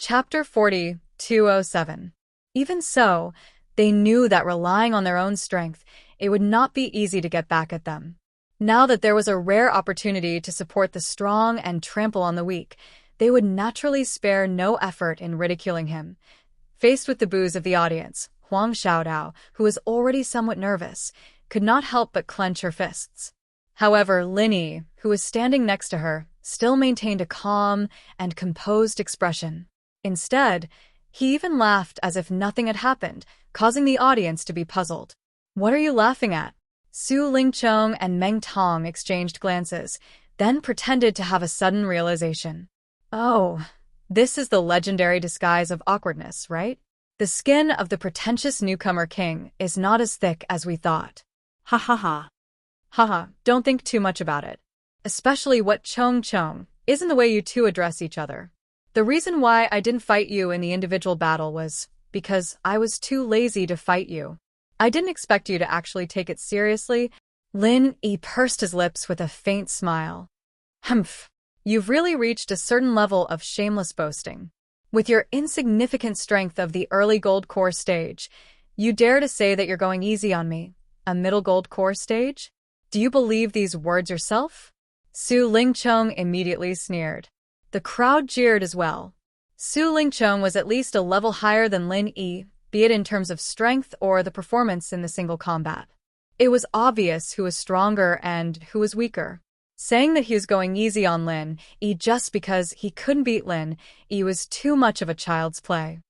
Chapter 40, 207. Even so, they knew that relying on their own strength, it would not be easy to get back at them. Now that there was a rare opportunity to support the strong and trample on the weak, they would naturally spare no effort in ridiculing him. Faced with the boos of the audience, Huang Xiaodao, who was already somewhat nervous, could not help but clench her fists. However, Lin Yi, who was standing next to her, still maintained a calm and composed expression. Instead, he even laughed as if nothing had happened, causing the audience to be puzzled. "What are you laughing at?" Su Lingchong and Meng Tong exchanged glances, then pretended to have a sudden realization. "Oh, this is the legendary disguise of awkwardness, right? The skin of the pretentious newcomer king is not as thick as we thought. Ha ha ha. Haha, don't think too much about it. Especially what Chong isn't the way you two address each other. The reason why I didn't fight you in the individual battle was because I was too lazy to fight you. I didn't expect you to actually take it seriously." Lin Yi pursed his lips with a faint smile. "Humph. You've really reached a certain level of shameless boasting. With your insignificant strength of the early gold core stage, you dare to say that you're going easy on me. A middle gold core stage? Do you believe these words yourself?" Su Lingchong immediately sneered. The crowd jeered as well. Su Lingchong was at least a level higher than Lin Yi, be it in terms of strength or the performance in the single combat. It was obvious who was stronger and who was weaker. Saying that he was going easy on Lin Yi just because he couldn't beat Lin Yi was too much of a child's play.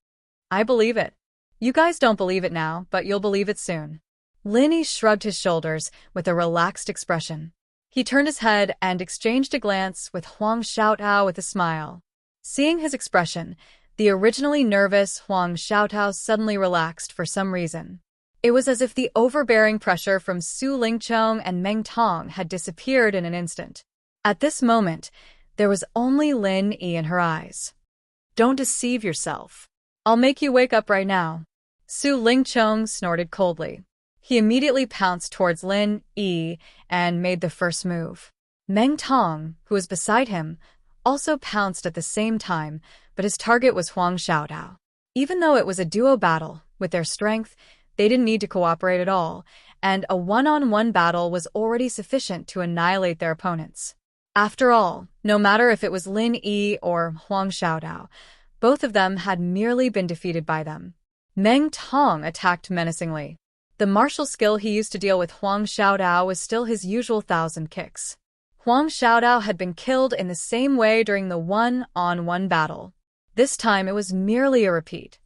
"I believe it. You guys don't believe it now, but you'll believe it soon." Lin Yi shrugged his shoulders with a relaxed expression. He turned his head and exchanged a glance with Huang Xiaotao with a smile. Seeing his expression, the originally nervous Huang Xiaotao suddenly relaxed for some reason. It was as if the overbearing pressure from Su Lingchong and Meng Tong had disappeared in an instant. At this moment, there was only Lin Yi in her eyes. "Don't deceive yourself. I'll make you wake up right now." Su Lingchong snorted coldly. He immediately pounced towards Lin Yi and made the first move. Meng Tong, who was beside him, also pounced at the same time, but his target was Huang Xiaodao. Even though it was a duo battle, with their strength, they didn't need to cooperate at all, and a one-on-one battle was already sufficient to annihilate their opponents. After all, no matter if it was Lin Yi or Huang Xiaodao, both of them had merely been defeated by them. Meng Tong attacked menacingly. The martial skill he used to deal with Huang Xiaodao was still his usual 1,000 kicks. Huang Xiaodao had been killed in the same way during the one-on-one battle. This time it was merely a repeat.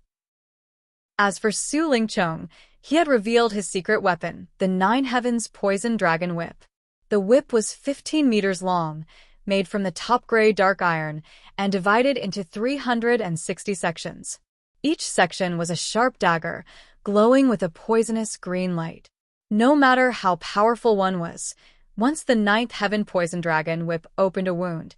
As for Su Lingchong, he had revealed his secret weapon, the Nine Heavens Poison Dragon Whip. The whip was 15 meters long, made from the top-gray dark iron, and divided into 360 sections. Each section was a sharp dagger, glowing with a poisonous green light. No matter how powerful one was, once the Ninth Heaven Poison Dragon Whip opened a wound,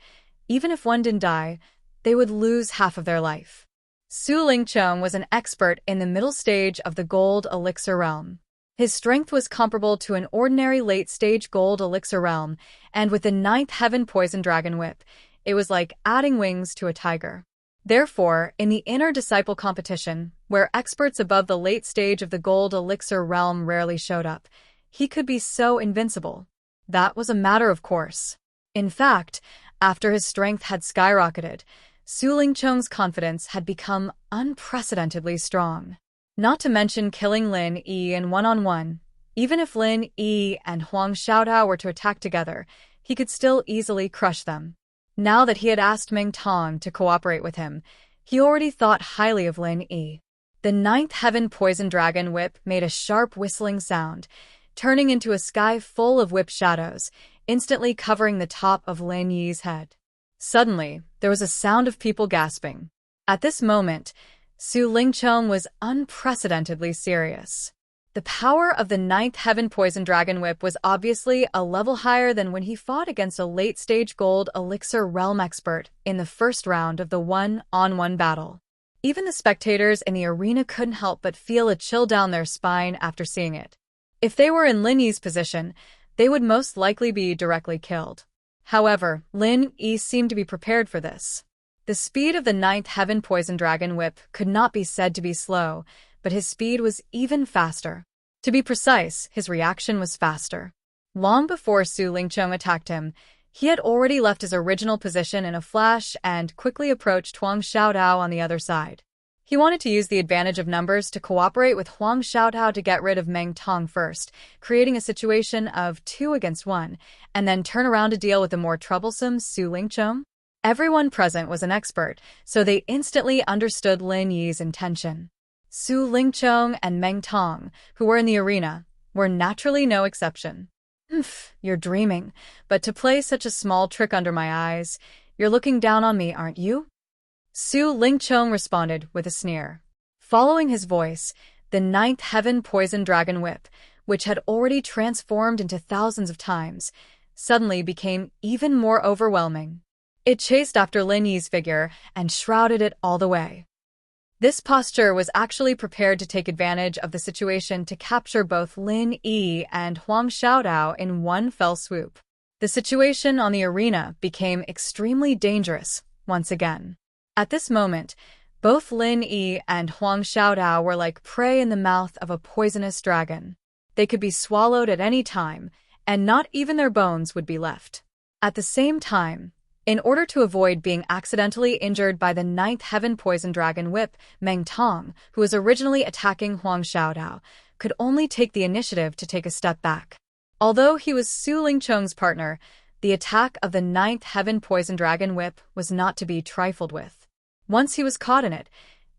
even if one didn't die, they would lose half of their life. Su Lingchong was an expert in the middle stage of the Gold Elixir Realm. His strength was comparable to an ordinary late-stage Gold Elixir Realm, and with the Ninth Heaven Poison Dragon Whip, it was like adding wings to a tiger. Therefore, in the inner disciple competition, where experts above the late stage of the Gold Elixir realm rarely showed up, he could be so invincible. That was a matter of course. In fact, after his strength had skyrocketed, Su Lingchong's confidence had become unprecedentedly strong. Not to mention killing Lin Yi in one-on-one. Even if Lin Yi and Huang Xiaodao were to attack together, he could still easily crush them. Now that he had asked Meng Tong to cooperate with him, he already thought highly of Lin Yi. The Ninth Heaven Poison Dragon Whip made a sharp whistling sound, turning into a sky full of whip shadows, instantly covering the top of Lin Yi's head. Suddenly, there was a sound of people gasping. At this moment, Su Lingchong was unprecedentedly serious. The power of the Ninth Heaven Poison Dragon Whip was obviously a level higher than when he fought against a late-stage Gold Elixir Realm expert in the first round of the one-on-one battle. Even the spectators in the arena couldn't help but feel a chill down their spine after seeing it. If they were in Lin Yi's position, they would most likely be directly killed. However, Lin Yi seemed to be prepared for this. The speed of the ninth heaven poison dragon whip could not be said to be slow, but his speed was even faster. To be precise, his reaction was faster. Long before Su Lingqiong attacked him, he had already left his original position in a flash and quickly approached Huang Xiaodao on the other side. He wanted to use the advantage of numbers to cooperate with Huang Xiaodao to get rid of Meng Tong first, creating a situation of 2 against 1, and then turn around to deal with the more troublesome Su Lingqiong. Everyone present was an expert, so they instantly understood Lin Yi's intention. Su Lingqiong and Meng Tong, who were in the arena, were naturally no exception. You're dreaming, but to play such a small trick under my eyes, you're looking down on me, aren't you? Su Lingqiong responded with a sneer. Following his voice, the ninth heaven poison dragon whip, which had already transformed into thousands of times, suddenly became even more overwhelming. It chased after Lin Yi's figure and shrouded it all the way. This posture was actually prepared to take advantage of the situation to capture both Lin Yi and Huang Xiaodao in one fell swoop. The situation on the arena became extremely dangerous once again. At this moment, both Lin Yi and Huang Xiaodao were like prey in the mouth of a poisonous dragon. They could be swallowed at any time, and not even their bones would be left. At the same time, in order to avoid being accidentally injured by the ninth heaven poison dragon whip, Meng Tong, who was originally attacking Huang Xiaodao, could only take the initiative to take a step back. Although he was Su Lingqiong's partner, the attack of the ninth heaven poison dragon whip was not to be trifled with. Once he was caught in it,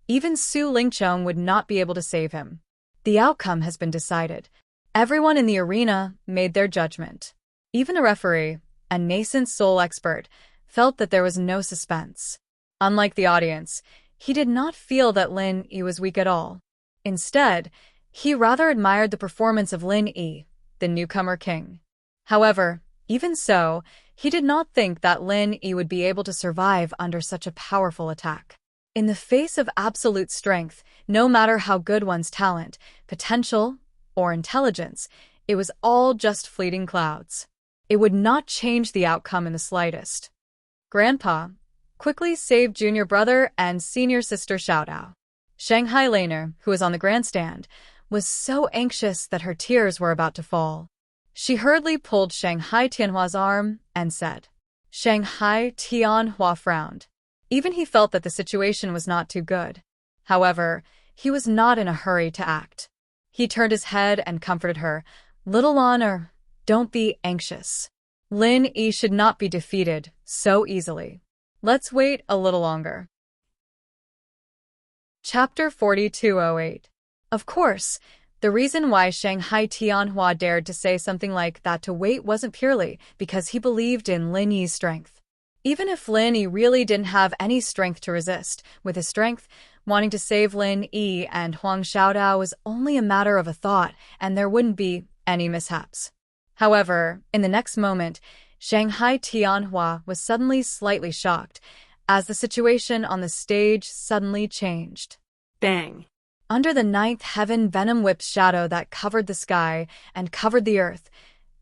even Su Lingqiong would not be able to save him. The outcome has been decided. Everyone in the arena made their judgment. Even a referee, a nascent soul expert, felt that there was no suspense. Unlike the audience, he did not feel that Lin Yi was weak at all. Instead, he rather admired the performance of Lin Yi, the newcomer king. However, even so, he did not think that Lin Yi would be able to survive under such a powerful attack. In the face of absolute strength, no matter how good one's talent, potential, or intelligence, it was all just fleeting clouds. It would not change the outcome in the slightest. Grandpa quickly saved junior brother and senior sister Xiaodao. Shanghai Laner, who was on the grandstand, was so anxious that her tears were about to fall. She hurriedly pulled Shanghai Tianhua's arm and said. Shanghai Tianhua frowned. Even he felt that the situation was not too good. However, he was not in a hurry to act. He turned his head and comforted her. Little honor, don't be anxious. Lin Yi should not be defeated so easily. Let's wait a little longer. Chapter 4208. Of course, the reason why Shanghai Tianhua dared to say something like that to wait wasn't purely because he believed in Lin Yi's strength. Even if Lin Yi really didn't have any strength to resist, with his strength, wanting to save Lin Yi and Huang Xiaodao was only a matter of a thought, and there wouldn't be any mishaps. However, in the next moment, Shanghai Tianhua was suddenly slightly shocked, as the situation on the stage suddenly changed. Bang! Under the ninth heaven venom whip's shadow that covered the sky and covered the earth,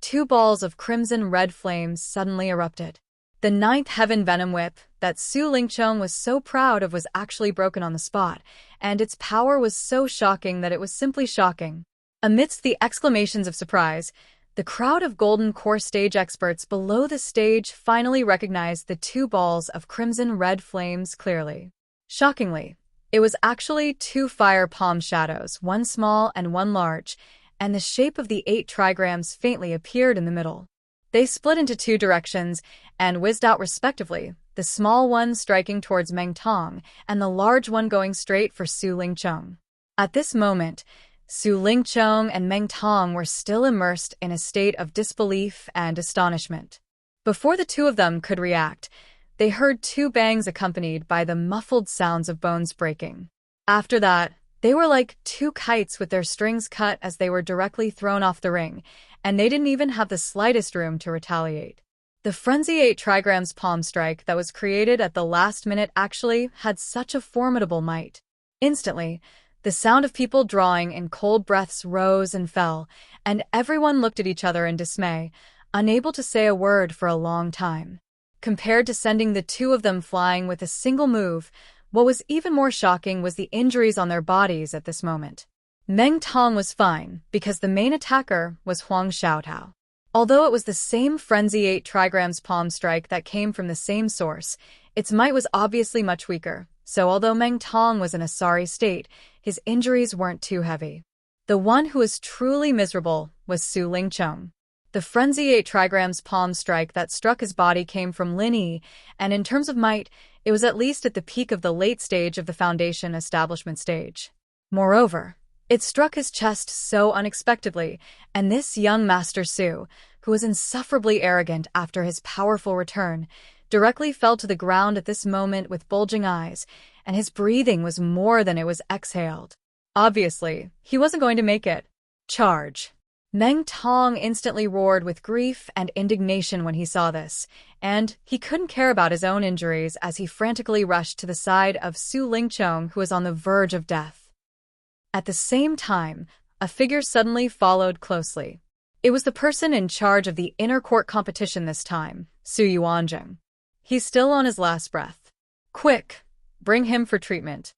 2 balls of crimson-red flames suddenly erupted. The ninth heaven venom whip that Su Lingqiong was so proud of was actually broken on the spot, and its power was so shocking that it was simply shocking. Amidst the exclamations of surprise, the crowd of golden core stage experts below the stage finally recognized the 2 balls of crimson-red flames clearly. Shockingly, it was actually 2 fire palm shadows, one small and one large, and the shape of the 8 trigrams faintly appeared in the middle. They split into 2 directions and whizzed out respectively, the small one striking towards Meng Tong and the large one going straight for Su Lingqiong. At this moment, Su Lingqiong and Meng Tong were still immersed in a state of disbelief and astonishment. Before the 2 of them could react, they heard 2 bangs accompanied by the muffled sounds of bones breaking. After that, they were like 2 kites with their strings cut as they were directly thrown off the ring, and they didn't even have the slightest room to retaliate. The Frenzy 8 trigrams palm strike that was created at the last minute actually had such a formidable might. Instantly, the sound of people drawing in cold breaths rose and fell, and everyone looked at each other in dismay, unable to say a word for a long time. Compared to sending the two of them flying with a single move, what was even more shocking was the injuries on their bodies at this moment. Meng Tong was fine, because the main attacker was Huang Xiaotao. Although it was the same Frenzy 8 trigrams palm strike that came from the same source, its might was obviously much weaker, so although Meng Tong was in a sorry state, his injuries weren't too heavy. The one who was truly miserable was Su Lingcheng. The Frenzy 8 trigrams palm strike that struck his body came from Lin Yi, and in terms of might, it was at least at the peak of the late stage of the Foundation establishment stage. Moreover, it struck his chest so unexpectedly, and this young Master Su, who was insufferably arrogant after his powerful return, directly fell to the ground at this moment with bulging eyes, and his breathing was more than it was exhaled. Obviously, he wasn't going to make it. Charge! Meng Tong instantly roared with grief and indignation when he saw this, and he couldn't care about his own injuries as he frantically rushed to the side of Su Lingcheng, who was on the verge of death. At the same time, a figure suddenly followed closely. It was the person in charge of the inner court competition this time, Su Yuanzheng. He's still on his last breath. Quick, bring him for treatment.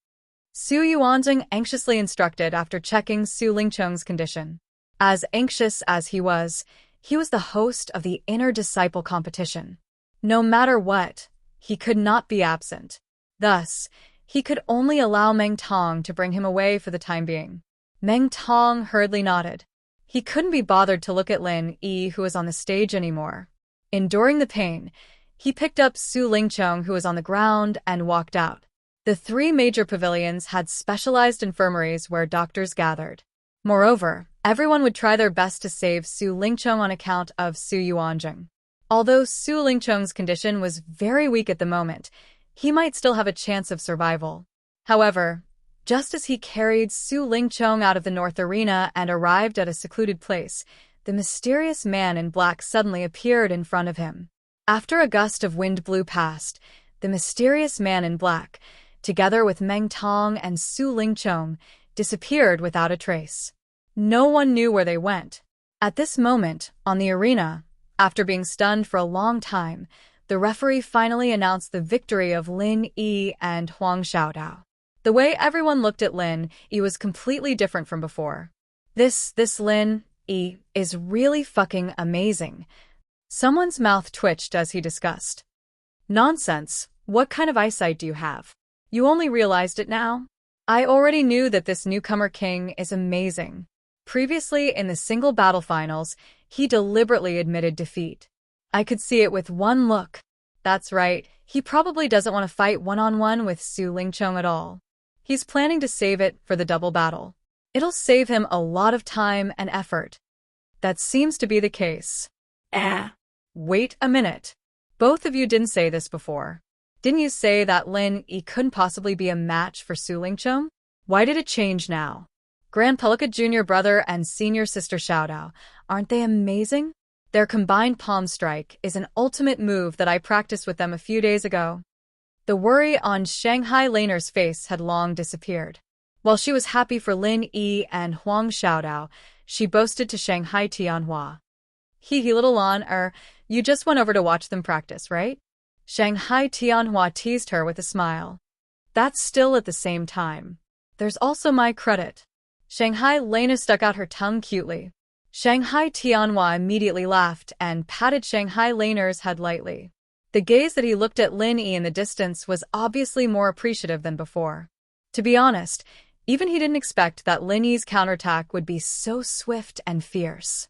Su Yuanzheng anxiously instructed after checking Su Lingcheng's condition. As anxious as he was the host of the inner disciple competition. No matter what, he could not be absent. Thus, he could only allow Meng Tong to bring him away for the time being. Meng Tong hurriedly nodded. He couldn't be bothered to look at Lin Yi, who was on the stage anymore. Enduring the pain, he picked up Su Lingcheng, who was on the ground, and walked out. The 3 major pavilions had specialized infirmaries where doctors gathered. Moreover, everyone would try their best to save Su Lingcheng on account of Su Yuanzheng. Although Su Lingcheng's condition was very weak at the moment, he might still have a chance of survival. However, just as he carried Su Lingcheng out of the North Arena and arrived at a secluded place, the mysterious man in black suddenly appeared in front of him. After a gust of wind blew past, the mysterious man in black, together with Meng Tong and Su Lingcheng, disappeared without a trace. No one knew where they went. At this moment, on the arena, after being stunned for a long time, the referee finally announced the victory of Lin Yi and Huang Xiaotao. The way everyone looked at Lin Yi was completely different from before. This Lin Yi is really fucking amazing. Someone's mouth twitched as he discussed. Nonsense, what kind of eyesight do you have? You only realized it now? I already knew that this newcomer king is amazing. Previously in the single battle finals, he deliberately admitted defeat. I could see it with one look. That's right, he probably doesn't want to fight one-on-one with Su Lingcheng at all. He's planning to save it for the double battle. It'll save him a lot of time and effort. That seems to be the case. Wait a minute. Both of you didn't say this before. Didn't you say that Lin Yi couldn't possibly be a match for Su Lingcheng? Why did it change now? Grand Pelika junior brother and senior sister Xiaodao, aren't they amazing? Their combined palm strike is an ultimate move that I practiced with them a few days ago. The worry on Shanghai Laner's face had long disappeared. While she was happy for Lin Yi and Huang Xiaodao, she boasted to Shanghai Tianhua. Little Lan, you just went over to watch them practice, right? Shanghai Tianhua teased her with a smile. That's still at the same time. There's also my credit. Shanghai Lena stuck out her tongue cutely. Shanghai Tianhua immediately laughed and patted Shanghai Laner's head lightly. The gaze that he looked at Lin Yi in the distance was obviously more appreciative than before. To be honest, even he didn't expect that Lin Yi's counterattack would be so swift and fierce.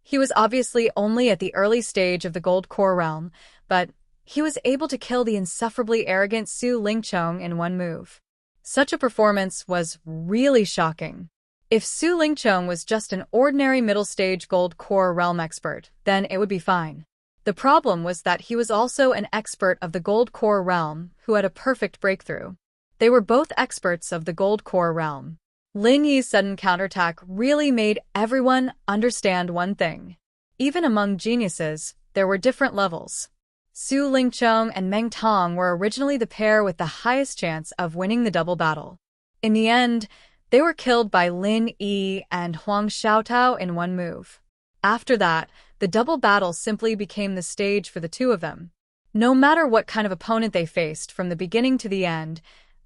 He was obviously only at the early stage of the Gold Core realm, but he was able to kill the insufferably arrogant Su Lingcheng in one move. Such a performance was really shocking. If Su Lingcheng was just an ordinary middle-stage Gold Core realm expert, then it would be fine. The problem was that he was also an expert of the Gold Core realm who had a perfect breakthrough. They were both experts of the Gold Core realm. Lin Yi's sudden counterattack really made everyone understand one thing. Even among geniuses, there were different levels. Su Lingcheng and Meng Tong were originally the pair with the highest chance of winning the double battle. In the end, they were killed by Lin Yi and Huang Xiaotao in one move. After that, the double battle simply became the stage for the two of them. No matter what kind of opponent they faced from the beginning to the end,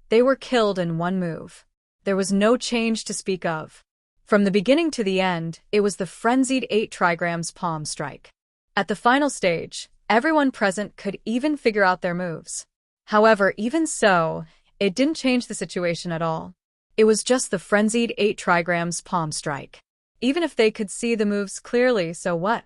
they were killed in one move. There was no change to speak of. From the beginning to the end, it was the frenzied 8 trigrams palm strike. At the final stage, everyone present could even figure out their moves. However, even so, it didn't change the situation at all. It was just the frenzied 8 trigrams palm strike. Even if they could see the moves clearly, so what?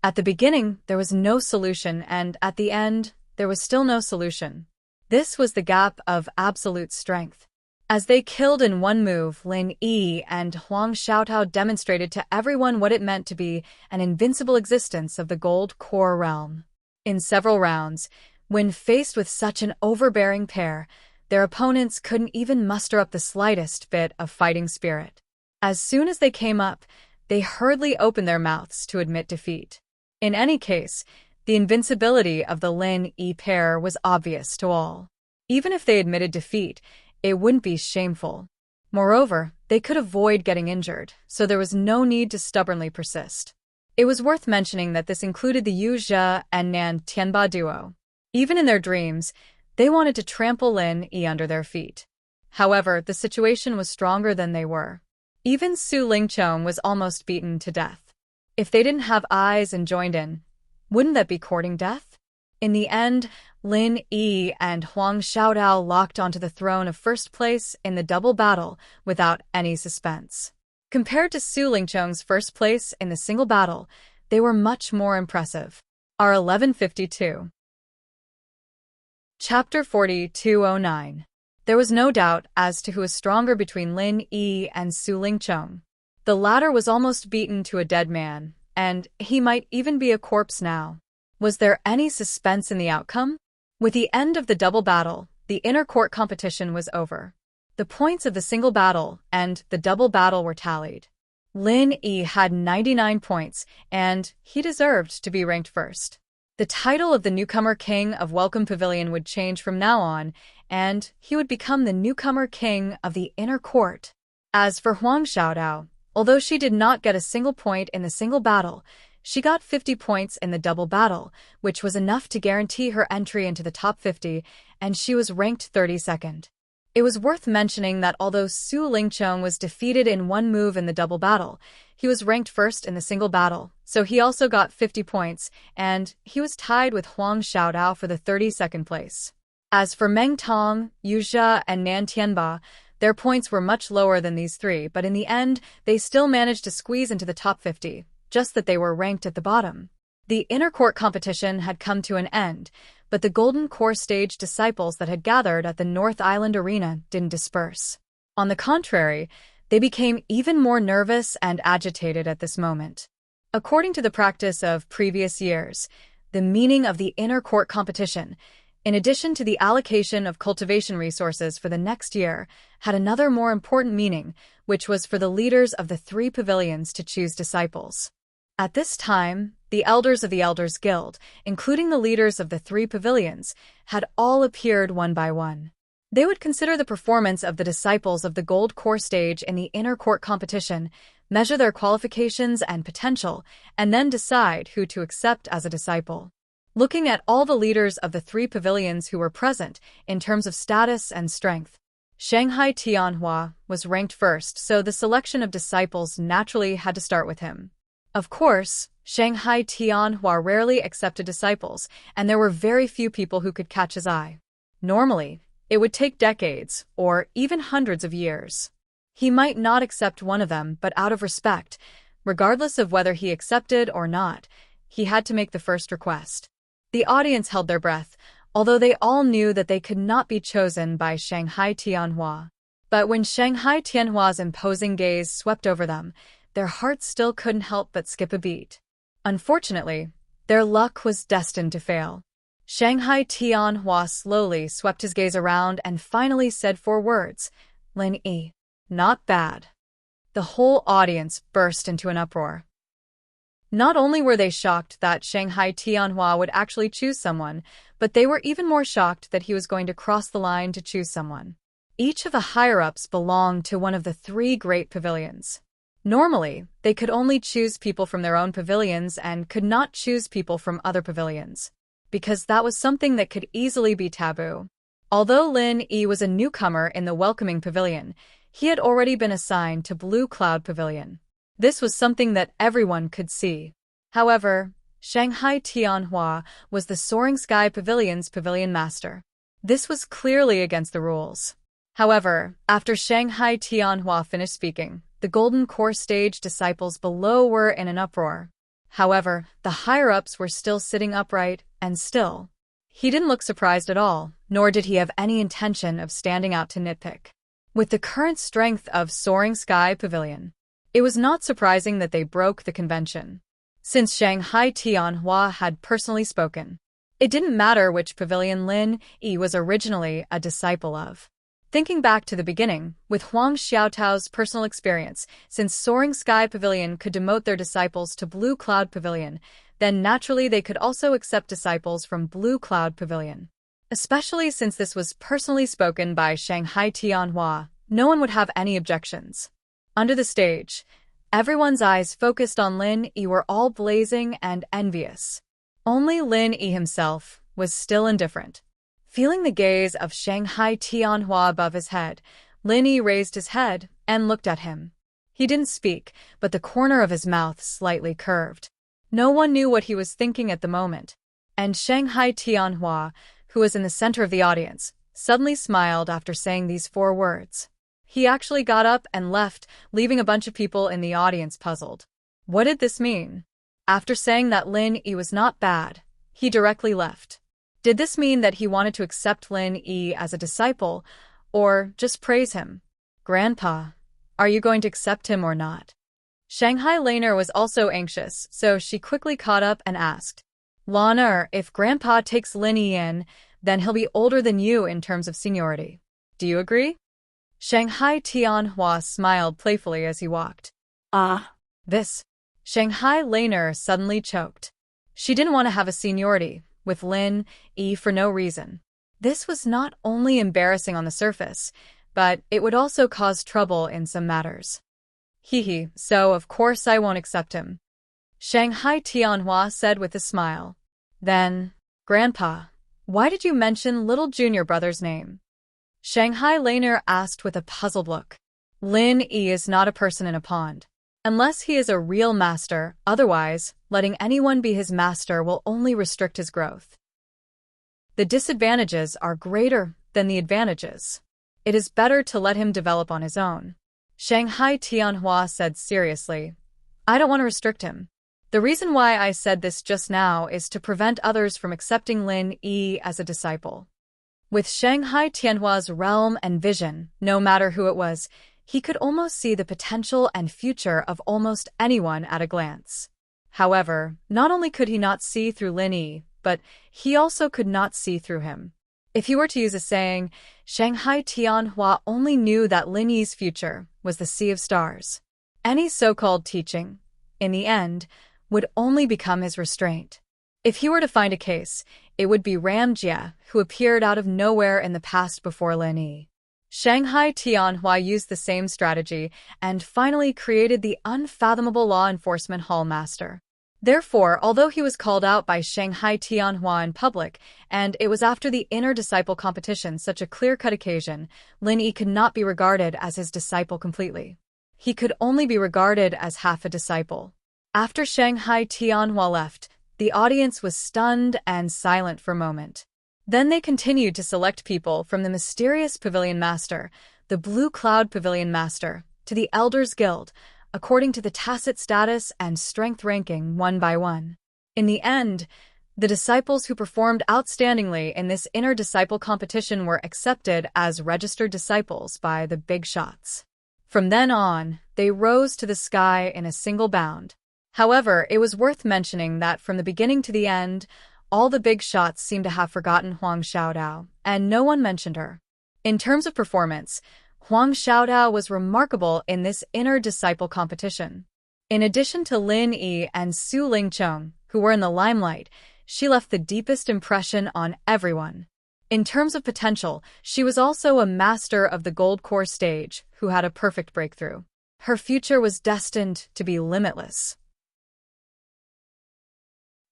At the beginning, there was no solution, and at the end, there was still no solution. This was the gap of absolute strength. As they killed in one move, Lin Yi and Huang Xiaotao demonstrated to everyone what it meant to be an invincible existence of the gold core realm. In several rounds, when faced with such an overbearing pair, their opponents couldn't even muster up the slightest bit of fighting spirit. As soon as they came up, they hurriedly opened their mouths to admit defeat. In any case, the invincibility of the Lin Yi pair was obvious to all. Even if they admitted defeat, it wouldn't be shameful. Moreover, they could avoid getting injured, so there was no need to stubbornly persist. It was worth mentioning that this included the Yu Zhe and Nan Tianba duo. Even in their dreams, they wanted to trample Lin Yi under their feet. However, the situation was stronger than they were. Even Su Lingqiong was almost beaten to death. If they didn't have eyes and joined in, wouldn't that be courting death? In the end, Lin Yi and Huang Xiaotao locked onto the throne of first place in the double battle without any suspense. Compared to Su Lingqiong's first place in the single battle, they were much more impressive. R 1152. Chapter 4209. There was no doubt as to who was stronger between Lin Yi and Su Lingqiong. The latter was almost beaten to a dead man, and he might even be a corpse now. Was there any suspense in the outcome? With the end of the double battle, the inner court competition was over. The points of the single battle and the double battle were tallied. Lin Yi had 99 points, and he deserved to be ranked first. The title of the newcomer king of Welcome Pavilion would change from now on, and he would become the newcomer king of the inner court. As for Huang Xiaotao, although she did not get a single point in the single battle, she got 50 points in the double battle, which was enough to guarantee her entry into the top 50, and she was ranked 32nd. It was worth mentioning that although Su Lingqiong was defeated in one move in the double battle, he was ranked first in the single battle, so he also got 50 points, and he was tied with Huang Xiaotao for the 32nd place. As for Meng Tong, Yu Zhe, and Nan Tianba, their points were much lower than these three, but in the end, they still managed to squeeze into the top 50. Just that they were ranked at the bottom. The inner court competition had come to an end, but the Golden Core stage disciples that had gathered at the North Island Arena didn't disperse. On the contrary, they became even more nervous and agitated at this moment. According to the practice of previous years, the meaning of the inner court competition, in addition to the allocation of cultivation resources for the next year, had another more important meaning, which was for the leaders of the 3 pavilions to choose disciples. At this time, the elders of the Elders Guild, including the leaders of the 3 pavilions, had all appeared one by one. They would consider the performance of the disciples of the Gold Core stage in the inner court competition, measure their qualifications and potential, and then decide who to accept as a disciple. Looking at all the leaders of the 3 pavilions who were present in terms of status and strength, Shanghai Tianhua was ranked first, so the selection of disciples naturally had to start with him. Of course, Shanghai Tianhua rarely accepted disciples, and there were very few people who could catch his eye. Normally, it would take decades, or even hundreds of years. He might not accept one of them, but out of respect, regardless of whether he accepted or not, he had to make the first request. The audience held their breath, although they all knew that they could not be chosen by Shanghai Tianhua. But when Shanghai Tianhua's imposing gaze swept over them, their hearts still couldn't help but skip a beat. Unfortunately, their luck was destined to fail. Shanghai Tianhua slowly swept his gaze around and finally said 4 words, "Lin Yi. Not bad." The whole audience burst into an uproar. Not only were they shocked that Shanghai Tianhua would actually choose someone, but they were even more shocked that he was going to cross the line to choose someone. Each of the higher-ups belonged to one of the 3 great pavilions. Normally, they could only choose people from their own pavilions and could not choose people from other pavilions, because that was something that could easily be taboo. Although Lin Yi was a newcomer in the welcoming pavilion, he had already been assigned to Blue Cloud Pavilion. This was something that everyone could see. However, Shanghai Tianhua was the Soaring Sky Pavilion's pavilion master. This was clearly against the rules. However, after Shanghai Tianhua finished speaking, the Golden Core Stage disciples below were in an uproar. However, the higher-ups were still sitting upright and still. He didn't look surprised at all, nor did he have any intention of standing out to nitpick. With the current strength of Soaring Sky Pavilion, it was not surprising that they broke the convention. Since Shanghai Tianhua had personally spoken, it didn't matter which pavilion Lin Yi was originally a disciple of. Thinking back to the beginning, with Huang Xiaotao's personal experience, since Soaring Sky Pavilion could demote their disciples to Blue Cloud Pavilion, then naturally they could also accept disciples from Blue Cloud Pavilion. Especially since this was personally spoken by Shanghai Tianhua, no one would have any objections. Under the stage, everyone's eyes focused on Lin Yi were all blazing and envious. Only Lin Yi himself was still indifferent. Feeling the gaze of Shanghai Tianhua above his head, Lin Yi raised his head and looked at him. He didn't speak, but the corner of his mouth slightly curved. No one knew what he was thinking at the moment, and Shanghai Tianhua, who was in the center of the audience, suddenly smiled after saying these 4 words. He actually got up and left, leaving a bunch of people in the audience puzzled. What did this mean? After saying that Lin Yi was not bad, he directly left. Did this mean that he wanted to accept Lin Yi as a disciple, or just praise him? Grandpa, are you going to accept him or not? Shanghai Laner was also anxious, so she quickly caught up and asked, Laner, if Grandpa takes Lin Yi in, then he'll be older than you in terms of seniority. Do you agree? Shanghai Tianhua smiled playfully as he walked. This. Shanghai Laner suddenly choked. She didn't want to have a seniority with Lin Yi for no reason. This was not only embarrassing on the surface, but it would also cause trouble in some matters. So of course I won't accept him. Shanghai Tianhua said with a smile. Then, Grandpa, why did you mention little junior brother's name? Shanghai Laner asked with a puzzled look. Lin Yi is not a person in a pond. Unless he is a real master, otherwise, letting anyone be his master will only restrict his growth. The disadvantages are greater than the advantages. It is better to let him develop on his own. Shanghai Tianhua said seriously, I don't want to restrict him. The reason why I said this just now is to prevent others from accepting Lin Yi as a disciple. With Shanghai Tianhua's realm and vision, no matter who it was, he could almost see the potential and future of almost anyone at a glance. However, not only could he not see through Lin Yi, but he also could not see through him. If he were to use a saying, Shanghai Tianhua only knew that Lin Yi's future was the sea of stars. Any so-called teaching, in the end, would only become his restraint. If he were to find a case, it would be Ram Jia, who appeared out of nowhere in the past before Lin Yi. Shanghai Tianhua used the same strategy and finally created the unfathomable law enforcement hall master. Therefore, although he was called out by Shanghai Tianhua in public, and it was after the inner disciple competition such a clear-cut occasion, Lin Yi could not be regarded as his disciple completely. He could only be regarded as half a disciple. After Shanghai Tianhua left, the audience was stunned and silent for a moment. Then they continued to select people from the mysterious Pavilion Master, the Blue Cloud Pavilion Master, to the Elders Guild, according to the tacit status and strength ranking one by one. In the end, the disciples who performed outstandingly in this inner disciple competition were accepted as registered disciples by the big shots. From then on, they rose to the sky in a single bound. However, it was worth mentioning that from the beginning to the end, all the big shots seemed to have forgotten Huang Xiaodao, and no one mentioned her. In terms of performance, Huang Xiaodao was remarkable in this inner disciple competition. In addition to Lin Yi and Su Lingcheng, who were in the limelight, she left the deepest impression on everyone. In terms of potential, she was also a master of the Gold Core stage who had a perfect breakthrough. Her future was destined to be limitless.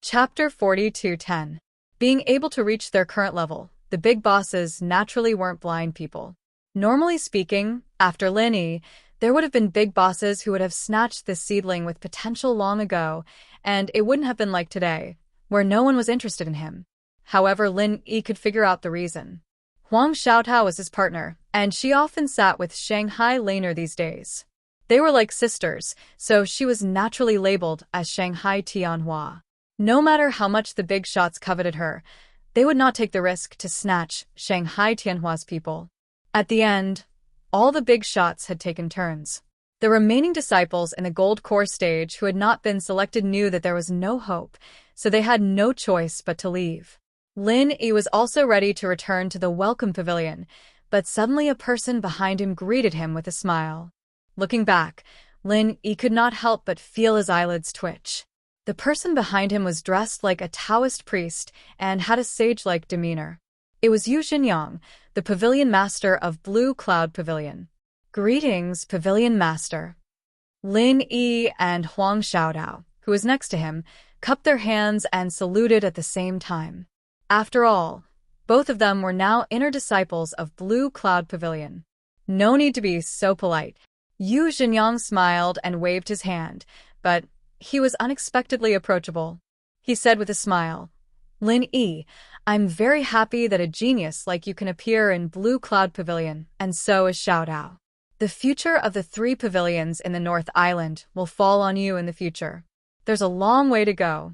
Chapter 42:10. Being able to reach their current level, the big bosses naturally weren't blind people. Normally speaking, after Lin Yi, there would have been big bosses who would have snatched this seedling with potential long ago, and it wouldn't have been like today, where no one was interested in him. However, Lin Yi could figure out the reason. Huang Xiaotao was his partner, and she often sat with Shanghai Laner these days. They were like sisters, so she was naturally labeled as Shanghai Tianhua. No matter how much the big shots coveted her, they would not take the risk to snatch Shanghai Tianhua's people. At the end, all the big shots had taken turns. The remaining disciples in the gold core stage who had not been selected knew that there was no hope, so they had no choice but to leave. Lin Yi was also ready to return to the welcome pavilion, but suddenly a person behind him greeted him with a smile. Looking back, Lin Yi could not help but feel his eyelids twitch. The person behind him was dressed like a Taoist priest and had a sage-like demeanor. It was Yu Xinyang, the pavilion master of Blue Cloud Pavilion. Greetings, pavilion master. Lin Yi and Huang Xiaodao, who was next to him, cupped their hands and saluted at the same time. After all, both of them were now inner disciples of Blue Cloud Pavilion. No need to be so polite. Yu Xinyang smiled and waved his hand, but he was unexpectedly approachable. He said with a smile, Lin Yi, I'm very happy that a genius like you can appear in Blue Cloud Pavilion, and so is Xiaodao. The future of the 3 pavilions in the North Island will fall on you in the future. There's a long way to go.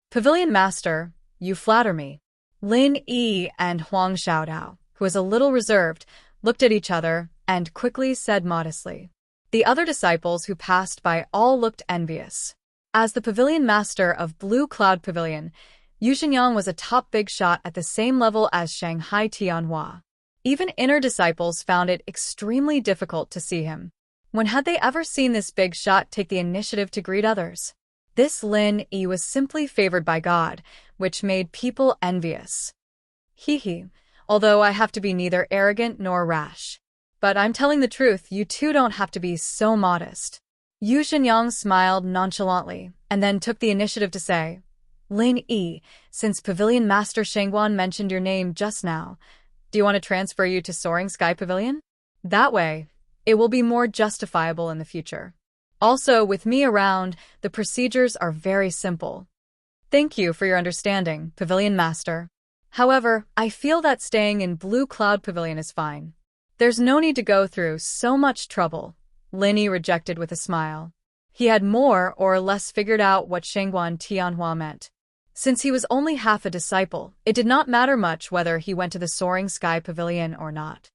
Pavilion Master, you flatter me. Lin Yi and Huang Xiaodao, who was a little reserved, looked at each other and quickly said modestly. The other disciples who passed by all looked envious. As the pavilion master of Blue Cloud Pavilion, Yu Xinyang was a top big shot at the same level as Shanghai Tianhua. Even inner disciples found it extremely difficult to see him. When had they ever seen this big shot take the initiative to greet others? This Lin Yi was simply favored by God, which made people envious. Hee, although I have to be neither arrogant nor rash. But I'm telling the truth, you two don't have to be so modest. Yu Xinyang smiled nonchalantly, and then took the initiative to say, Lin Yi, since Pavilion Master Shengguan mentioned your name just now, do you want to transfer you to Soaring Sky Pavilion? That way, it will be more justifiable in the future. Also, with me around, the procedures are very simple. Thank you for your understanding, Pavilion Master. However, I feel that staying in Blue Cloud Pavilion is fine. There's no need to go through so much trouble. Lin Yi rejected with a smile. He had more or less figured out what Shengguan Tianhua meant. Since he was only half a disciple, it did not matter much whether he went to the Soaring Sky Pavilion or not.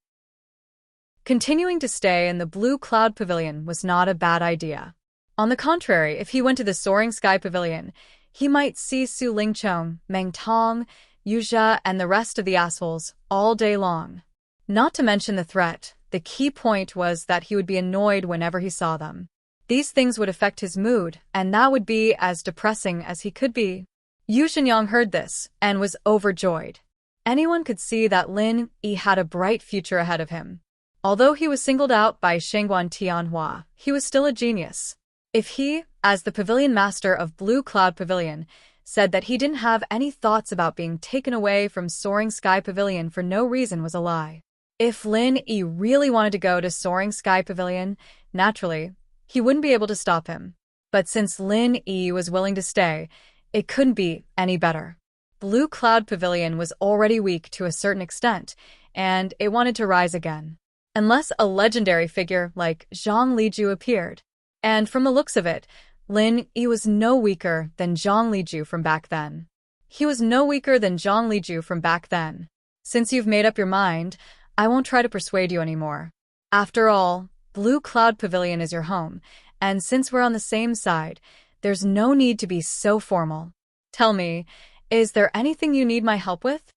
Continuing to stay in the Blue Cloud Pavilion was not a bad idea. On the contrary, if he went to the Soaring Sky Pavilion, he might see Su Lingchong, Meng Tong, Yu Zhe, and the rest of the assholes all day long. Not to mention the threat. The key point was that he would be annoyed whenever he saw them. These things would affect his mood, and that would be as depressing as he could be. Yu Xinyang heard this and was overjoyed. Anyone could see that Lin Yi had a bright future ahead of him. Although he was singled out by Shengguan Tianhua, he was still a genius. If he, as the pavilion master of Blue Cloud Pavilion, said that he didn't have any thoughts about being taken away from Soaring Sky Pavilion for no reason was a lie. If Lin Yi really wanted to go to Soaring Sky Pavilion, naturally, he wouldn't be able to stop him. But since Lin Yi was willing to stay, it couldn't be any better. Blue Cloud Pavilion was already weak to a certain extent, and it wanted to rise again. Unless a legendary figure like Zhang Liju appeared. And from the looks of it, Lin Yi was no weaker than Zhang Liju from back then. He was no weaker than Zhang Liju from back then. Since you've made up your mind, I won't try to persuade you anymore. After all, Blue Cloud Pavilion is your home, and since we're on the same side, there's no need to be so formal. Tell me, is there anything you need my help with?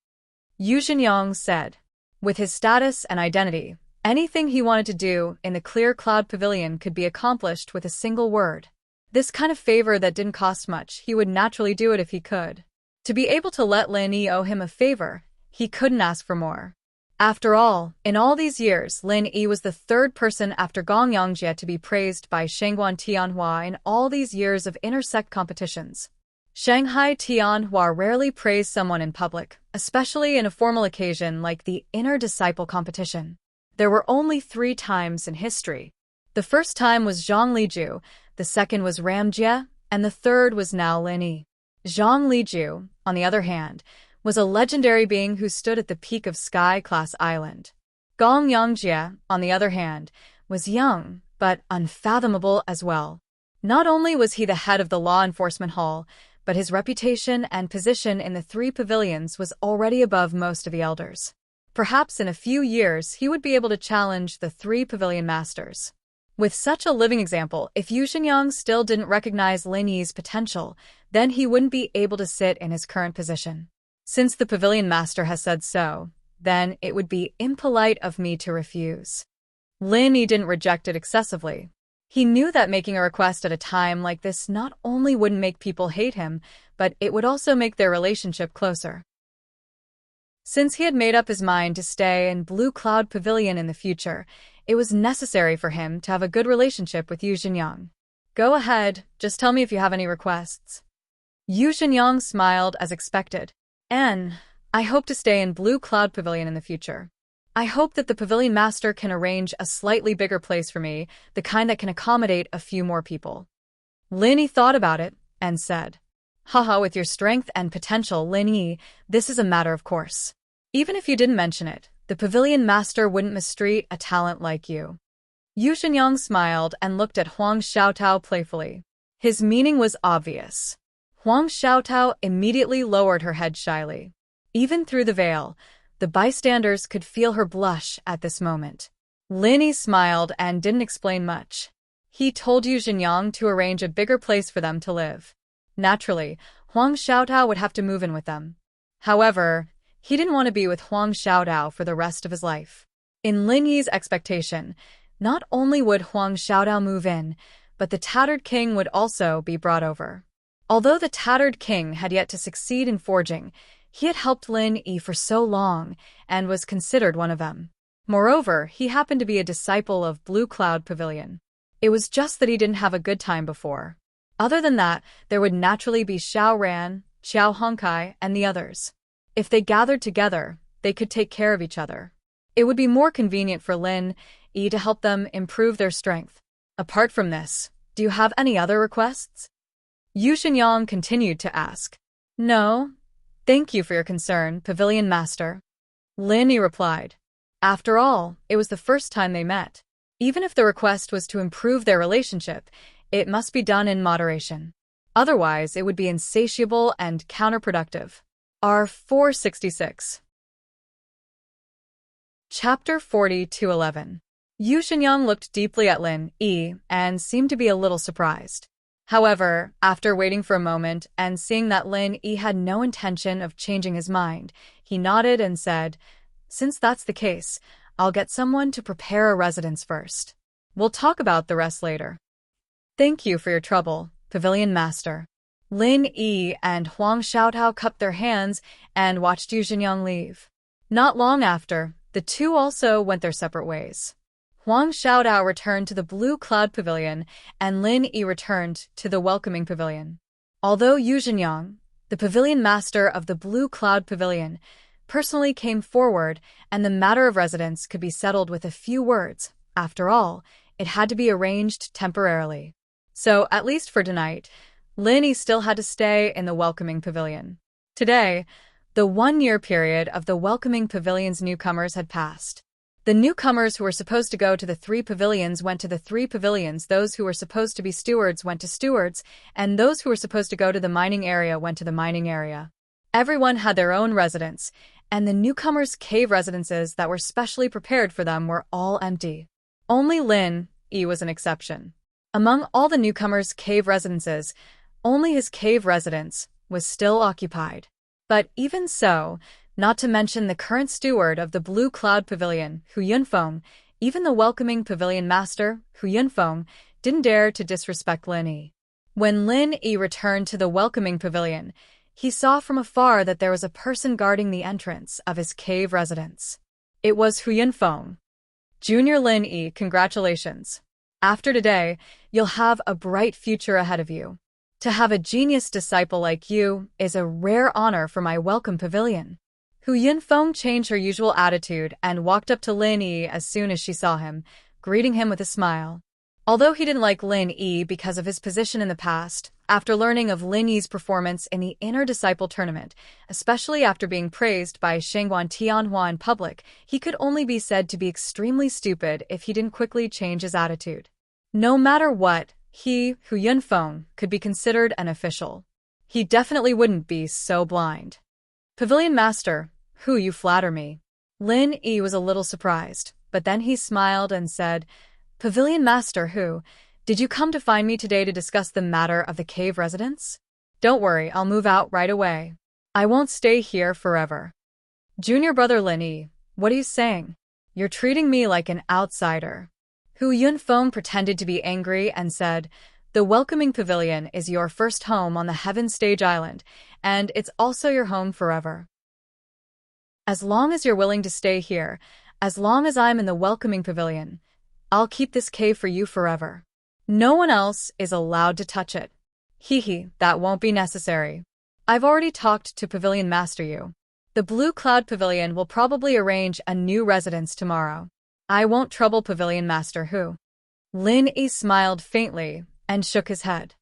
Yu Xinyang said. With his status and identity, anything he wanted to do in the Clear Cloud Pavilion could be accomplished with a single word. This kind of favor that didn't cost much, he would naturally do it if he could. To be able to let Lin Yi owe him a favor, he couldn't ask for more. After all, in all these years, Lin Yi was the third person after Gong Yangjie to be praised by Shangguan Tianhua in all these years of intersect competitions. Shanghai Tianhua rarely praised someone in public, especially in a formal occasion like the inner disciple competition. There were only 3 times in history. The first time was Zhang Liju, the second was Ram Jie, and the third was now Lin Yi. Zhang Liju, on the other hand, was a legendary being who stood at the peak of Sky-class Island. Gong Yangjie, on the other hand, was young, but unfathomable as well. Not only was he the head of the law enforcement hall, but his reputation and position in the 3 pavilions was already above most of the elders. Perhaps in a few years he would be able to challenge the 3 pavilion masters. With such a living example, if Yu Xinyang still didn't recognize Lin Yi's potential, then he wouldn't be able to sit in his current position. Since the pavilion master has said so, then it would be impolite of me to refuse. Lin Yi didn't reject it excessively. He knew that making a request at a time like this not only wouldn't make people hate him, but it would also make their relationship closer. Since he had made up his mind to stay in Blue Cloud Pavilion in the future, it was necessary for him to have a good relationship with Yu Xinyang. Go ahead, just tell me if you have any requests. Yu Xinyang smiled as expected. I hope to stay in Blue Cloud Pavilion in the future. I hope that the pavilion master can arrange a slightly bigger place for me, the kind that can accommodate a few more people. Lin Yi thought about it and said, Haha, with your strength and potential, Lin Yi, this is a matter of course. Even if you didn't mention it, the pavilion master wouldn't mistreat a talent like you. Yu Xinyang smiled and looked at Huang Xiaotao playfully. His meaning was obvious. Huang Xiaotao immediately lowered her head shyly. Even through the veil, the bystanders could feel her blush at this moment. Lin Yi smiled and didn't explain much. He told Yu Xinyang to arrange a bigger place for them to live. Naturally, Huang Xiaotao would have to move in with them. However, he didn't want to be with Huang Xiaotao for the rest of his life. In Lin Yi's expectation, not only would Huang Xiaotao move in, but the Tattered King would also be brought over. Although the Tattered King had yet to succeed in forging, he had helped Lin Yi for so long and was considered one of them. Moreover, he happened to be a disciple of Blue Cloud Pavilion. It was just that he didn't have a good time before. Other than that, there would naturally be Xiao Ran, Xiao Hongkai, and the others. If they gathered together, they could take care of each other. It would be more convenient for Lin Yi to help them improve their strength. Apart from this, do you have any other requests? Yu Xinyang continued to ask. No. Thank you for your concern, Pavilion Master. Lin Yi replied. After all, it was the first time they met. Even if the request was to improve their relationship, it must be done in moderation. Otherwise, it would be insatiable and counterproductive. R466. Chapter 40-11. Yu Xinyang looked deeply at Lin Yi and seemed to be a little surprised. However, after waiting for a moment and seeing that Lin Yi had no intention of changing his mind, he nodded and said, Since that's the case, I'll get someone to prepare a residence first. We'll talk about the rest later. Thank you for your trouble, Pavilion Master. Lin Yi and Huang Xiaotao cupped their hands and watched Yu Xinyang leave. Not long after, the two also went their separate ways. Huang Xiaotao returned to the Blue Cloud Pavilion, and Lin Yi returned to the Welcoming Pavilion. Although Yu Xinyang, the pavilion master of the Blue Cloud Pavilion, personally came forward, and the matter of residence could be settled with a few words, after all, it had to be arranged temporarily. So, at least for tonight, Lin Yi still had to stay in the Welcoming Pavilion. Today, the 1-year period of the Welcoming Pavilion's newcomers had passed. The newcomers who were supposed to go to the 3 pavilions went to the 3 pavilions, those who were supposed to be stewards went to stewards, and those who were supposed to go to the mining area went to the mining area. Everyone had their own residence, and the newcomers' cave residences that were specially prepared for them were all empty. Only Lin Yi was an exception. Among all the newcomers' cave residences, only his cave residence was still occupied. But even so, not to mention the current steward of the Blue Cloud Pavilion, Hu Yunfeng, even the Welcoming Pavilion Master, Hu Yunfeng, didn't dare to disrespect Lin Yi. When Lin Yi returned to the Welcoming Pavilion, he saw from afar that there was a person guarding the entrance of his cave residence. It was Hu Yunfeng. Junior Lin Yi, congratulations. After today, you'll have a bright future ahead of you. To have a genius disciple like you is a rare honor for my welcome pavilion. Hu Yunfeng changed her usual attitude and walked up to Lin Yi as soon as she saw him, greeting him with a smile. Although he didn't like Lin Yi because of his position in the past, after learning of Lin Yi's performance in the Inner Disciple Tournament, especially after being praised by Shengguan Tianhua in public, he could only be said to be extremely stupid if he didn't quickly change his attitude. No matter what, he, Hu Yunfeng, could be considered an official. He definitely wouldn't be so blind. Pavilion Master, Hu, you flatter me. Lin Yi was a little surprised, but then he smiled and said, Pavilion Master Hu, did you come to find me today to discuss the matter of the cave residence? Don't worry, I'll move out right away. I won't stay here forever. Junior brother Lin Yi, what are you saying? You're treating me like an outsider. Hu Yunfeng pretended to be angry and said, The welcoming pavilion is your first home on the Heaven Stage Island, and it's also your home forever. As long as you're willing to stay here, as long as I'm in the welcoming pavilion, I'll keep this cave for you forever. No one else is allowed to touch it. Hee, that won't be necessary. I've already talked to Pavilion Master Yu. The Blue Cloud Pavilion will probably arrange a new residence tomorrow. I won't trouble Pavilion Master Hu. Lin Yi smiled faintly and shook his head.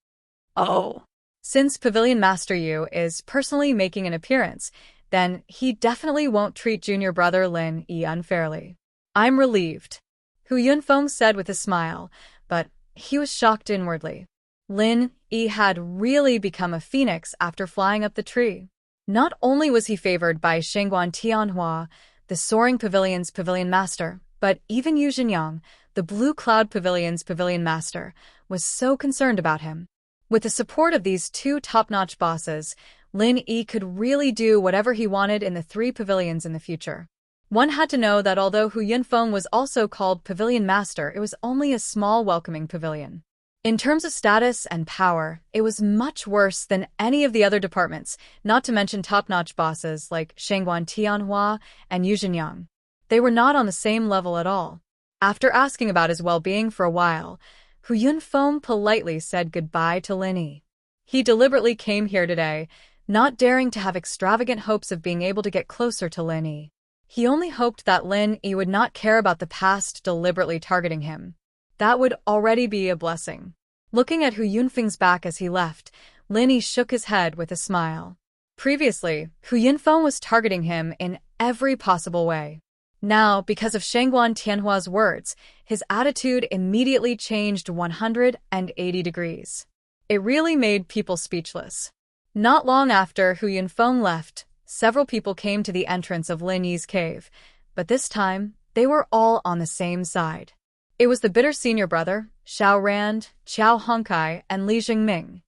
Oh. Since Pavilion Master Yu is personally making an appearance, then he definitely won't treat junior brother Lin Yi unfairly. I'm relieved, Hu Yunfeng said with a smile, but he was shocked inwardly. Lin Yi had really become a phoenix after flying up the tree. Not only was he favored by Shengguan Tianhua, the Soaring Pavilion's Pavilion Master, but even Yu Zhenyang, the Blue Cloud Pavilion's Pavilion Master, was so concerned about him. With the support of these two top-notch bosses, Lin Yi could really do whatever he wanted in the three pavilions in the future. One had to know that although Hu Yunfeng was also called Pavilion Master, it was only a small welcoming pavilion. In terms of status and power, it was much worse than any of the other departments, not to mention top-notch bosses like Shengguan Tianhua and Yu Zhenyang. They were not on the same level at all. After asking about his well-being for a while, Hu Yunfeng politely said goodbye to Lin Yi. He deliberately came here today, not daring to have extravagant hopes of being able to get closer to Lin Yi. He only hoped that Lin Yi would not care about the past deliberately targeting him. That would already be a blessing. Looking at Hu Yunfeng's back as he left, Lin Yi shook his head with a smile. Previously, Hu Yunfeng was targeting him in every possible way. Now, because of Shengguan Tianhua's words, his attitude immediately changed 180 degrees. It really made people speechless. Not long after Hu Yunfeng left, several people came to the entrance of Lin Yi's cave, but this time, they were all on the same side. It was the bitter senior brother, Xiao Rand, Qiao Hongkai, and Li Jingming.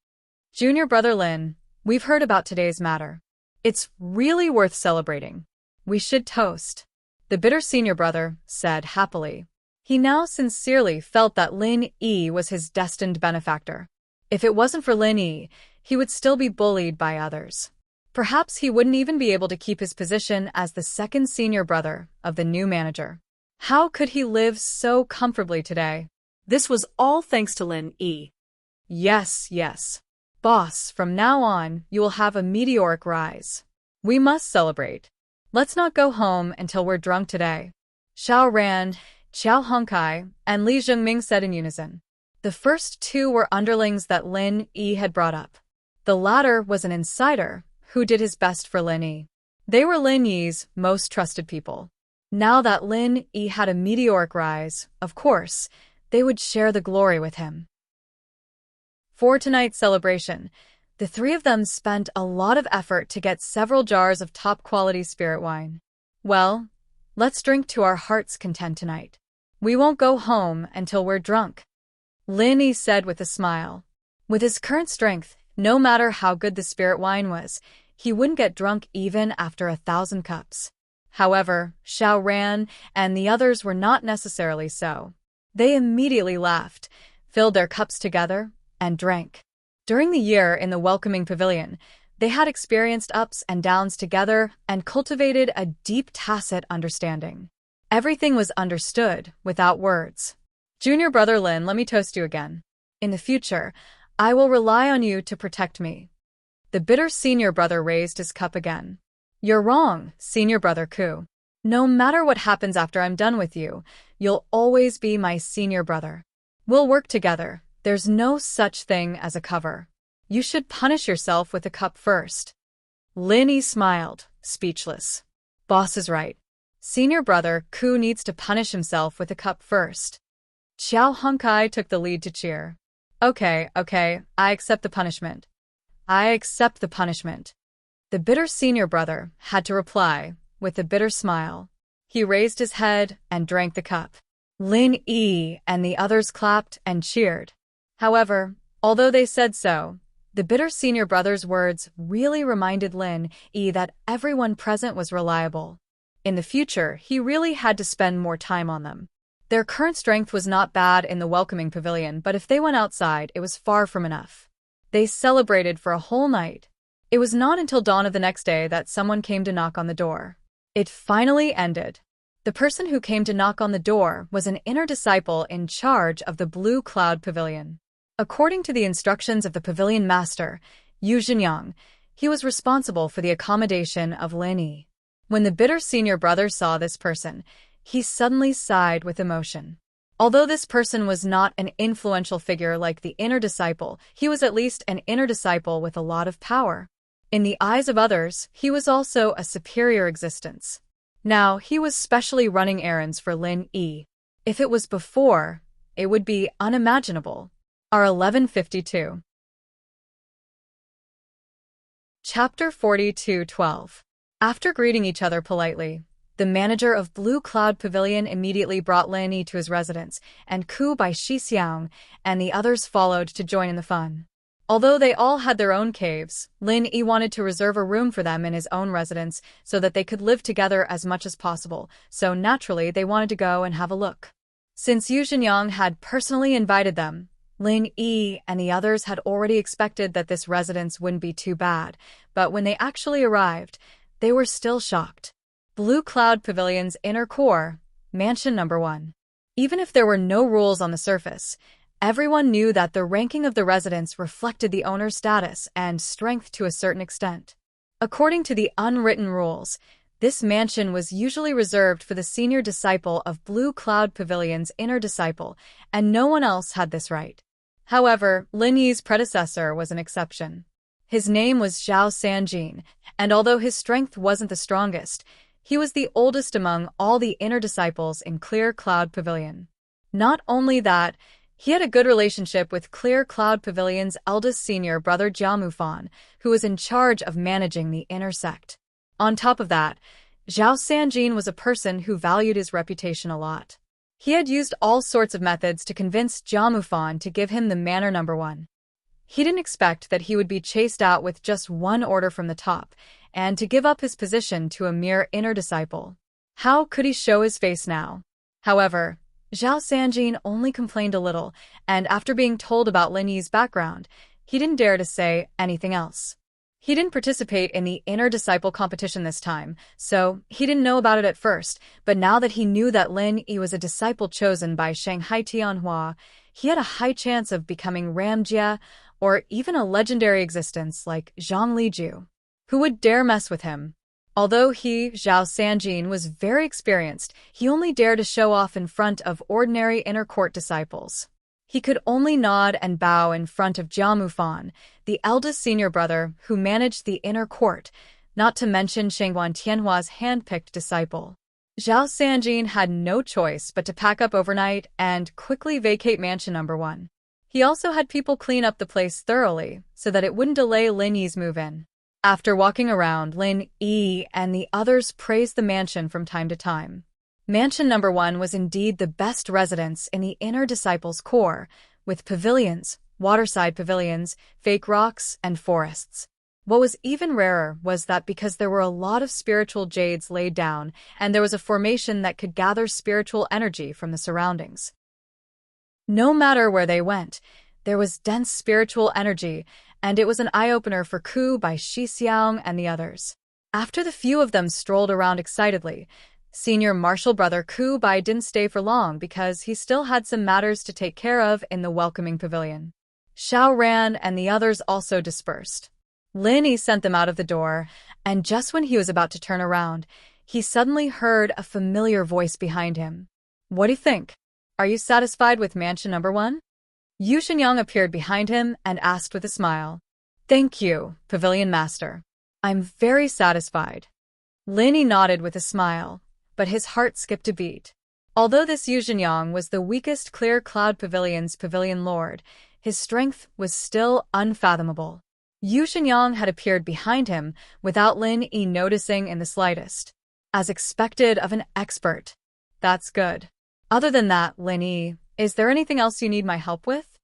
Junior brother Lin, we've heard about today's matter. It's really worth celebrating. We should toast. The bitter senior brother said happily. He now sincerely felt that Lin Yi was his destined benefactor. If it wasn't for Lin Yi, he would still be bullied by others. Perhaps he wouldn't even be able to keep his position as the second senior brother of the new manager. How could he live so comfortably today? This was all thanks to Lin Yi. Yes. Boss, from now on, you will have a meteoric rise. We must celebrate. Let's not go home until we're drunk today. Xiao Rand, Qiao Hongkai, and Li Jingming said in unison. The first two were underlings that Lin Yi had brought up. The latter was an insider who did his best for Lin Yi. They were Lin Yi's most trusted people. Now that Lin Yi had a meteoric rise, of course, they would share the glory with him. For tonight's celebration, the three of them spent a lot of effort to get several jars of top-quality spirit wine. Well, let's drink to our heart's content tonight. We won't go home until we're drunk, Lin Yi said with a smile. With his current strength, no matter how good the spirit wine was, he wouldn't get drunk even after 1,000 cups. However, Xiao Ran and the others were not necessarily so. They immediately laughed, filled their cups together, and drank. During the year in the welcoming pavilion, they had experienced ups and downs together and cultivated a deep tacit understanding. Everything was understood, without words. Junior brother Lin, let me toast you again. In the future, I will rely on you to protect me. The bitter senior brother raised his cup again. You're wrong, senior brother Ku. No matter what happens after I'm done with you, you'll always be my senior brother. We'll work together. There's no such thing as a cover. You should punish yourself with a cup first. Lin Yi smiled, speechless. Boss is right. Senior brother Ku needs to punish himself with a cup first. Xiao Hongkai took the lead to cheer. Okay, I accept the punishment. I accept the punishment. The bitter senior brother had to reply, with a bitter smile. He raised his head and drank the cup. Lin Yi and the others clapped and cheered. However, although they said so, the bitter senior brother's words really reminded Lin Yi that everyone present was reliable. In the future, he really had to spend more time on them. Their current strength was not bad in the welcoming pavilion, but if they went outside, it was far from enough. They celebrated for a whole night. It was not until dawn of the next day that someone came to knock on the door. It finally ended. The person who came to knock on the door was an inner disciple in charge of the Blue Cloud Pavilion. According to the instructions of the pavilion master, Yu Jinyang, he was responsible for the accommodation of Lin Yi. When the bitter senior brother saw this person, he suddenly sighed with emotion. Although this person was not an influential figure like the inner disciple, he was at least an inner disciple with a lot of power. In the eyes of others, he was also a superior existence. Now, he was specially running errands for Lin Yi. If it was before, it would be unimaginable. R1152. Chapter 42:12. After greeting each other politely, the manager of Blue Cloud Pavilion immediately brought Lin Yi to his residence, and Ku by Xixiang and the others followed to join in the fun. Although they all had their own caves, Lin Yi wanted to reserve a room for them in his own residence so that they could live together as much as possible, so naturally they wanted to go and have a look. Since Yu Jinyang had personally invited them, Lin Yi and the others had already expected that this residence wouldn't be too bad, but when they actually arrived, they were still shocked. Blue Cloud Pavilion's inner core, Mansion Number 1. Even if there were no rules on the surface, everyone knew that the ranking of the residence reflected the owner's status and strength to a certain extent. According to the unwritten rules, this mansion was usually reserved for the senior disciple of Blue Cloud Pavilion's inner disciple, and no one else had this right. However, Lin Yi's predecessor was an exception. His name was Zhao Sanjin, and although his strength wasn't the strongest, he was the oldest among all the inner disciples in Clear Cloud Pavilion. Not only that, he had a good relationship with Clear Cloud Pavilion's eldest senior brother Jiamufan, who was in charge of managing the inner sect. On top of that, Zhao Sanjin was a person who valued his reputation a lot. He had used all sorts of methods to convince Jiamufan to give him the manor number 1. He didn't expect that he would be chased out with just one order from the top, and to give up his position to a mere inner disciple. How could he show his face now? However, Zhao Sanjin only complained a little, and after being told about Lin Yi's background, he didn't dare to say anything else. He didn't participate in the inner disciple competition this time, so he didn't know about it at first, but now that he knew that Lin Yi was a disciple chosen by Shanghai Tianhua, he had a high chance of becoming Ramjia or even a legendary existence like Zhang Liju. Who would dare mess with him? Although he, Zhao Sanjin, was very experienced, he only dared to show off in front of ordinary inner court disciples. He could only nod and bow in front of Jiamufan, the eldest senior brother who managed the inner court, not to mention Shangguan Tianhua's hand-picked disciple. Zhao Sanjin had no choice but to pack up overnight and quickly vacate mansion number 1. He also had people clean up the place thoroughly so that it wouldn't delay Lin Yi's move-in. After walking around, Lin Yi and the others praised the mansion from time to time. Mansion number 1 was indeed the best residence in the inner disciples' core, with pavilions, waterside pavilions, fake rocks, and forests. What was even rarer was that because there were a lot of spiritual jades laid down, and there was a formation that could gather spiritual energy from the surroundings. No matter where they went, there was dense spiritual energy, and it was an eye-opener for Ku by Xixiang and the others. After the few of them strolled around excitedly, Senior Marshal Brother Ku Bai didn't stay for long because he still had some matters to take care of in the welcoming pavilion. Xiao Ran and the others also dispersed. Lin Yi sent them out of the door, and just when he was about to turn around, he suddenly heard a familiar voice behind him. What do you think? Are you satisfied with mansion number 1? Yu Xinyang appeared behind him and asked with a smile. Thank you, Pavilion Master. I'm very satisfied. Lin Yi nodded with a smile, but his heart skipped a beat. Although this Yu Xinyang was the weakest Clear Cloud Pavilion's pavilion lord, his strength was still unfathomable. Yu Xinyang had appeared behind him without Lin Yi noticing in the slightest. As expected of an expert. That's good. Other than that, Lin Yi, is there anything else you need my help with?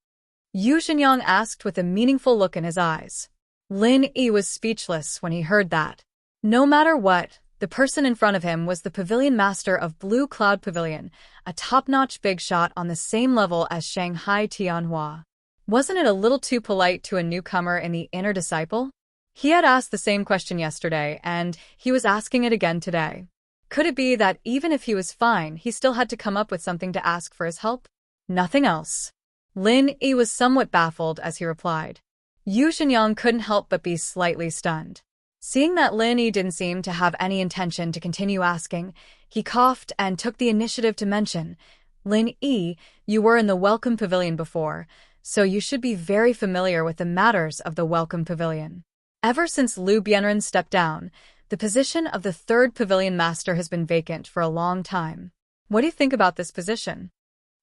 Yu Xinyang asked with a meaningful look in his eyes. Lin Yi was speechless when he heard that. No matter what, the person in front of him was the Pavilion Master of Blue Cloud Pavilion, a top-notch big shot on the same level as Shanghai Tianhua. Wasn't it a little too polite to a newcomer in the inner disciple? He had asked the same question yesterday, and he was asking it again today. Could it be that even if he was fine, he still had to come up with something to ask for his help? Nothing else. Lin Yi was somewhat baffled as he replied. Yu Xinyang couldn't help but be slightly stunned. Seeing that Lin Yi didn't seem to have any intention to continue asking, he coughed and took the initiative to mention, Lin Yi, you were in the Welcome Pavilion before, so you should be very familiar with the matters of the Welcome Pavilion. Ever since Liu Bianren stepped down, the position of the 3rd Pavilion Master has been vacant for a long time. What do you think about this position?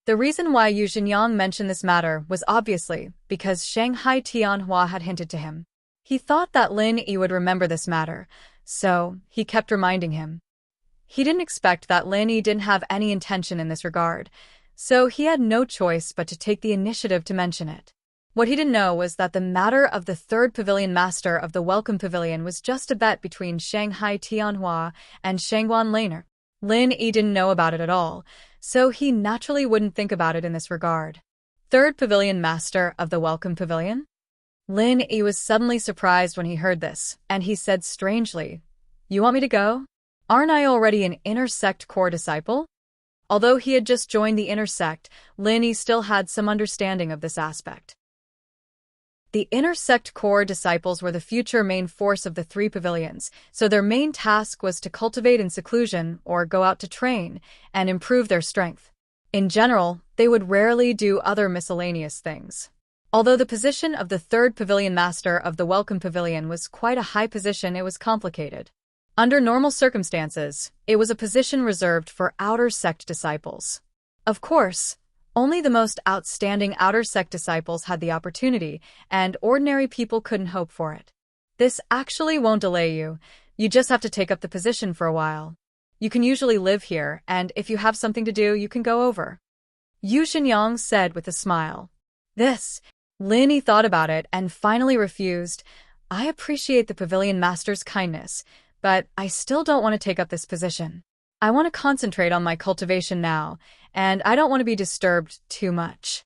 The reason why Yu Xinyang mentioned this matter was obviously because Shanghai Tianhua had hinted to him. He thought that Lin Yi would remember this matter, so he kept reminding him. He didn't expect that Lin Yi didn't have any intention in this regard, so he had no choice but to take the initiative to mention it. What he didn't know was that the matter of the 3rd Pavilion Master of the Welcome Pavilion was just a bet between Shanghai Tianhua and Shangguan Laner. Lin Yi didn't know about it at all, so he naturally wouldn't think about it in this regard. 3rd Pavilion Master of the Welcome Pavilion? Lin Yi was suddenly surprised when he heard this, and he said strangely, You want me to go? Aren't I already an inner sect core disciple? Although he had just joined the inner sect, Lin Yi still had some understanding of this aspect. The inner sect core disciples were the future main force of the 3 pavilions, so their main task was to cultivate in seclusion or go out to train and improve their strength. In general, they would rarely do other miscellaneous things. Although the position of the 3rd Pavilion Master of the Welcome Pavilion was quite a high position, it was complicated. Under normal circumstances, it was a position reserved for outer sect disciples. Of course, only the most outstanding outer sect disciples had the opportunity, and ordinary people couldn't hope for it. This actually won't delay you. You just have to take up the position for a while. You can usually live here, and if you have something to do, you can go over. Yu Xinyang said with a smile. Lin Yi thought about it and finally refused. I appreciate the Pavilion Master's kindness, but I still don't want to take up this position. I want to concentrate on my cultivation now, and I don't want to be disturbed too much.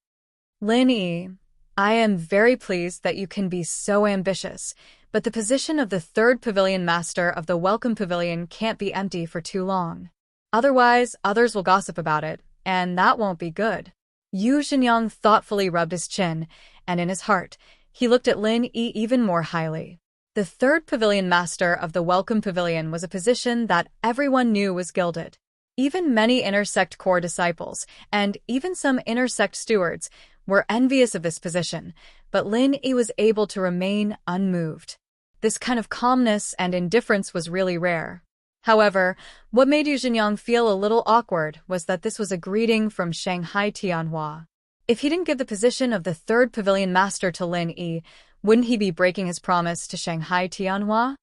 Lin Yi, I am very pleased that you can be so ambitious, but the position of the 3rd Pavilion Master of the Welcome Pavilion can't be empty for too long. Otherwise, others will gossip about it, and that won't be good. Yu Xinyang thoughtfully rubbed his chin, and in his heart, he looked at Lin Yi even more highly. The 3rd Pavilion Master of the Welcome Pavilion was a position that everyone knew was gilded. Even many inner sect core disciples, and even some inner sect stewards, were envious of this position, but Lin Yi was able to remain unmoved. This kind of calmness and indifference was really rare. However, what made Yu Xinyang feel a little awkward was that this was a greeting from Shanghai Tianhua. If he didn't give the position of the 3rd Pavilion Master to Lin Yi, wouldn't he be breaking his promise to Shanghai Tianhua?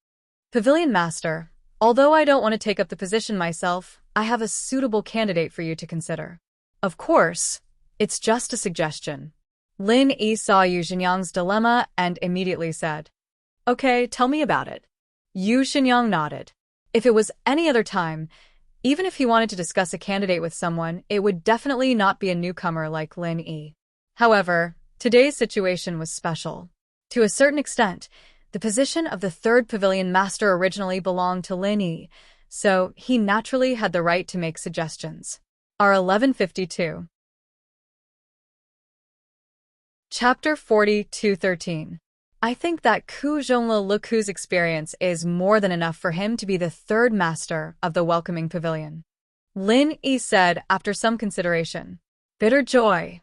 Pavilion Master, although I don't want to take up the position myself, I have a suitable candidate for you to consider. Of course, it's just a suggestion. Lin Yi saw Yu Xinyang's dilemma and immediately said, Okay, tell me about it. Yu Xinyang nodded. If it was any other time, even if he wanted to discuss a candidate with someone, it would definitely not be a newcomer like Lin Yi. However, today's situation was special. To a certain extent, the position of the 3rd Pavilion Master originally belonged to Lin Yi, so he naturally had the right to make suggestions. R1152. Chapter 42:13. I think that Ku Zhongli Luku's experience is more than enough for him to be the third master of the welcoming pavilion. Lin Yi said after some consideration. Bitter joy.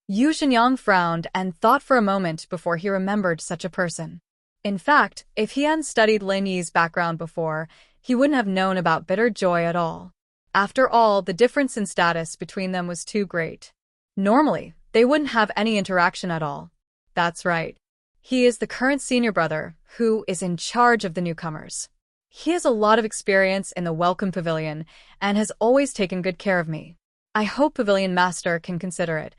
Yu Xinyang frowned and thought for a moment before he remembered such a person. In fact, if he hadn't studied Lin Yi's background before, he wouldn't have known about bitter joy at all. After all, the difference in status between them was too great. Normally, they wouldn't have any interaction at all. That's right. He is the current senior brother, who is in charge of the newcomers. He has a lot of experience in the Welcome Pavilion and has always taken good care of me. I hope Pavilion Master can consider it,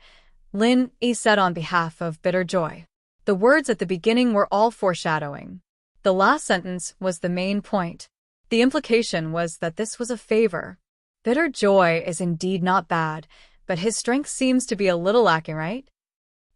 Lin Yi said on behalf of Bitter Joy. The words at the beginning were all foreshadowing. The last sentence was the main point. The implication was that this was a favor. Bitter Joy is indeed not bad, but his strength seems to be a little lacking, right?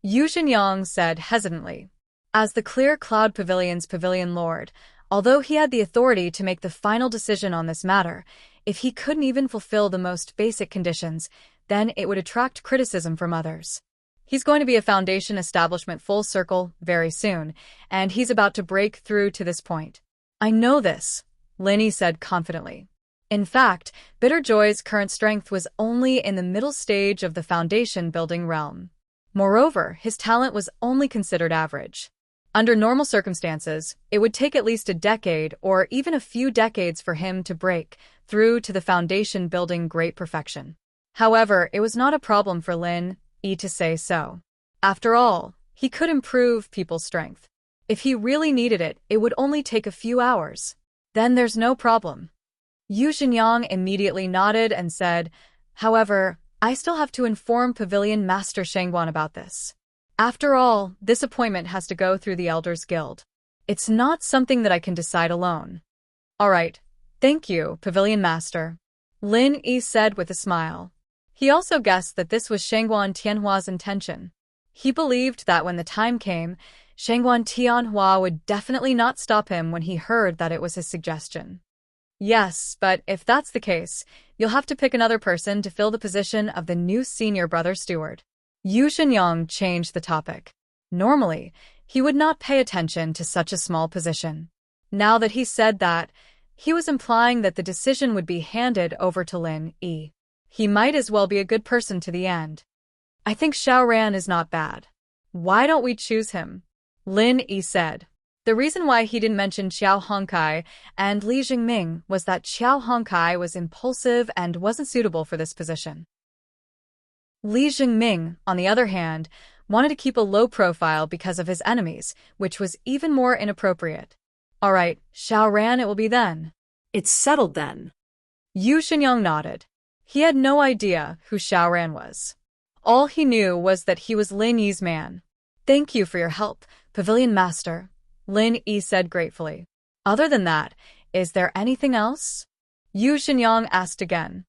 Yu Xinyang said hesitantly. As the Clear Cloud Pavilion's pavilion lord, although he had the authority to make the final decision on this matter, if he couldn't even fulfill the most basic conditions, then it would attract criticism from others. He's going to be a foundation establishment full circle very soon, and he's about to break through to this point. I know this, Lin Yi said confidently. In fact, Bitter Joy's current strength was only in the middle stage of the foundation building realm. Moreover, his talent was only considered average. Under normal circumstances, it would take at least a decade or even a few decades for him to break through to the foundation building great perfection. However, it was not a problem for Lin Yi to say so. After all, he could improve people's strength. If he really needed it, it would only take a few hours. Then there's no problem. Yu Xinyang immediately nodded and said, however, I still have to inform Pavilion Master Shangguan about this. After all, this appointment has to go through the Elders Guild. It's not something that I can decide alone. All right, thank you, Pavilion Master, Lin Yi said with a smile. He also guessed that this was Shangguan Tianhua's intention. He believed that when the time came, Shangguan Tianhua would definitely not stop him when he heard that it was his suggestion. Yes, but if that's the case, you'll have to pick another person to fill the position of the new senior brother steward. Yu Xinyang changed the topic. Normally, he would not pay attention to such a small position. Now that he said that, he was implying that the decision would be handed over to Lin Yi. He might as well be a good person to the end. I think Xiao Ran is not bad. Why don't we choose him? Lin Yi said. The reason why he didn't mention Xiao Hongkai and Li Jingming was that Xiao Hongkai was impulsive and wasn't suitable for this position. Li Jingming, on the other hand, wanted to keep a low profile because of his enemies, which was even more inappropriate. All right, Xiao Ran it will be then. It's settled then. Yu Xinyang nodded. He had no idea who Xiao Ran was. All he knew was that he was Lin Yi's man. Thank you for your help, Pavilion Master, Lin Yi said gratefully. Other than that, is there anything else? Yu Xinyang asked again.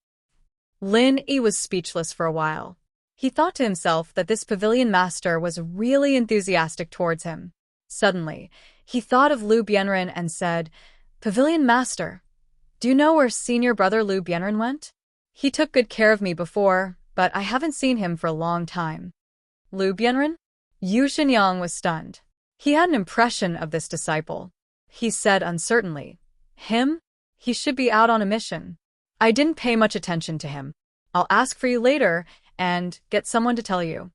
Lin Yi was speechless for a while. He thought to himself that this Pavilion Master was really enthusiastic towards him. Suddenly, he thought of Lu Bianren and said, Pavilion Master, do you know where senior brother Lu Bianren went? He took good care of me before, but I haven't seen him for a long time. Lu Bianren? Yu Xinyang was stunned. He had an impression of this disciple. He said uncertainly, him? He should be out on a mission. I didn't pay much attention to him. I'll ask for you later and get someone to tell you.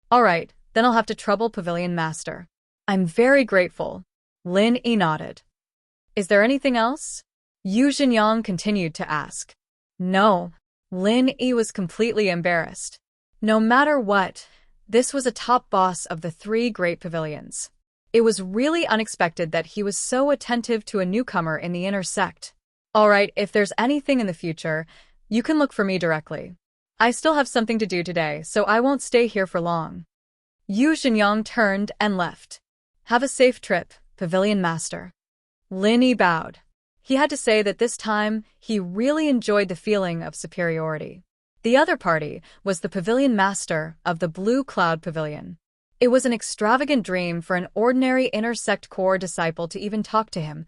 All right, then I'll have to trouble Pavilion Master. I'm very grateful. Lin Yi nodded. Is there anything else? Yu Xinyang continued to ask. No. Lin Yi was completely embarrassed. No matter what, this was a top boss of the three great pavilions. It was really unexpected that he was so attentive to a newcomer in the inner sect. All right, if there's anything in the future, you can look for me directly. I still have something to do today, so I won't stay here for long. Yu Xinyang turned and left. Have a safe trip, Pavilion Master. Lin Yi bowed. He had to say that this time, he really enjoyed the feeling of superiority. The other party was the Pavilion Master of the Blue Cloud Pavilion. It was an extravagant dream for an ordinary inner sect core disciple to even talk to him.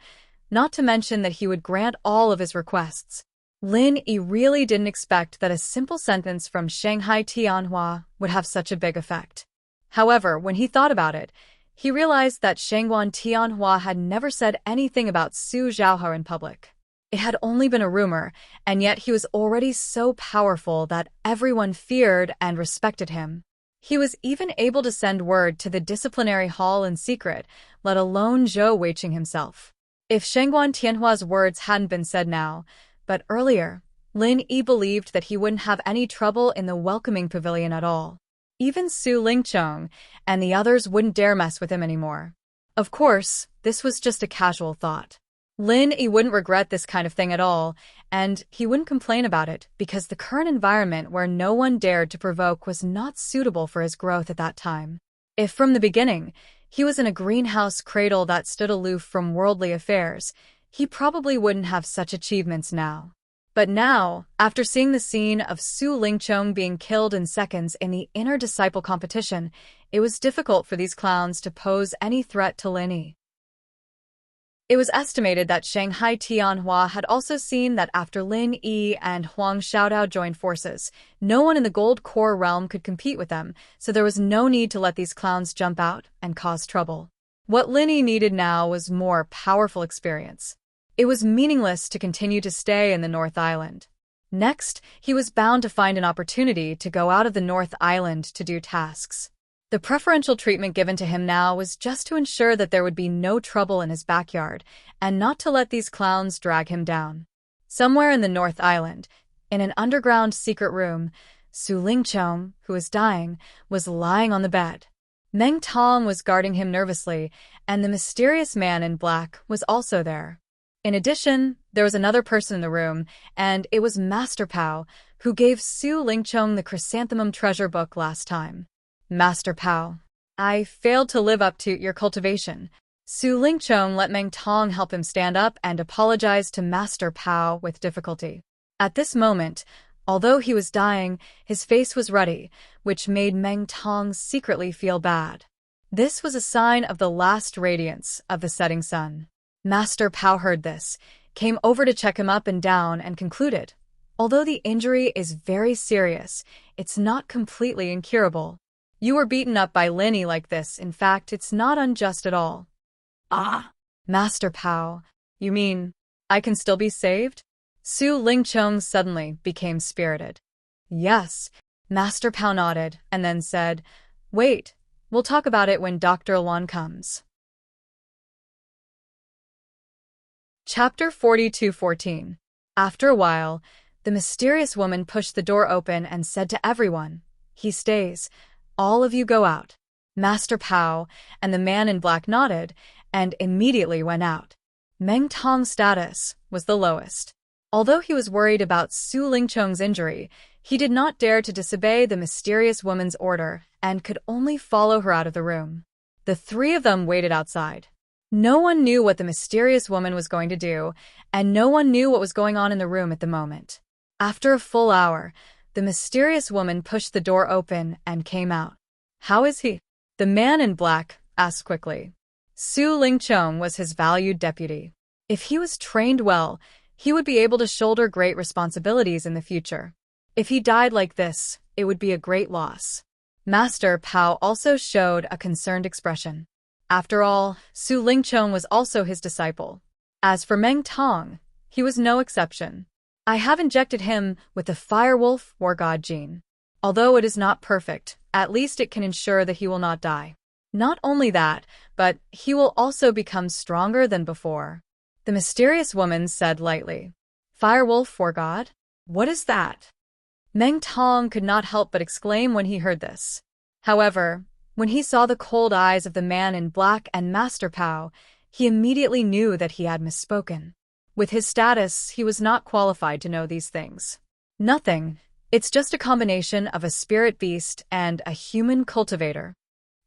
not to mention that he would grant all of his requests. Lin Yi really didn't expect that a simple sentence from Shanghai Tianhua would have such a big effect. However, when he thought about it, he realized that Shangguan Tianhua had never said anything about Su Zhaohao in public. It had only been a rumor, and yet he was already so powerful that everyone feared and respected him. He was even able to send word to the disciplinary hall in secret, let alone Zhou Weiqing himself. If Shangguan Tianhua's words hadn't been said now, but earlier, Lin Yi believed that he wouldn't have any trouble in the welcoming pavilion at all. Even Su Lingcheng and the others wouldn't dare mess with him anymore. Of course, this was just a casual thought. Lin Yi wouldn't regret this kind of thing at all, and he wouldn't complain about it because the current environment where no one dared to provoke was not suitable for his growth at that time. If from the beginning, he was in a greenhouse cradle that stood aloof from worldly affairs, he probably wouldn't have such achievements now. But now, after seeing the scene of Su Lingcheng being killed in seconds in the inner disciple competition, it was difficult for these clowns to pose any threat to Lin Yi. It was estimated that Shanghai Tianhua had also seen that after Lin Yi and Huang Xiaodao joined forces, no one in the Gold Core realm could compete with them, so there was no need to let these clowns jump out and cause trouble. What Lin Yi needed now was more powerful experience. It was meaningless to continue to stay in the North Island. Next, he was bound to find an opportunity to go out of the North Island to do tasks. The preferential treatment given to him now was just to ensure that there would be no trouble in his backyard, and not to let these clowns drag him down. Somewhere in the North Island, in an underground secret room, Su Lingcheng, who was dying, was lying on the bed. Meng Tong was guarding him nervously, and the mysterious man in black was also there. In addition, there was another person in the room, and it was Master Pao, who gave Su Lingcheng the chrysanthemum treasure book last time. Master Pao, I failed to live up to your cultivation. Su Lingcheng let Meng Tong help him stand up and apologized to Master Pao with difficulty. At this moment, although he was dying, his face was ruddy, which made Meng Tong secretly feel bad. This was a sign of the last radiance of the setting sun. Master Pao heard this, came over to check him up and down, and concluded, although the injury is very serious, it's not completely incurable. You were beaten up by Lin Yi like this. In fact, it's not unjust at all. Ah, Master Pao, you mean I can still be saved? Su Lingcheng suddenly became spirited. Yes, Master Pao nodded and then said, wait, we'll talk about it when Dr. Luan comes. Chapter 42:14. After a while, the mysterious woman pushed the door open and said to everyone, he stays. All of you go out. Master Pao and the man in black nodded and immediately went out. Meng Tong's status was the lowest. Although he was worried about Su Lingcheng's injury, he did not dare to disobey the mysterious woman's order and could only follow her out of the room. The three of them waited outside. No one knew what the mysterious woman was going to do, and no one knew what was going on in the room at the moment. After a full hour, the mysterious woman pushed the door open and came out. How is he? The man in black asked quickly. Su Lingcheng was his valued deputy. If he was trained well, he would be able to shoulder great responsibilities in the future. If he died like this, it would be a great loss. Master Pao also showed a concerned expression. After all, Su Lingcheng was also his disciple. As for Meng Tong, he was no exception. I have injected him with the Firewolf War God gene. Although it is not perfect, at least it can ensure that he will not die. Not only that, but he will also become stronger than before. The mysterious woman said lightly. Firewolf War God? What is that? Meng Tong could not help but exclaim when he heard this. However, when he saw the cold eyes of the man in black and Master Pao, he immediately knew that he had misspoken. With his status, he was not qualified to know these things. Nothing. It's just a combination of a spirit beast and a human cultivator.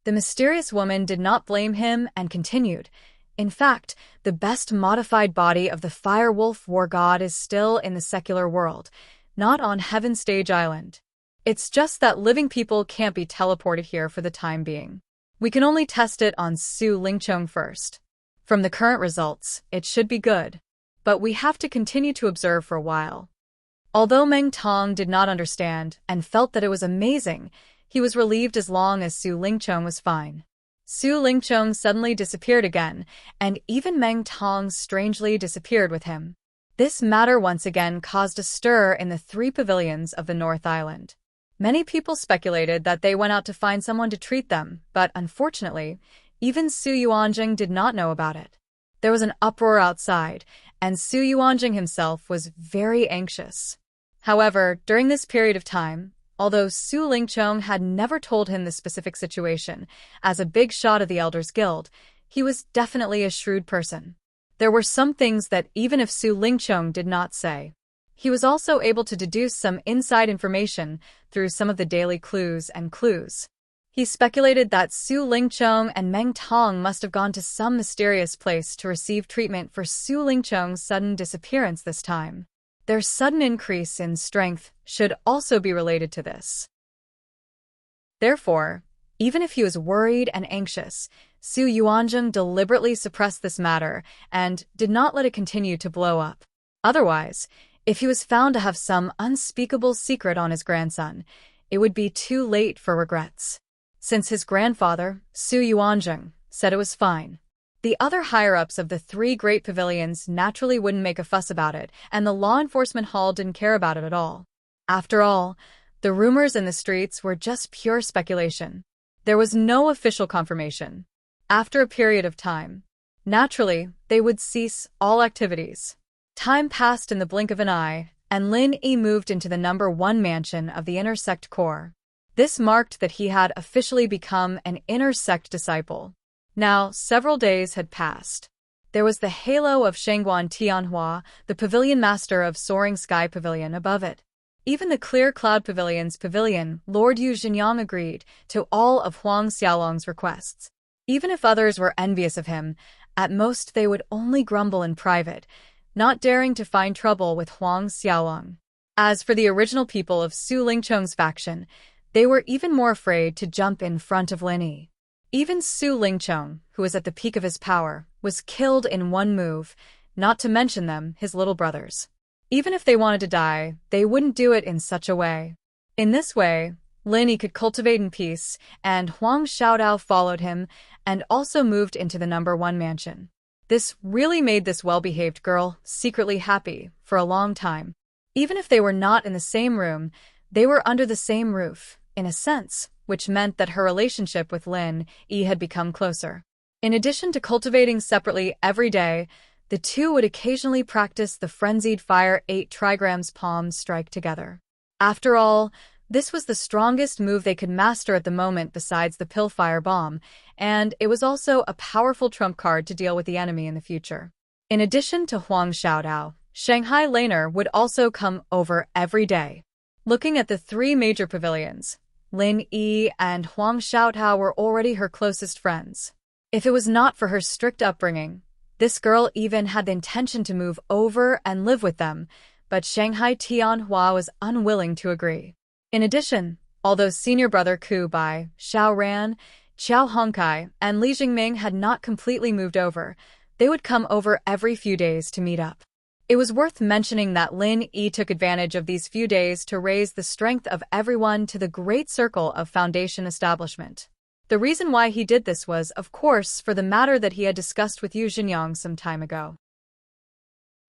The mysterious woman did not blame him and continued. In fact, the best modified body of the Firewolf War God is still in the secular world, not on Heaven Stage Island. It's just that living people can't be teleported here for the time being. We can only test it on Su Lingcheng first. From the current results, it should be good. But we have to continue to observe for a while. Although Meng Tong did not understand and felt that it was amazing, he was relieved as long as Su Lingchong was fine. Su Lingchong suddenly disappeared again, and even Meng Tong strangely disappeared with him. This matter once again caused a stir in the 3 pavilions of the North Island. Many people speculated that they went out to find someone to treat them, but unfortunately, even Su Yuanjing did not know about it. There was an uproar outside, and Su Yuanjing himself was very anxious. However, during this period of time, although Su Lingchong had never told him the specific situation, as a big shot of the Elders Guild, he was definitely a shrewd person. There were some things that even if Su Lingchong did not say, he was also able to deduce some inside information through some of the daily clues and clues. He speculated that Su Lingchong and Meng Tong must have gone to some mysterious place to receive treatment for Su Lingchong's sudden disappearance this time. Their sudden increase in strength should also be related to this. Therefore, even if he was worried and anxious, Su Yuanjing deliberately suppressed this matter and did not let it continue to blow up. Otherwise, if he was found to have some unspeakable secret on his grandson, it would be too late for regrets. Since his grandfather, Su Yuanjing, said it was fine, the other higher-ups of the 3 great pavilions naturally wouldn't make a fuss about it, and the law enforcement hall didn't care about it at all. After all, the rumors in the streets were just pure speculation. There was no official confirmation. After a period of time, naturally, they would cease all activities. Time passed in the blink of an eye, and Lin Yi moved into the number 1 mansion of the Inner Sect Corps. This marked that he had officially become an Inner Sect disciple. Now, several days had passed. There was the halo of Shangguan Tianhua, the pavilion master of Soaring Sky Pavilion, above it. Even the Clear Cloud Pavilion's pavilion, Lord Yu Jinyang agreed to all of Huang Xiaolong's requests. Even if others were envious of him, at most they would only grumble in private, not daring to find trouble with Huang Xiaolong. As for the original people of Su Lingchong's faction, they were even more afraid to jump in front of Lin Yi. Even Su Lingchong, who was at the peak of his power, was killed in one move, not to mention them, his little brothers. Even if they wanted to die, they wouldn't do it in such a way. In this way, Lin Yi could cultivate in peace, and Huang Xiaodao followed him and also moved into the number 1 mansion. This really made this well-behaved girl secretly happy for a long time. Even if they were not in the same room, they were under the same roof, in a sense, which meant that her relationship with Lin Yi had become closer. In addition to cultivating separately every day, the two would occasionally practice the frenzied fire 8 trigrams palm strike together. After all, this was the strongest move they could master at the moment besides the pill-fire bomb, and it was also a powerful trump card to deal with the enemy in the future. In addition to Huang Xiaodao, Shanghai Laner would also come over every day. Looking at the 3 major pavilions, Lin Yi and Huang Xiaodao were already her closest friends. If it was not for her strict upbringing, this girl even had the intention to move over and live with them, but Shanghai Tianhua was unwilling to agree. In addition, although senior brother Ku Bai, Xiao Ran, Qiao Hongkai, and Li Jingming had not completely moved over, they would come over every few days to meet up. It was worth mentioning that Lin Yi took advantage of these few days to raise the strength of everyone to the great circle of foundation establishment. The reason why he did this was, of course, for the matter that he had discussed with Yu Jinyang some time ago.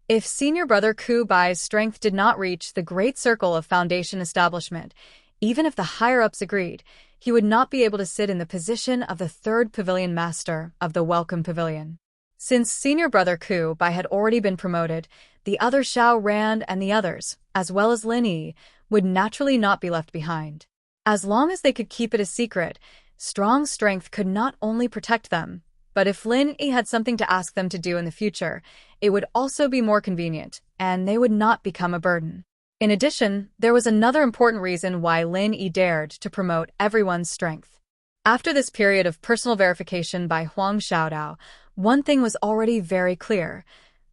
If senior brother Ku Bai's strength did not reach the great circle of foundation establishment, even if the higher-ups agreed, he would not be able to sit in the position of the 3rd pavilion master of the Welcome Pavilion. Since senior brother Ku Bai had already been promoted, the other Xiao Ran and the others, as well as Lin Yi, would naturally not be left behind. As long as they could keep it a secret, strong strength could not only protect them, but if Lin Yi had something to ask them to do in the future, it would also be more convenient, and they would not become a burden. In addition, there was another important reason why Lin Yi dared to promote everyone's strength. After this period of personal verification by Huang Xiaodao, one thing was already very clear.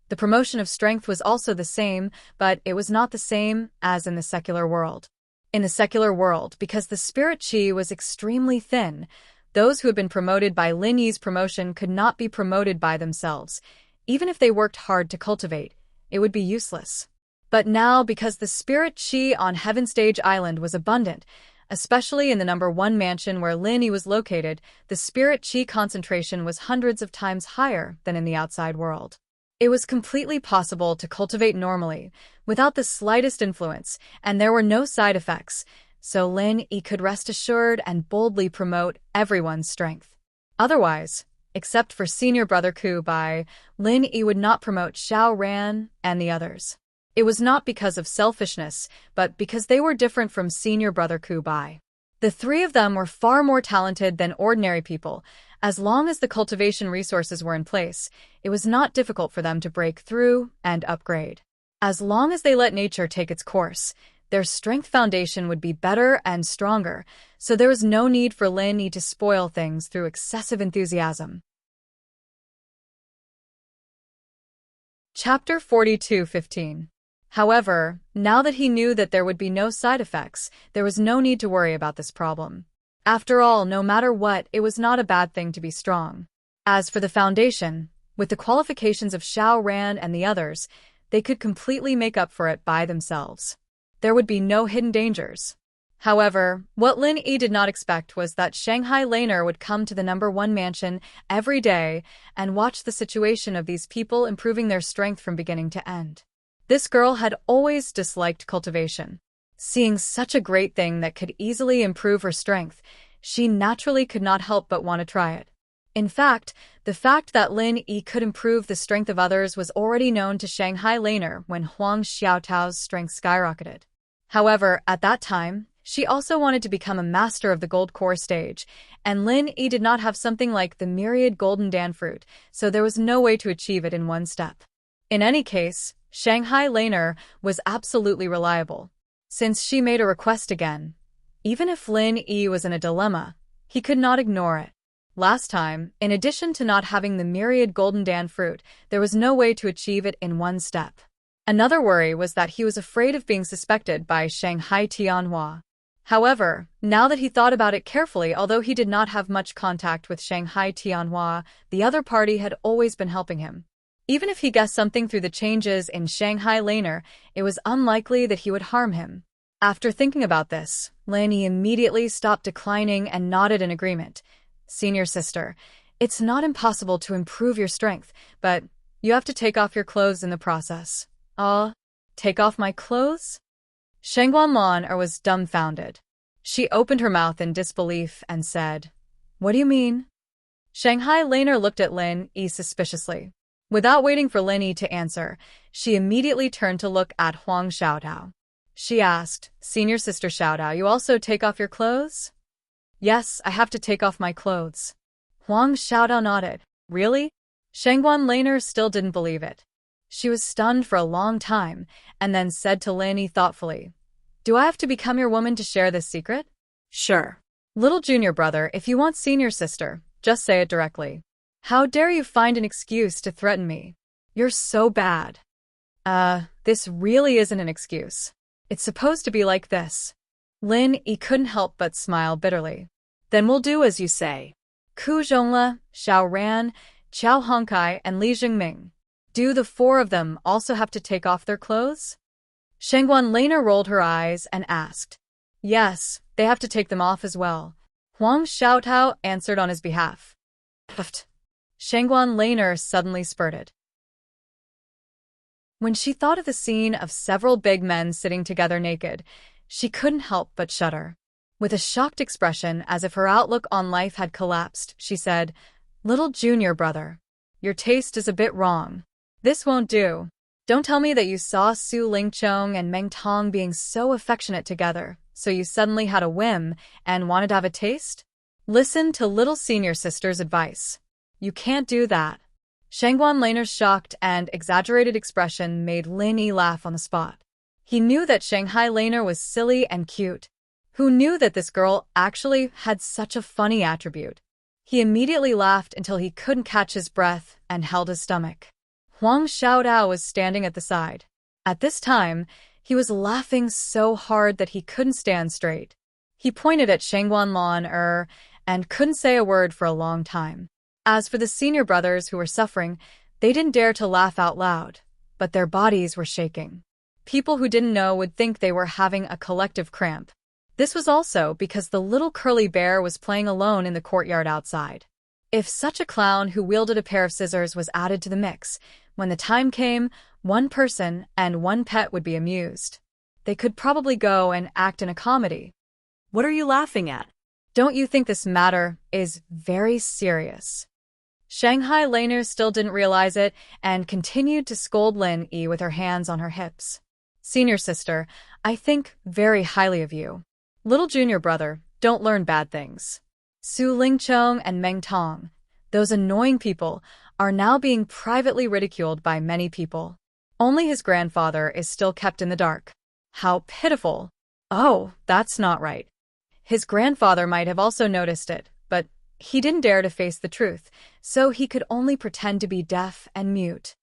The promotion of strength was also the same, but it was not the same as in the secular world. In the secular world, because the spirit qi was extremely thin, Those who had been promoted by Lin Yi's promotion could not be promoted by themselves. Even if they worked hard to cultivate, it would be useless. But now, because the spirit qi on Heaven Stage Island was abundant, especially in the #1 mansion where Lin Yi was located, the spirit qi concentration was hundreds of times higher than in the outside world. It was completely possible to cultivate normally, without the slightest influence, and there were no side effects, so Lin Yi could rest assured and boldly promote everyone's strength. Otherwise, except for senior brother Ku Bai, Lin Yi would not promote Xiao Ran and the others. It was not because of selfishness, but because they were different from senior brother Ku Bai. The three of them were far more talented than ordinary people. As long as the cultivation resources were in place, it was not difficult for them to break through and upgrade. As long as they let nature take its course, their strength foundation would be better and stronger, so there was no need for Lin Yi to spoil things through excessive enthusiasm. Chapter 42:15. However, now that he knew that there would be no side effects, there was no need to worry about this problem. After all, no matter what, it was not a bad thing to be strong. As for the foundation, with the qualifications of Xiao Ran and the others, they could completely make up for it by themselves. There would be no hidden dangers. However, what Lin Yi did not expect was that Shanghai Laner would come to the #1 mansion every day and watch the situation of these people improving their strength from beginning to end. This girl had always disliked cultivation. Seeing such a great thing that could easily improve her strength, she naturally could not help but want to try it. In fact, the fact that Lin Yi could improve the strength of others was already known to Shanghai Laner when Huang Xiaotao's strength skyrocketed. However, at that time, she also wanted to become a master of the gold core stage, and Lin Yi did not have something like the myriad golden dan fruit, so there was no way to achieve it in one step. In any case, Shanghai Laner was absolutely reliable. Since she made a request again, even if Lin Yi was in a dilemma, he could not ignore it. Last time, in addition to not having the myriad golden dan fruit, there was no way to achieve it in one step. Another worry was that he was afraid of being suspected by Shanghai Tianhua. However, now that he thought about it carefully, although he did not have much contact with Shanghai Tianhua, the other party had always been helping him. Even if he guessed something through the changes in Shanghai Laner, it was unlikely that he would harm him. After thinking about this, Lin Yi immediately stopped declining and nodded in agreement. Senior sister, it's not impossible to improve your strength, but you have to take off your clothes in the process. Take off my clothes? Shengguan was dumbfounded. She opened her mouth in disbelief and said, "What do you mean?" Shanghai Laner looked at Lin Yi suspiciously. Without waiting for Lin Yi to answer, she immediately turned to look at Huang Xiaotao. She asked, "Senior sister Xiaotao, you also take off your clothes?" "Yes, I have to take off my clothes." Huang Xiaotao nodded. "Really?" Shengguan Laner still didn't believe it. She was stunned for a long time, and then said to Lin Yi thoughtfully, "Do I have to become your woman to share this secret?" Sure. "Little junior brother, if you want senior sister, just say it directly. How dare you find an excuse to threaten me? You're so bad." This really isn't an excuse. It's supposed to be like this." Lin Yi couldn't help but smile bitterly. Then we'll do as you say. Ku Zhongla, Xiao Ran, Qiao Hongkai, and Li Jingming. Do the four of them also have to take off their clothes? Shengguan Laner rolled her eyes and asked. Yes, they have to take them off as well. Huang Xiaotao answered on his behalf. Puffed. Shengguan Laner suddenly spurted. When she thought of the scene of several big men sitting together naked, she couldn't help but shudder. With a shocked expression as if her outlook on life had collapsed, she said, "Little junior brother, your taste is a bit wrong. This won't do. Don't tell me that you saw Su Lingchong and Meng Tong being so affectionate together, so you suddenly had a whim and wanted to have a taste? Listen to little senior sister's advice. You can't do that." Shengguan Laner's shocked and exaggerated expression made Lin Yi laugh on the spot. He knew that Shanghai Laner was silly and cute. Who knew that this girl actually had such a funny attribute? He immediately laughed until he couldn't catch his breath and held his stomach. Huang Xiaotao was standing at the side. At this time, he was laughing so hard that he couldn't stand straight. He pointed at Shengguan Laner and couldn't say a word for a long time. As for the senior brothers who were suffering, they didn't dare to laugh out loud, but their bodies were shaking. People who didn't know would think they were having a collective cramp. This was also because the little curly bear was playing alone in the courtyard outside. If such a clown who wielded a pair of scissors was added to the mix, when the time came, one person and one pet would be amused. They could probably go and act in a comedy. What are you laughing at? Don't you think this matter is very serious? Shanghai Laner still didn't realize it and continued to scold Lin Yi with her hands on her hips. Senior sister, I think very highly of you. Little junior brother, don't learn bad things. Su Lingchong and Meng Tong, those annoying people, are now being privately ridiculed by many people. Only his grandfather is still kept in the dark. How pitiful. Oh, that's not right. His grandfather might have also noticed it, but he didn't dare to face the truth, so he could only pretend to be deaf and mute.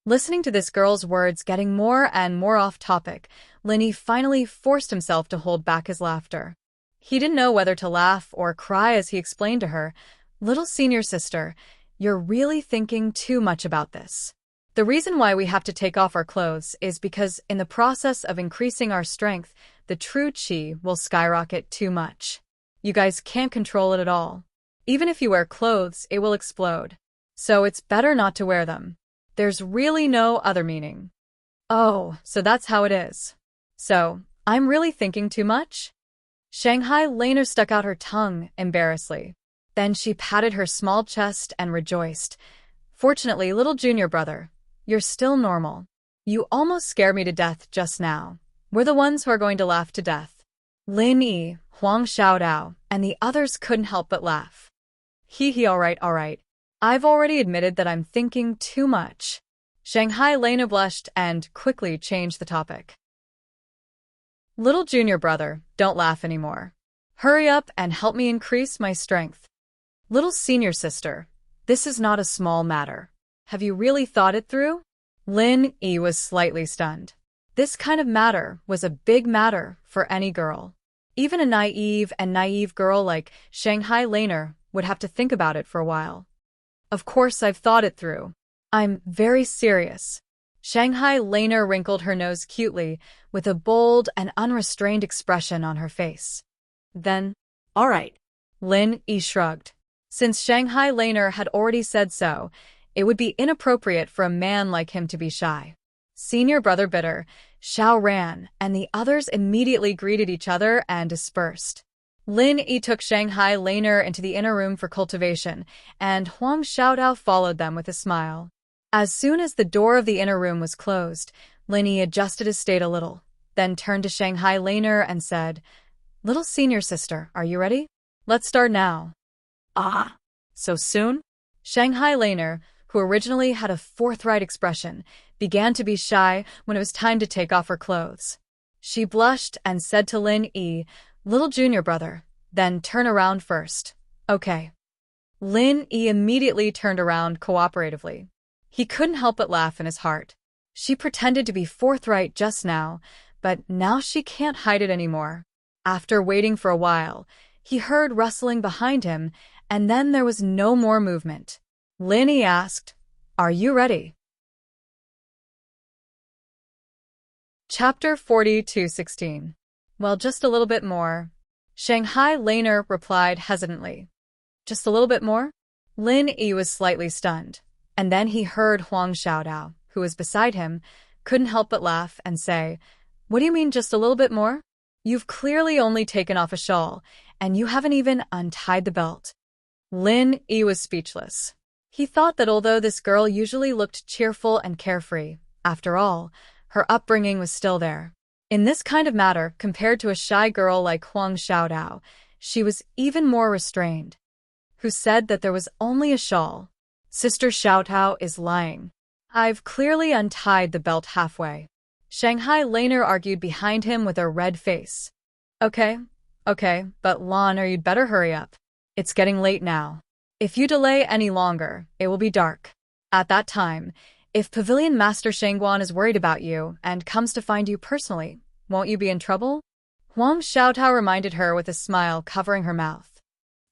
Listening to this girl's words getting more and more off topic, Linny finally forced himself to hold back his laughter. He didn't know whether to laugh or cry as he explained to her, "Little senior sister, you're really thinking too much about this. The reason why we have to take off our clothes is because in the process of increasing our strength, the true qi will skyrocket too much. You guys can't control it at all. Even if you wear clothes, it will explode. So it's better not to wear them. There's really no other meaning." Oh, so that's how it is. So, I'm really thinking too much? Shanghai Laner stuck out her tongue embarrassedly. Then she patted her small chest and rejoiced. Fortunately, little junior brother, you're still normal. You almost scared me to death just now. We're the ones who are going to laugh to death. Lin Yi, Huang Xiaodao, and the others couldn't help but laugh. Hee, all right. I've already admitted that I'm thinking too much. Shanghai Lena blushed and quickly changed the topic. Little junior brother, don't laugh anymore. Hurry up and help me increase my strength. Little senior sister, this is not a small matter. Have you really thought it through? Lin Yi was slightly stunned. This kind of matter was a big matter for any girl. Even a naive girl like Shanghai Laner would have to think about it for a while. Of course I've thought it through. I'm very serious. Shanghai Laner wrinkled her nose cutely with a bold and unrestrained expression on her face. Then, All right. Lin Yi shrugged. Since Shanghai Laner had already said so, it would be inappropriate for a man like him to be shy. Senior brother bitter, Xiao ran, and the others immediately greeted each other and dispersed. Lin Yi took Shanghai Laner into the inner room for cultivation, and Huang Xiaodao followed them with a smile. As soon as the door of the inner room was closed, Lin Yi adjusted his state a little, then turned to Shanghai Laner and said, "Little senior sister, are you ready? Let's start now." Ah, so soon? Shanghai Laner, who originally had a forthright expression, began to be shy when it was time to take off her clothes. She blushed and said to Lin Yi, "Little junior brother, then turn around first." Okay. Lin Yi immediately turned around cooperatively. He couldn't help but laugh in his heart. She pretended to be forthright just now, but now she can't hide it anymore. After waiting for a while, he heard rustling behind him, and then there was no more movement. Lin Yi asked, "Are you ready?" Chapter 42:16. Well, just a little bit more. Shanghai Laner replied hesitantly. Just a little bit more? Lin Yi was slightly stunned, and then he heard Huang Xiaodao, who was beside him, couldn't help but laugh and say, "What do you mean just a little bit more? You've clearly only taken off a shawl, and you haven't even untied the belt." Lin Yi was speechless. He thought that although this girl usually looked cheerful and carefree, after all, her upbringing was still there. In this kind of matter, compared to a shy girl like Huang Xiaodao, she was even more restrained. Who said that there was only a shawl? Sister Xiaotao is lying. I've clearly untied the belt halfway. Shanghai Laner argued behind him with a red face. Okay, but Laner, you'd better hurry up. It's getting late now. If you delay any longer, it will be dark. At that time, if Pavilion Master Shangguan is worried about you and comes to find you personally, won't you be in trouble? Huang Xiaotao reminded her with a smile covering her mouth.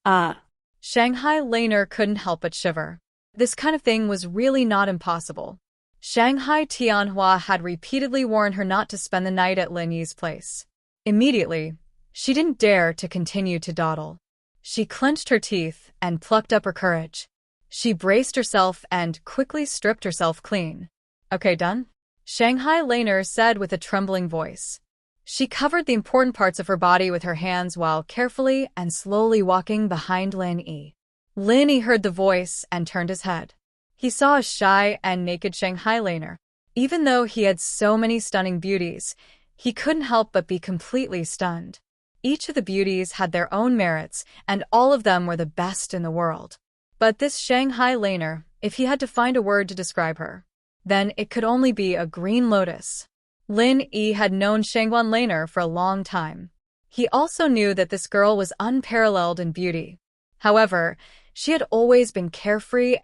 Shanghai Laner couldn't help but shiver. This kind of thing was really not impossible. Shanghai Tianhua had repeatedly warned her not to spend the night at Lin Yi's place. Immediately, she didn't dare to continue to dawdle. She clenched her teeth and plucked up her courage. She braced herself and quickly stripped herself clean. Okay, done? Shanghai Laner said with a trembling voice. She covered the important parts of her body with her hands while carefully and slowly walking behind Lin Yi. Lin Yi heard the voice and turned his head. He saw a shy and naked Shanghai Laner. Even though he had so many stunning beauties, he couldn't help but be completely stunned. Each of the beauties had their own merits, and all of them were the best in the world. But this Shanghai Laner, if he had to find a word to describe her, then it could only be a green lotus. Lin Yi had known Shangguan Laner for a long time. He also knew that this girl was unparalleled in beauty. However, she had always been carefree,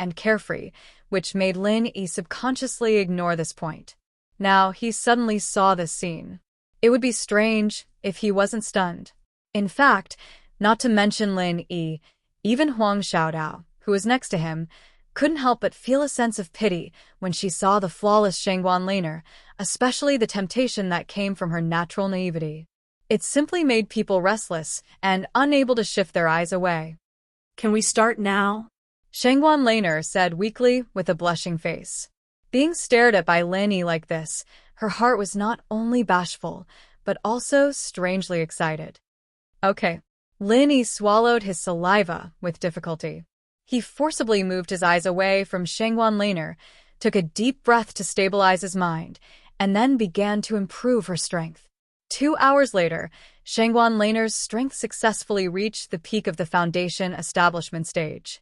which made Lin Yi subconsciously ignore this point. Now he suddenly saw this scene. It would be strange if he wasn't stunned. In fact, not to mention Lin Yi, even Huang Xiaodao, who was next to him, couldn't help but feel a sense of pity when she saw the flawless Shangguan Laner, especially the temptation that came from her natural naivety. It simply made people restless and unable to shift their eyes away. Can we start now? Shangguan Laner said weakly with a blushing face. Being stared at by Lin Yi like this, her heart was not only bashful, but also strangely excited. Okay. Lin Yi swallowed his saliva with difficulty. He forcibly moved his eyes away from Shangguan Laner, took a deep breath to stabilize his mind, and then began to improve her strength. 2 hours later, Shangguan Laner's strength successfully reached the peak of the foundation establishment stage.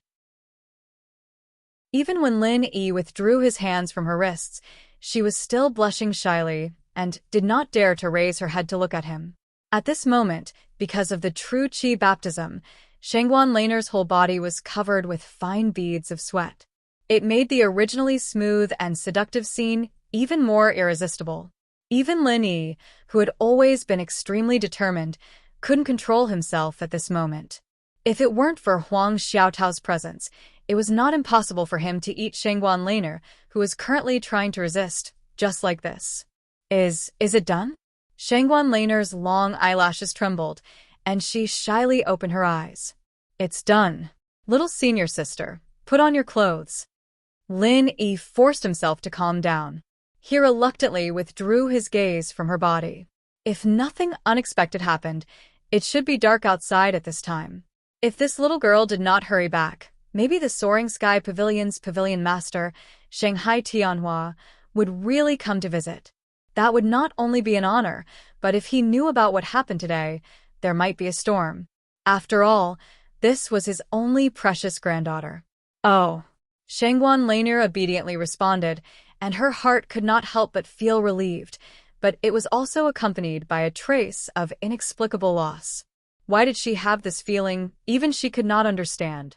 Even when Lin Yi withdrew his hands from her wrists, she was still blushing shyly and did not dare to raise her head to look at him. At this moment, because of the true qi baptism, Shangguan Laner's whole body was covered with fine beads of sweat. It made the originally smooth and seductive scene even more irresistible. Even Lin Yi, who had always been extremely determined, couldn't control himself at this moment. If it weren't for Huang Xiaotao's presence, it was not impossible for him to eat Shangguan Laner, who was currently trying to resist, just like this. Is it done? Shangguan Laner's long eyelashes trembled, and she shyly opened her eyes. It's done. Little senior sister, put on your clothes. Lin Yi forced himself to calm down. He reluctantly withdrew his gaze from her body. If nothing unexpected happened, it should be dark outside at this time. If this little girl did not hurry back, maybe the Soaring Sky Pavilion's pavilion master, Shanghai Tianhua, would really come to visit. That would not only be an honor, but if he knew about what happened today, there might be a storm. After all, this was his only precious granddaughter. Oh. Shangguan Laner obediently responded, and her heart could not help but feel relieved, but it was also accompanied by a trace of inexplicable loss. Why did she have this feeling? Even she could not understand.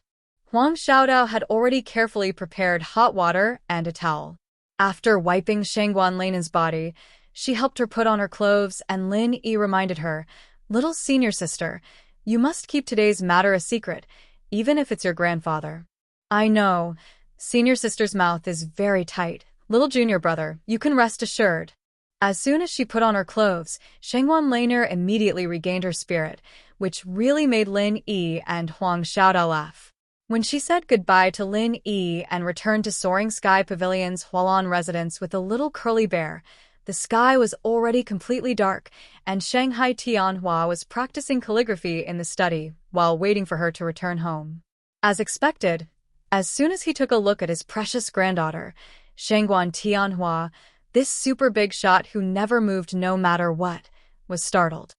Huang Xiaodao had already carefully prepared hot water and a towel. After wiping Shangguan Laner's body, she helped her put on her clothes, and Lin Yi reminded her, "Little senior sister, you must keep today's matter a secret, even if it's your grandfather." I know. Senior sister's mouth is very tight. Little junior brother, you can rest assured. As soon as she put on her clothes, Shangguan Laner immediately regained her spirit, which really made Lin Yi and Huang Xiaodao laugh. When she said goodbye to Lin Yi and returned to Soaring Sky Pavilion's Hualan residence with a little curly bear, the sky was already completely dark, and Shanghai Tianhua was practicing calligraphy in the study while waiting for her to return home. As expected, as soon as he took a look at his precious granddaughter, Shangguan Tianhua, this super big shot who never moved no matter what, was startled.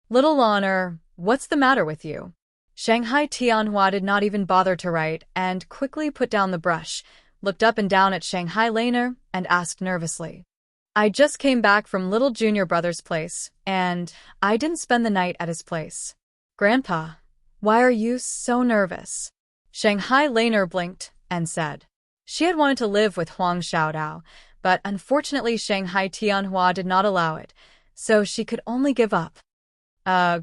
"Little Laner, what's the matter with you?" Shanghai Tianhua did not even bother to write and quickly put down the brush, looked up and down at Shanghai Laner, and asked nervously. "I just came back from little junior brother's place, and I didn't spend the night at his place." "Grandpa, why are you so nervous?" Shanghai Laner blinked and said. She had wanted to live with Huang Xiaodao, but unfortunately Shanghai Tianhua did not allow it, so she could only give up.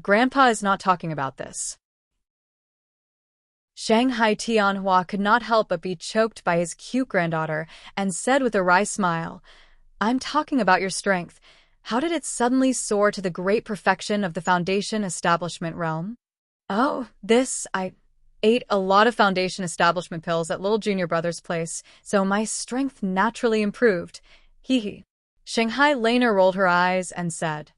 Grandpa is not talking about this." Shanghai Tianhua could not help but be choked by his cute granddaughter and said with a wry smile, "I'm talking about your strength. How did it suddenly soar to the great perfection of the Foundation Establishment realm?" "Oh, I ate a lot of Foundation Establishment pills at little junior brother's place, so my strength naturally improved. Hee hee." Shanghai Laner rolled her eyes and said,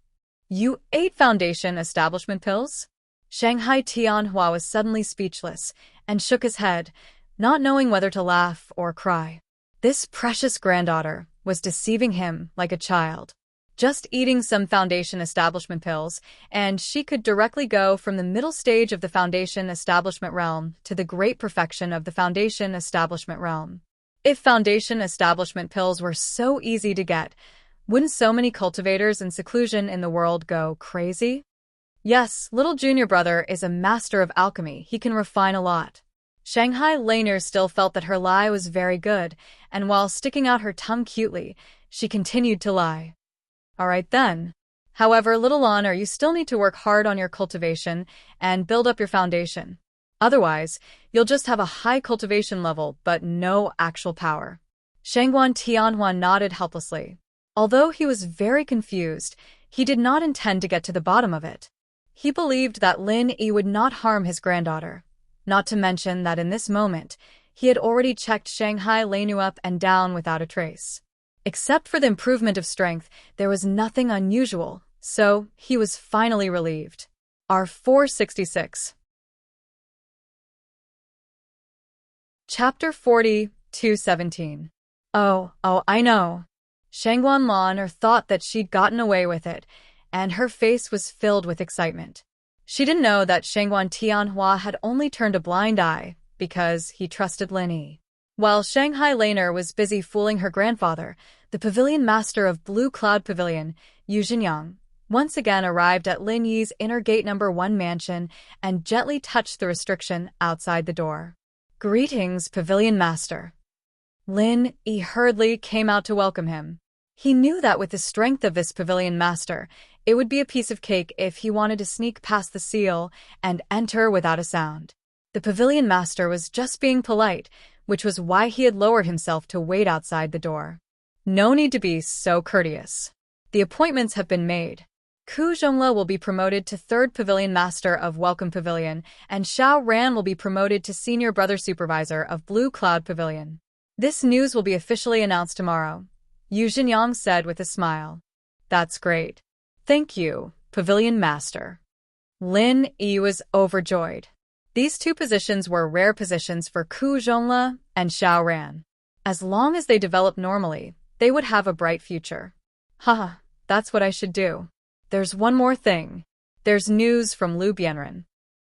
"You ate Foundation Establishment pills?" Shanghai Tianhua was suddenly speechless and shook his head, not knowing whether to laugh or cry. This precious granddaughter was deceiving him like a child. Just eating some Foundation Establishment pills, and she could directly go from the middle stage of the Foundation Establishment realm to the great perfection of the Foundation Establishment realm. If Foundation Establishment pills were so easy to get, wouldn't so many cultivators in seclusion in the world go crazy? Yes, little junior brother is a master of alchemy. He can refine a lot. Shanghai Laner still felt that her lie was very good, and while sticking out her tongue cutely, she continued to lie. "All right then. However, little Honor, you still need to work hard on your cultivation and build up your foundation. Otherwise, you'll just have a high cultivation level but no actual power." Shangguan Tianhuan nodded helplessly. Although he was very confused, he did not intend to get to the bottom of it. He believed that Lin Yi would not harm his granddaughter, not to mention that in this moment, he had already checked Shanghai Lainu up and down without a trace. Except for the improvement of strength, there was nothing unusual, so he was finally relieved. R466. Chapter 40, 217. Oh, I know. Shangguan Laner thought that she'd gotten away with it, and her face was filled with excitement. She didn't know that Shangguan Tianhua had only turned a blind eye because he trusted Lin Yi. While Shanghai Laner was busy fooling her grandfather, the pavilion master of Blue Cloud Pavilion, Yu Zhenyang, once again arrived at Lin Yi's inner gate number 1 mansion and gently touched the restriction outside the door. "Greetings, Pavilion Master." Lin Yi hurriedly came out to welcome him. He knew that with the strength of this Pavilion Master, it would be a piece of cake if he wanted to sneak past the seal and enter without a sound. The Pavilion Master was just being polite, which was why he had lowered himself to wait outside the door. No need to be so courteous. The appointments have been made. Ku Zhongla will be promoted to 3rd Pavilion Master of Welcome Pavilion, and Xiao Ran will be promoted to Senior Brother Supervisor of Blue Cloud Pavilion. This news will be officially announced tomorrow, Yu Zhenyang said with a smile. "That's great. Thank you, Pavilion Master." Lin Yi was overjoyed. These 2 positions were rare positions for Ku Zhongla and Xiao Ran. As long as they developed normally, they would have a bright future. Haha, that's what I should do. There's one more thing. There's news from Lu Bianren.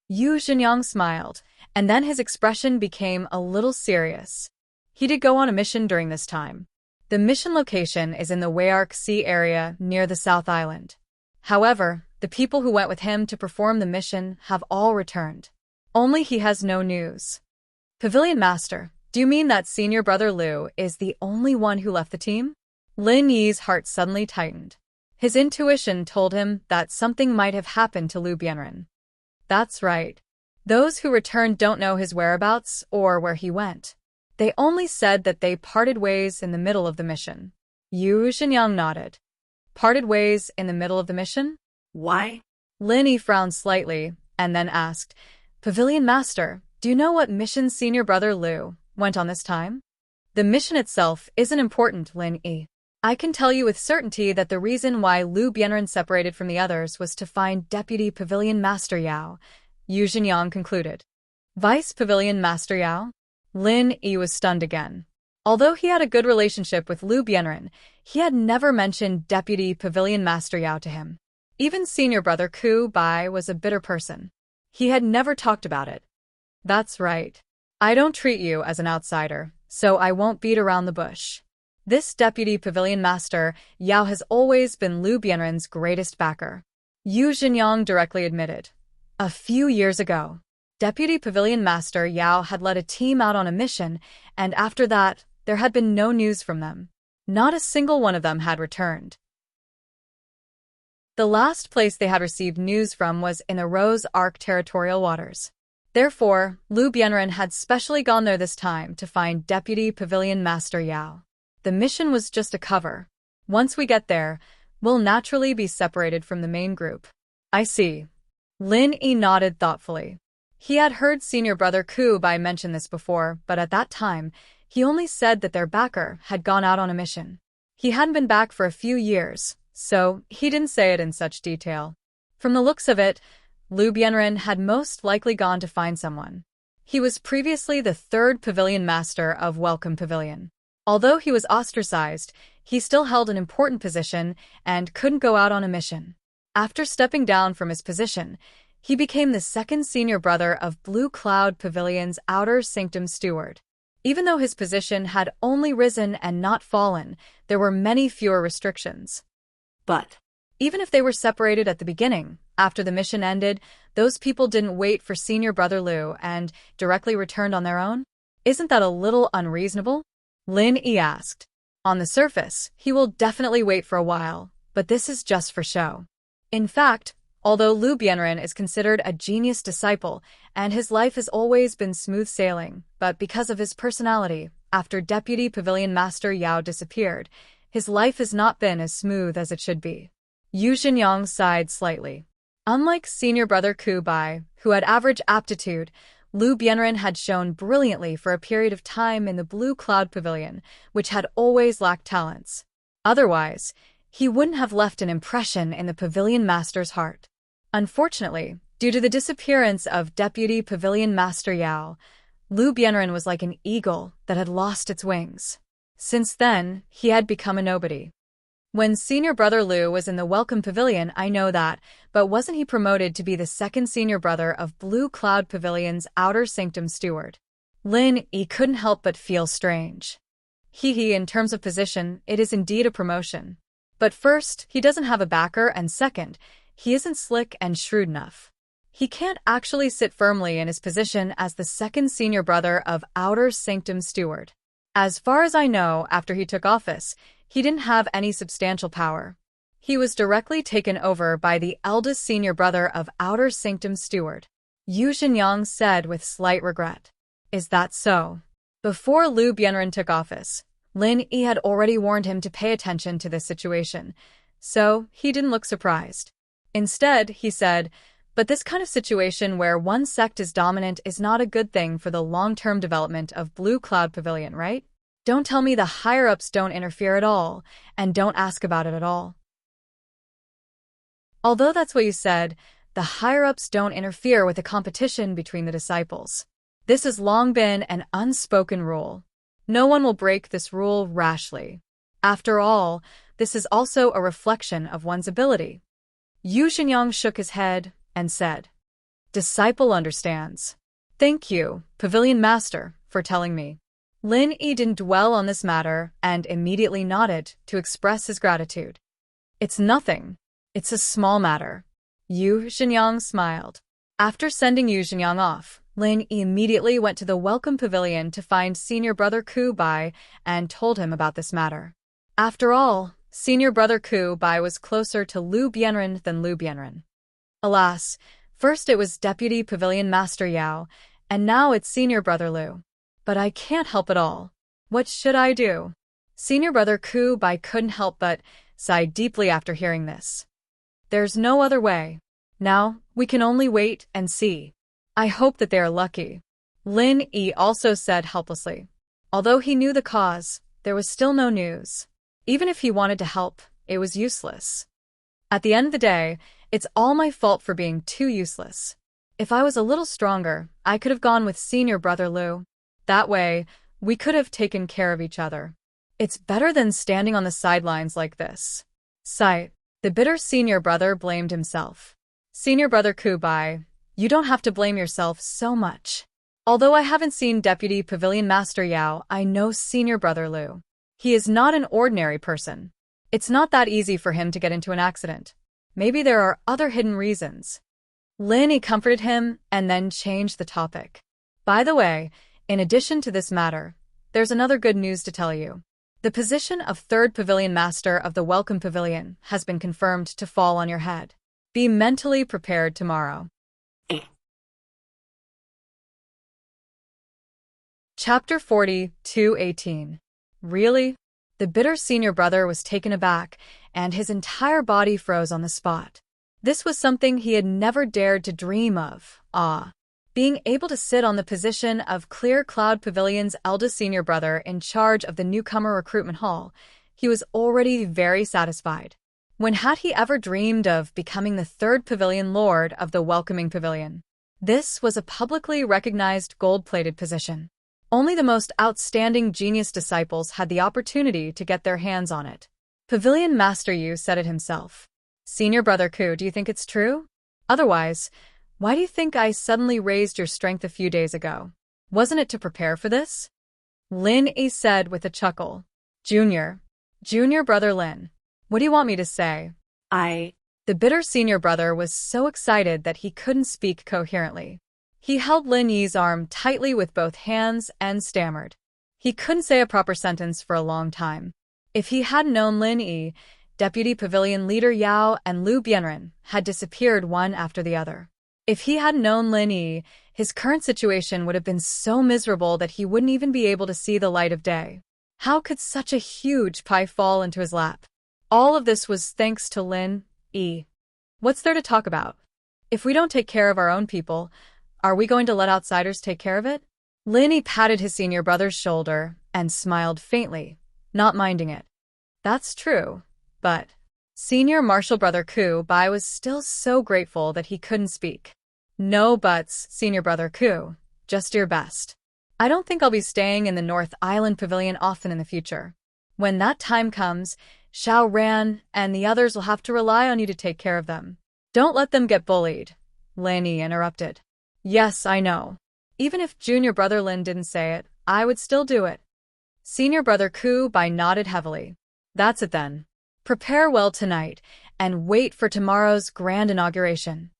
Yu Zhenyang smiled, and then his expression became a little serious. He did go on a mission during this time. The mission location is in the Weyark Sea area near the South Island. However, the people who went with him to perform the mission have all returned. Only he has no news. "Pavilion Master, do you mean that Senior Brother Lu is the only one who left the team?" Lin Yi's heart suddenly tightened. His intuition told him that something might have happened to Lu Bianren. That's right. Those who returned don't know his whereabouts or where he went. They only said that they parted ways in the middle of the mission. Yu Zhenyang nodded. Parted ways in the middle of the mission? Why? Lin Yi frowned slightly and then asked, "Pavilion Master, do you know what mission Senior Brother Lu went on this time?" "The mission itself isn't important, Lin Yi. I can tell you with certainty that the reason why Lu Bianren separated from the others was to find Deputy Pavilion Master Yao," Yu Zhenyang concluded. "Vice Pavilion Master Yao?" Lin Yi was stunned again. Although he had a good relationship with Lu Bianren, he had never mentioned Deputy Pavilion Master Yao to him. Even Senior Brother Ku Bai was a bitter person. He had never talked about it. "That's right. I don't treat you as an outsider, so I won't beat around the bush. This Deputy Pavilion Master Yao has always been Lu Bianren's greatest backer," Yu Zhenyang directly admitted. A few years ago, Deputy Pavilion Master Yao had led a team out on a mission, and after that, there had been no news from them. Not a single one of them had returned. The last place they had received news from was in the Rose Arc territorial waters. Therefore, Lu Bianren had specially gone there this time to find Deputy Pavilion Master Yao. The mission was just a cover. Once we get there, we'll naturally be separated from the main group. I see. Lin Yi nodded thoughtfully. He had heard senior brother Ku Bai mention this before, but at that time, he only said that their backer had gone out on a mission. He hadn't been back for a few years, so he didn't say it in such detail. From the looks of it, Lu Bianren had most likely gone to find someone. He was previously the third pavilion master of Welcome Pavilion. Although he was ostracized, he still held an important position and couldn't go out on a mission. After stepping down from his position, he became the second senior brother of Blue Cloud Pavilion's Outer Sanctum Steward. Even though his position had only risen and not fallen, there were many fewer restrictions. But even if they were separated at the beginning, after the mission ended, those people didn't wait for senior brother Lu and directly returned on their own? Isn't that a little unreasonable? Lin Yi asked. On the surface, he will definitely wait for a while, but this is just for show. In fact, although Lu Bianren is considered a genius disciple and his life has always been smooth sailing, but because of his personality, after Deputy Pavilion Master Yao disappeared, his life has not been as smooth as it should be. Yu Xinyang sighed slightly. Unlike senior brother Ku Bai, who had average aptitude, Lu Bianren had shown brilliantly for a period of time in the Blue Cloud Pavilion, which had always lacked talents. Otherwise, he wouldn't have left an impression in the Pavilion Master's heart. Unfortunately, due to the disappearance of Deputy Pavilion Master Yao, Lu Bianren was like an eagle that had lost its wings. Since then, he had become a nobody. When senior brother Lu was in the Welcome Pavilion, I know that, but wasn't he promoted to be the second senior brother of Blue Cloud Pavilion's Outer Sanctum Steward? Lin Yi couldn't help but feel strange. In terms of position, it is indeed a promotion. But first, he doesn't have a backer, and second, he isn't slick and shrewd enough. He can't actually sit firmly in his position as the second senior brother of Outer Sanctum Steward. As far as I know, after he took office, he didn't have any substantial power. He was directly taken over by the eldest senior brother of Outer Sanctum Steward. Yu Xinyang said with slight regret. Is that so? Before Lu Bianren took office, Lin Yi had already warned him to pay attention to this situation, so he didn't look surprised. Instead, he said, but this kind of situation where one sect is dominant is not a good thing for the long-term development of Blue Cloud Pavilion, right? Don't tell me the higher-ups don't interfere at all, and don't ask about it at all. Although that's what you said, the higher-ups don't interfere with the competition between the disciples. This has long been an unspoken rule. No one will break this rule rashly. After all, this is also a reflection of one's ability. Yu Xinyang shook his head and said, Disciple understands. Thank you, Pavilion Master, for telling me. Lin Yi didn't dwell on this matter and immediately nodded to express his gratitude. It's nothing. It's a small matter. Yu Xinyang smiled. After sending Yu Xinyang off, Lin Yi immediately went to the Welcome Pavilion to find senior brother Ku Bai and told him about this matter. After all, senior brother Ku Bai was closer to Lu Bianren than Lu Bianren. Alas, first it was Deputy Pavilion Master Yao, and now it's senior brother Lu. But I can't help it all. What should I do? Senior brother Ku Bai couldn't help but sigh deeply after hearing this. There's no other way. Now, we can only wait and see. I hope that they are lucky. Lin Yi also said helplessly. Although he knew the cause, there was still no news. Even if he wanted to help, it was useless. At the end of the day, it's all my fault for being too useless. If I was a little stronger, I could have gone with senior brother Lu. That way, we could have taken care of each other. It's better than standing on the sidelines like this. Sigh. The bitter senior brother blamed himself. Senior brother Ku Bai, you don't have to blame yourself so much. Although I haven't seen Deputy Pavilion Master Yao, I know senior brother Lu. He is not an ordinary person. It's not that easy for him to get into an accident. Maybe there are other hidden reasons. Lin Yi comforted him and then changed the topic. By the way, in addition to this matter, there's another good news to tell you. The position of third pavilion master of the Welcome Pavilion has been confirmed to fall on your head. Be mentally prepared tomorrow. Chapter 40:218. Really? The bitter senior brother was taken aback, and his entire body froze on the spot. This was something he had never dared to dream of. Being able to sit on the position of Clear Cloud Pavilion's eldest senior brother in charge of the newcomer recruitment hall, he was already very satisfied. When had he ever dreamed of becoming the third pavilion lord of the Welcoming Pavilion? This was a publicly recognized gold-plated position. Only the most outstanding genius disciples had the opportunity to get their hands on it. Pavilion Master Yu said it himself. Senior Brother Ku, do you think it's true? Otherwise, why do you think I suddenly raised your strength a few days ago? Wasn't it to prepare for this? Lin Yi said with a chuckle. Junior Brother Lin, what do you want me to say? The bitter senior brother was so excited that he couldn't speak coherently. He held Lin Yi's arm tightly with both hands and stammered. He couldn't say a proper sentence for a long time. If he hadn't known Lin Yi, Deputy Pavilion Leader Yao and Liu Bianren had disappeared one after the other. If he hadn't known Lin Yi, his current situation would have been so miserable that he wouldn't even be able to see the light of day. How could such a huge pie fall into his lap? All of this was thanks to Lin Yi. What's there to talk about? If we don't take care of our own people, are we going to let outsiders take care of it? Lin Yi patted his senior brother's shoulder and smiled faintly, not minding it. That's true, but Senior Marshal Brother Ku Bai was still so grateful that he couldn't speak. No buts, Senior Brother Ku, just your best. I don't think I'll be staying in the North Island Pavilion often in the future. When that time comes, Xiao Ran and the others will have to rely on you to take care of them. Don't let them get bullied, Lin Yi interrupted. Yes, I know. Even if Junior Brother Lin didn't say it, I would still do it. Senior Brother Ku Bai nodded heavily. That's it then. Prepare well tonight, and wait for tomorrow's grand inauguration.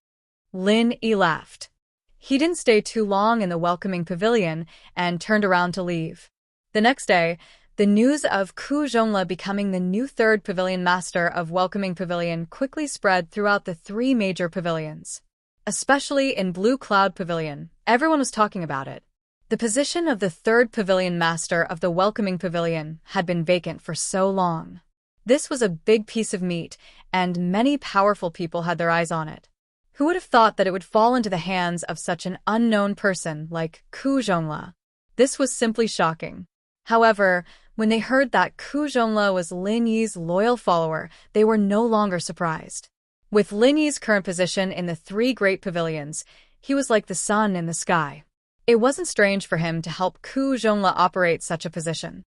Lin Yi laughed. He didn't stay too long in the Welcoming Pavilion and turned around to leave. The next day, the news of Ku Zhongla becoming the new third pavilion master of Welcoming Pavilion quickly spread throughout the three major pavilions. Especially in Blue Cloud Pavilion, everyone was talking about it. The position of the third pavilion master of the Welcoming Pavilion had been vacant for so long. This was a big piece of meat, and many powerful people had their eyes on it. Who would have thought that it would fall into the hands of such an unknown person like Ku Zhongla? This was simply shocking. However, when they heard that Ku Zhongla was Lin Yi's loyal follower, they were no longer surprised. With Lin Yi's current position in the three great pavilions, he was like the sun in the sky. It wasn't strange for him to help Ku Zhongla operate such a position.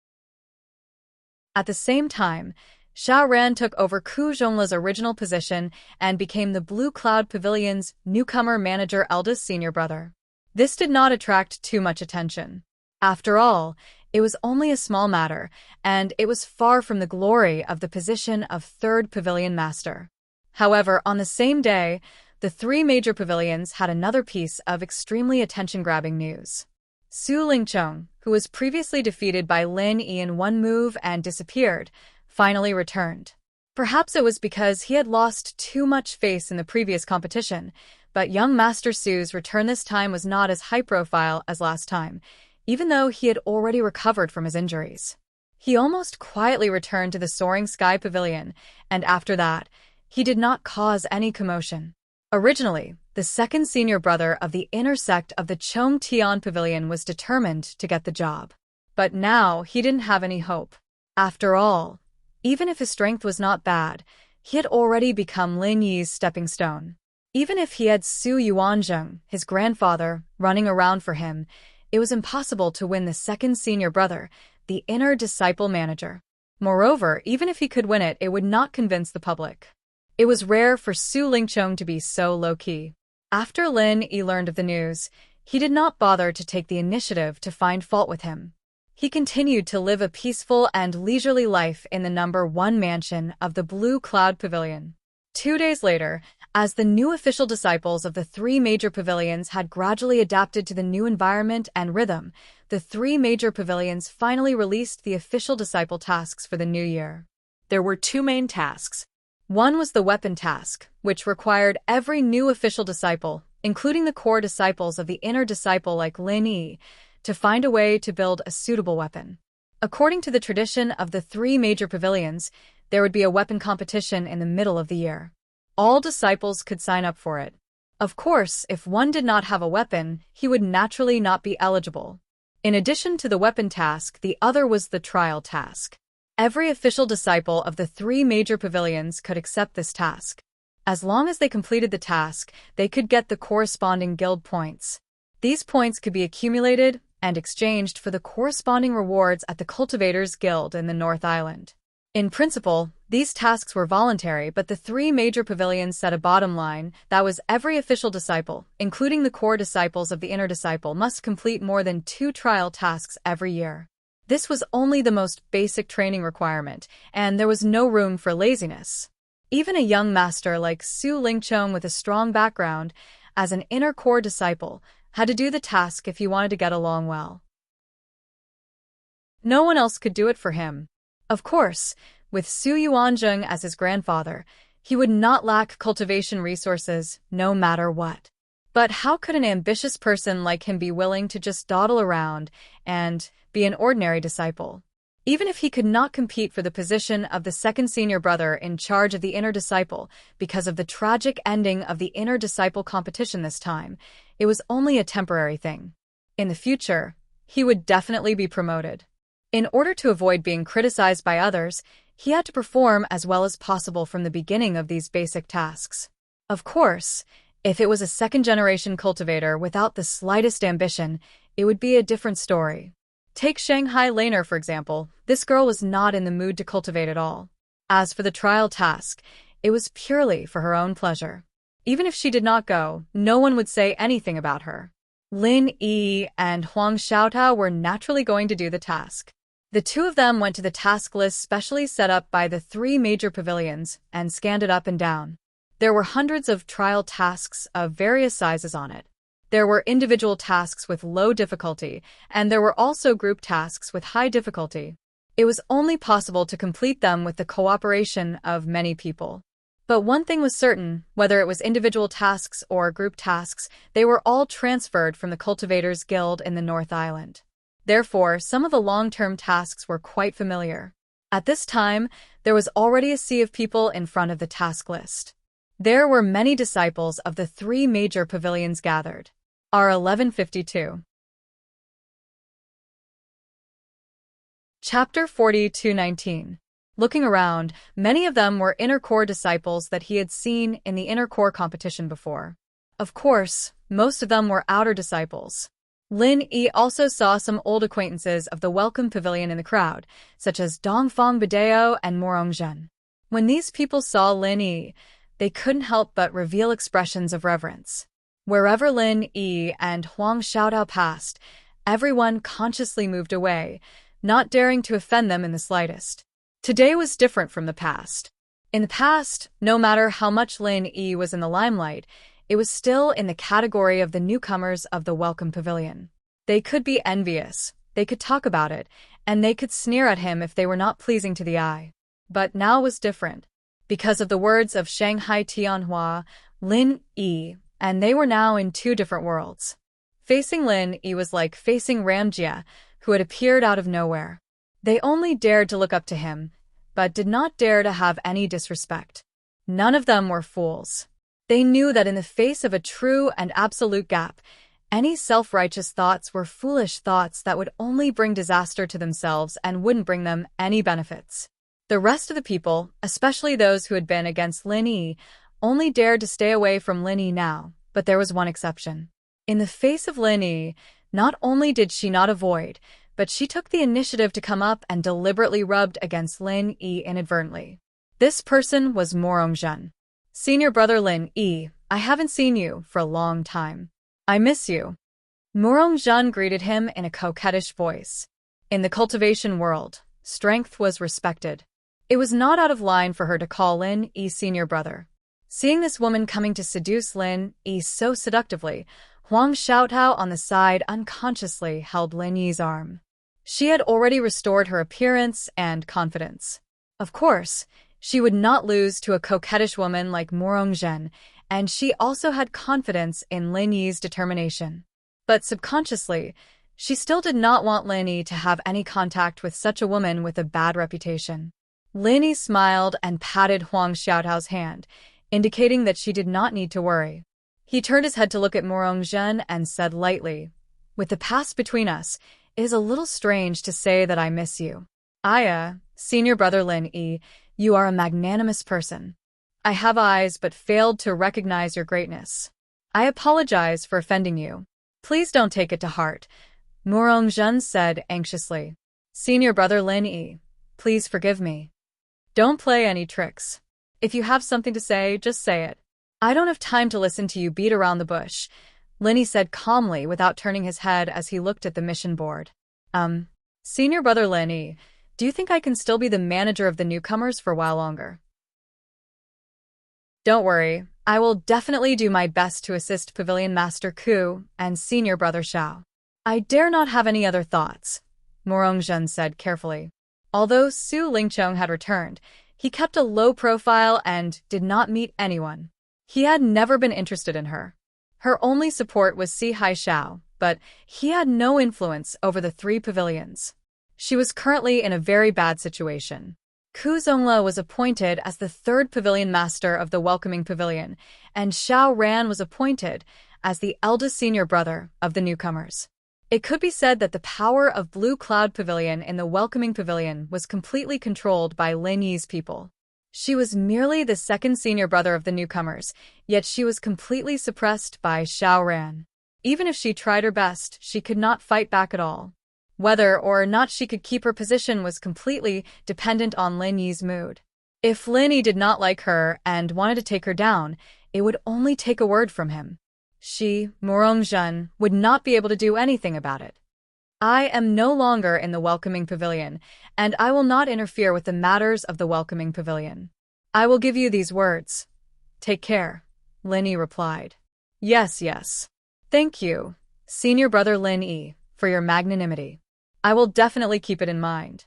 At the same time, Xiao Ran took over Ku Zhongla's original position and became the Blue Cloud Pavilion's newcomer manager eldest senior brother. This did not attract too much attention. After all, it was only a small matter, and it was far from the glory of the position of third pavilion master. However, on the same day, the three major pavilions had another piece of extremely attention-grabbing news. Su Lingcheng, who was previously defeated by Lin Yi in one move and disappeared, finally returned. Perhaps it was because he had lost too much face in the previous competition, but young Master Su's return this time was not as high-profile as last time, even though he had already recovered from his injuries. He almost quietly returned to the Soaring Sky Pavilion, and after that, he did not cause any commotion. Originally, the second senior brother of the inner sect of the Chong Tian Pavilion was determined to get the job. But now he didn't have any hope. After all, even if his strength was not bad, he had already become Lin Yi's stepping stone. Even if he had Su Yuanzheng, his grandfather, running around for him, it was impossible to win the second senior brother, the inner disciple manager. Moreover, even if he could win it, it would not convince the public. It was rare for Su Lingcheng to be so low-key. After Lin Yi learned of the news, he did not bother to take the initiative to find fault with him. He continued to live a peaceful and leisurely life in the number 1 mansion of the Blue Cloud Pavilion. 2 days later, as the new official disciples of the three major pavilions had gradually adapted to the new environment and rhythm, the three major pavilions finally released the official disciple tasks for the new year. There were 2 main tasks. One was the weapon task, which required every new official disciple, including the core disciples of the inner disciple like Lin Yi, to find a way to build a suitable weapon. According to the tradition of the three major pavilions, there would be a weapon competition in the middle of the year. All disciples could sign up for it. Of course, if one did not have a weapon, he would naturally not be eligible. In addition to the weapon task, the other was the trial task. Every official disciple of the three major pavilions could accept this task. As long as they completed the task, they could get the corresponding guild points. These points could be accumulated and exchanged for the corresponding rewards at the Cultivators Guild in the North Island. In principle, these tasks were voluntary, but the three major pavilions set a bottom line that was every official disciple, including the core disciples of the inner disciple, must complete more than 2 trial tasks every year. This was only the most basic training requirement, and there was no room for laziness. Even a young master like Su Lingchong with a strong background as an inner core disciple had to do the task if he wanted to get along well. No one else could do it for him. Of course, with Su Yuanzheng as his grandfather, he would not lack cultivation resources, no matter what. But how could an ambitious person like him be willing to just dawdle around and be an ordinary disciple? Even if he could not compete for the position of the second senior brother in charge of the inner disciple because of the tragic ending of the inner disciple competition this time, it was only a temporary thing. In the future, he would definitely be promoted. In order to avoid being criticized by others, he had to perform as well as possible from the beginning of these basic tasks. Of course, if it was a second-generation cultivator without the slightest ambition, it would be a different story. Take Shanghai Laner, for example. This girl was not in the mood to cultivate at all. As for the trial task, it was purely for her own pleasure. Even if she did not go, no one would say anything about her. Lin Yi and Huang Xiaotao were naturally going to do the task. The two of them went to the task list specially set up by the three major pavilions and scanned it up and down. There were hundreds of trial tasks of various sizes on it. There were individual tasks with low difficulty, and there were also group tasks with high difficulty. It was only possible to complete them with the cooperation of many people. But one thing was certain, whether it was individual tasks or group tasks, they were all transferred from the Cultivators Guild in the North Island. Therefore, some of the long-term tasks were quite familiar. At this time, there was already a sea of people in front of the task list. There were many disciples of the three major pavilions gathered. R1152. Chapter 42:19. Looking around, many of them were inner core disciples that he had seen in the inner core competition before. Of course, most of them were outer disciples. Lin Yi also saw some old acquaintances of the Welcome Pavilion in the crowd, such as Dongfang Badeo and Morongzhen. When these people saw Lin Yi, they couldn't help but reveal expressions of reverence. Wherever Lin Yi and Huang Xiaotao passed, everyone consciously moved away, not daring to offend them in the slightest. Today was different from the past. In the past, no matter how much Lin Yi was in the limelight, it was still in the category of the newcomers of the Welcome Pavilion. They could be envious, they could talk about it, and they could sneer at him if they were not pleasing to the eye. But now was different. Because of the words of Shanghai Tianhua, Lin Yi, and they were now in two different worlds. Facing Lin Yi was like facing Ramjia, who had appeared out of nowhere. They only dared to look up to him, but did not dare to have any disrespect. None of them were fools. They knew that in the face of a true and absolute gap, any self-righteous thoughts were foolish thoughts that would only bring disaster to themselves and wouldn't bring them any benefits. The rest of the people, especially those who had been against Lin Yi, only dared to stay away from Lin Yi now, but there was one exception. In the face of Lin Yi, not only did she not avoid, but she took the initiative to come up and deliberately rubbed against Lin Yi inadvertently. This person was Morongzhen. Senior brother Lin Yi, I haven't seen you for a long time. I miss you. Morongzhen greeted him in a coquettish voice. In the cultivation world, strength was respected. It was not out of line for her to call Lin Yi senior brother. Seeing this woman coming to seduce Lin Yi so seductively, Huang Xiaotao on the side unconsciously held Lin Yi's arm. She had already restored her appearance and confidence. Of course, she would not lose to a coquettish woman like Morongzhen, and she also had confidence in Lin Yi's determination. But subconsciously, She still did not want Lin Yi to have any contact with such a woman with a bad reputation. Lin Yi smiled and patted Huang Xiaotao's hand, indicating that she did not need to worry. He turned his head to look at Morongzhen and said lightly, "With the past between us, it is a little strange to say that I miss you. Senior brother Lin Yi, you are a magnanimous person. I have eyes but failed to recognize your greatness. I apologize for offending you. Please don't take it to heart," Morongzhen said anxiously. "Senior brother Lin Yi, please forgive me. Don't play any tricks. If you have something to say, just say it. I don't have time to listen to you beat around the bush," Lin Yi said calmly without turning his head as he looked at the mission board. Senior brother Lin Yi, do you think I can still be the manager of the newcomers for a while longer?" "Don't worry, I will definitely do my best to assist Pavilion Master Ku and Senior Brother Xiao. I dare not have any other thoughts," Morongzhen said carefully. Although Su Lingchong had returned, he kept a low profile and did not meet anyone. He had never been interested in her. Her only support was Si Haixiao, but he had no influence over the 3 pavilions. She was currently in a very bad situation. Ku Zongla was appointed as the 3rd pavilion master of the Welcoming Pavilion, and Xiao Ran was appointed as the eldest senior brother of the newcomers. It could be said that the power of Blue Cloud Pavilion in the Welcoming Pavilion was completely controlled by Lin Yi's people. She was merely the 2nd senior brother of the newcomers, yet she was completely suppressed by Xiao Ran. Even if she tried her best, she could not fight back at all. Whether or not she could keep her position was completely dependent on Lin Yi's mood. If Lin Yi did not like her and wanted to take her down, it would only take a word from him. She, Morongzhen, would not be able to do anything about it. I am no longer in the Welcoming Pavilion, and I will not interfere with the matters of the Welcoming Pavilion. I will give you these words. Take care, Lin Yi replied. Yes. Thank you, Senior Brother Lin Yi, for your magnanimity. I will definitely keep it in mind.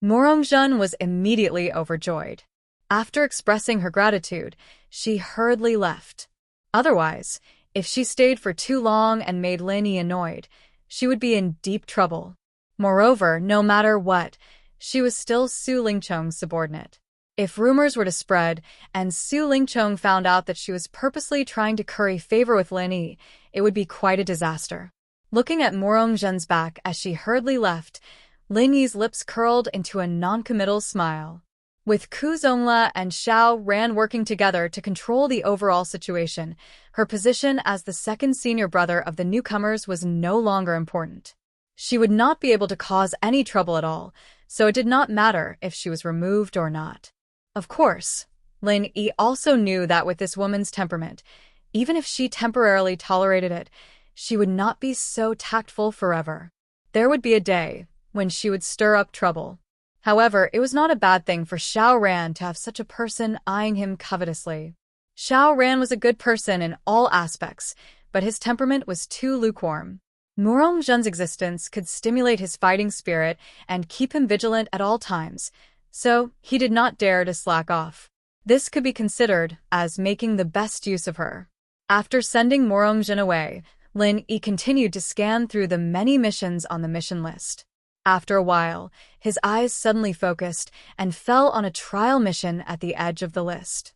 Morongzhen was immediately overjoyed. After expressing her gratitude, she hurriedly left. Otherwise, if she stayed for too long and made Lin Yi annoyed, she would be in deep trouble. Moreover, no matter what, she was still Su Lingchong's subordinate. If rumors were to spread, and Su Lingchong found out that she was purposely trying to curry favor with Lin Yi, it would be quite a disaster. Looking at Morongzhen's back as she hurriedly left, Lin Yi's lips curled into a non-committal smile. With Ku Zongla and Xiao Ran working together to control the overall situation, her position as the 2nd senior brother of the newcomers was no longer important. She would not be able to cause any trouble at all, so it did not matter if she was removed or not. Of course, Lin Yi also knew that with this woman's temperament, even if she temporarily tolerated it, she would not be so tactful forever. There would be a day when she would stir up trouble. However, it was not a bad thing for Xiao Ran to have such a person eyeing him covetously. Xiao Ran was a good person in all aspects, but his temperament was too lukewarm. Morongzhen's existence could stimulate his fighting spirit and keep him vigilant at all times, so he did not dare to slack off. This could be considered as making the best use of her. After sending Morongzhen away, Lin Yi continued to scan through the many missions on the mission list. After a while, his eyes suddenly focused and fell on a trial mission at the edge of the list.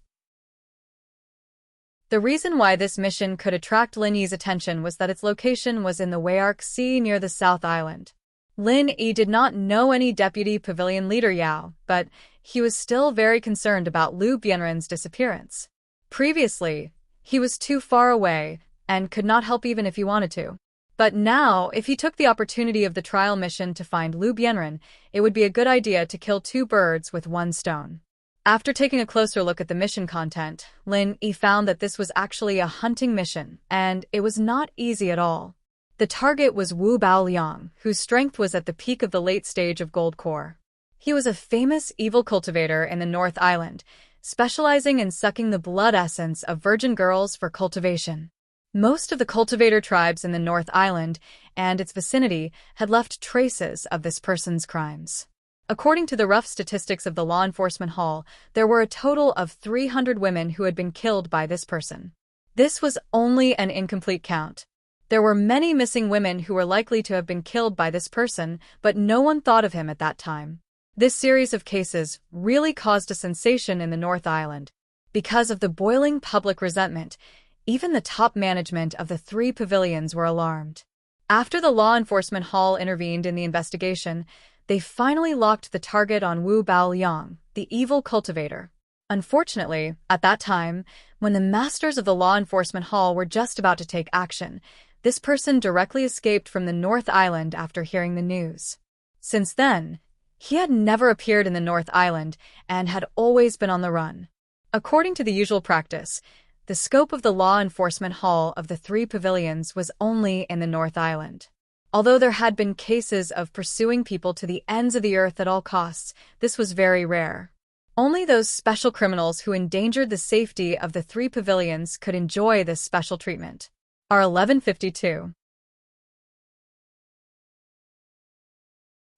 The reason why this mission could attract Lin Yi's attention was that its location was in the Wayark Sea near the South Island. Lin Yi did not know any deputy pavilion leader Yao, but he was still very concerned about Liu Bianren's disappearance. Previously, he was too far away and could not help even if he wanted to. But now, if he took the opportunity of the trial mission to find Liu Bianren, it would be a good idea to kill 2 birds with 1 stone. After taking a closer look at the mission content, Lin Yi found that this was actually a hunting mission, and it was not easy at all. The target was Wu Baoliang, whose strength was at the peak of the late stage of Gold Core. He was a famous evil cultivator in the North Island, specializing in sucking the blood essence of virgin girls for cultivation. Most of the cultivator tribes in the North Island and its vicinity had left traces of this person's crimes. According to the rough statistics of the Law Enforcement Hall, there were a total of 300 women who had been killed by this person. This was only an incomplete count. There were many missing women who were likely to have been killed by this person, but no one thought of him at that time. This series of cases really caused a sensation in the North Island. Because of the boiling public resentment, even the top management of the three pavilions were alarmed. After the law enforcement hall intervened in the investigation, they finally locked the target on Wu Baoliang, the evil cultivator. Unfortunately, at that time, when the masters of the law enforcement hall were just about to take action, this person directly escaped from the North Island after hearing the news. Since then, he had never appeared in the North Island and had always been on the run. According to the usual practice, the scope of the law enforcement hall of the three pavilions was only in the North Island. Although there had been cases of pursuing people to the ends of the earth at all costs, this was very rare. Only those special criminals who endangered the safety of the three pavilions could enjoy this special treatment. R1152.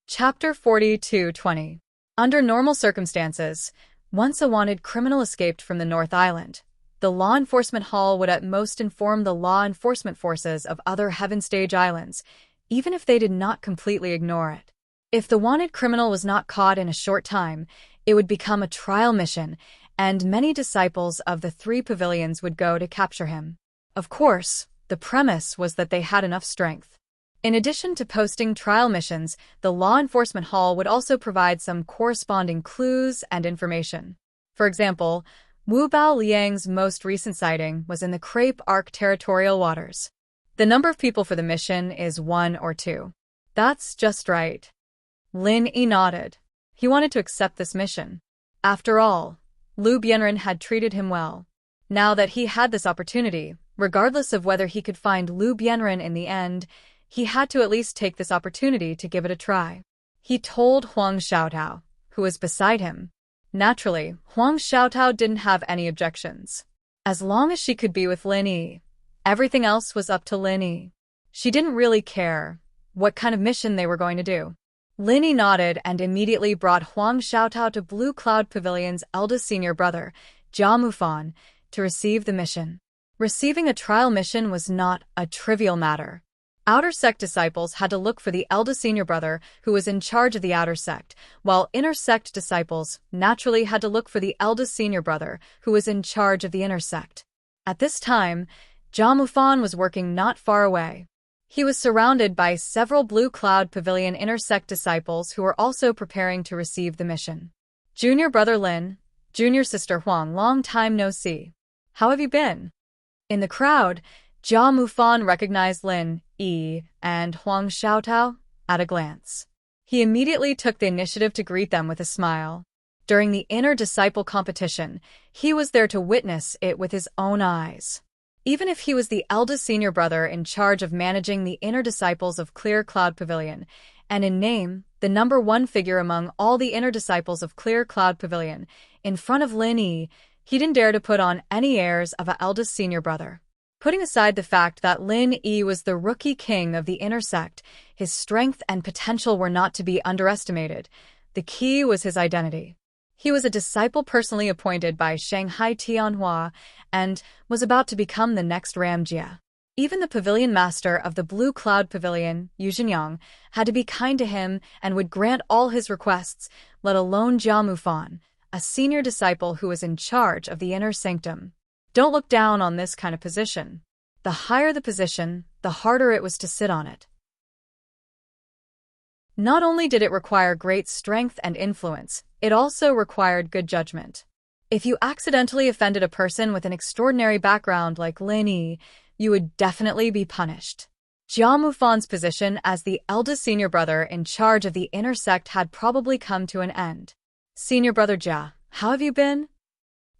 Chapter 42-20. Under normal circumstances, once a wanted criminal escaped from the North Island, the law enforcement hall would at most inform the law enforcement forces of other Heaven Stage islands, even if they did not completely ignore it. If the wanted criminal was not caught in a short time, it would become a trial mission, and many disciples of the three pavilions would go to capture him. Of course, the premise was that they had enough strength. In addition to posting trial missions, the law enforcement hall would also provide some corresponding clues and information. For example, Wu Baoliang's most recent sighting was in the Crepe Arc territorial waters. The number of people for the mission is 1 or 2. That's just right. Lin Yi nodded. He wanted to accept this mission. After all, Liu Bianren had treated him well. Now that he had this opportunity, regardless of whether he could find Liu Bianren in the end, he had to at least take this opportunity to give it a try. He told Huang Xiaotao, who was beside him. Naturally, Huang Xiaotao didn't have any objections. As long as she could be with Lin Yi, everything else was up to Lin Yi. She didn't really care what kind of mission they were going to do. Lin Yi nodded and immediately brought Huang Xiaotao to Blue Cloud Pavilion's eldest senior brother, Jia Mufan, to receive the mission. Receiving a trial mission was not a trivial matter. Outer sect disciples had to look for the eldest senior brother who was in charge of the outer sect, while inner sect disciples naturally had to look for the eldest senior brother who was in charge of the inner sect. At this time, Jia Mufan was working not far away. He was surrounded by several Blue Cloud Pavilion inner sect disciples who were also preparing to receive the mission. Junior brother Lin, junior sister Huang, long time no see. How have you been? In the crowd, Jia Mufan recognized Lin Yi and Huang Xiaotao at a glance. He immediately took the initiative to greet them with a smile. During the inner disciple competition, he was there to witness it with his own eyes. Even if he was the eldest senior brother in charge of managing the inner disciples of Clear Cloud Pavilion, and in name, the number one figure among all the inner disciples of Clear Cloud Pavilion, in front of Lin Yi, he didn't dare to put on any airs of an eldest senior brother. Putting aside the fact that Lin Yi was the rookie king of the inner sect, his strength and potential were not to be underestimated. The key was his identity. He was a disciple personally appointed by Shanghai Tianhua and was about to become the next Ram Jia. Even the pavilion master of the Blue Cloud Pavilion, Yu Zhenyang, had to be kind to him and would grant all his requests, let alone Jia Mufan, a senior disciple who was in charge of the inner sanctum. Don't look down on this kind of position. The higher the position, the harder it was to sit on it. Not only did it require great strength and influence, it also required good judgment. If you accidentally offended a person with an extraordinary background like Lin Yi, you would definitely be punished. Jia Mufan's position as the eldest senior brother in charge of the inner sect had probably come to an end. Senior brother Jia, how have you been?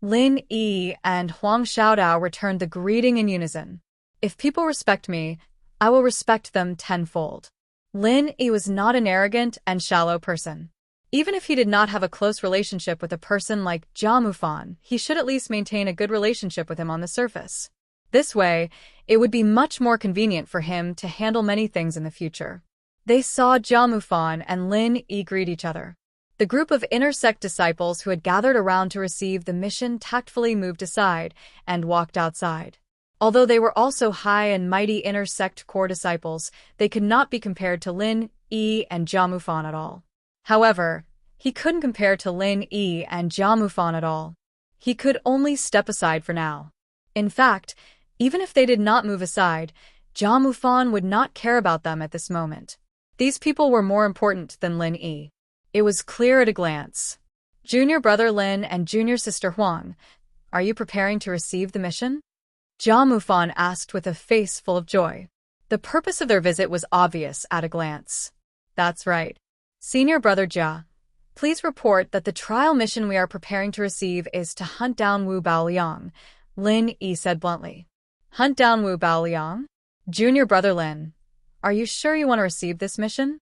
Lin Yi and Huang Xiaotao returned the greeting in unison. If people respect me, I will respect them tenfold. Lin Yi was not an arrogant and shallow person. Even if he did not have a close relationship with a person like Jia Mufan, he should at least maintain a good relationship with him on the surface. This way, it would be much more convenient for him to handle many things in the future. They saw Jia Mufan and Lin Yi greet each other. The group of inner sect disciples who had gathered around to receive the mission tactfully moved aside and walked outside. Although they were also high and mighty inner sect core disciples, they could not be compared to Lin Yi and Jia Mufan at all. However, he couldn't compare to Lin Yi and Jia Mufan at all. He could only step aside for now. In fact, even if they did not move aside, Jia Mufan would not care about them at this moment. These people were more important than Lin Yi. It was clear at a glance. Junior brother Lin and junior sister Huang, are you preparing to receive the mission? Jia Mufan asked with a face full of joy. The purpose of their visit was obvious at a glance. That's right. Senior brother Jia, please report that the trial mission we are preparing to receive is to hunt down Wu Baoliang, Lin Yi said bluntly. Hunt down Wu Baoliang? Junior brother Lin, are you sure you want to receive this mission?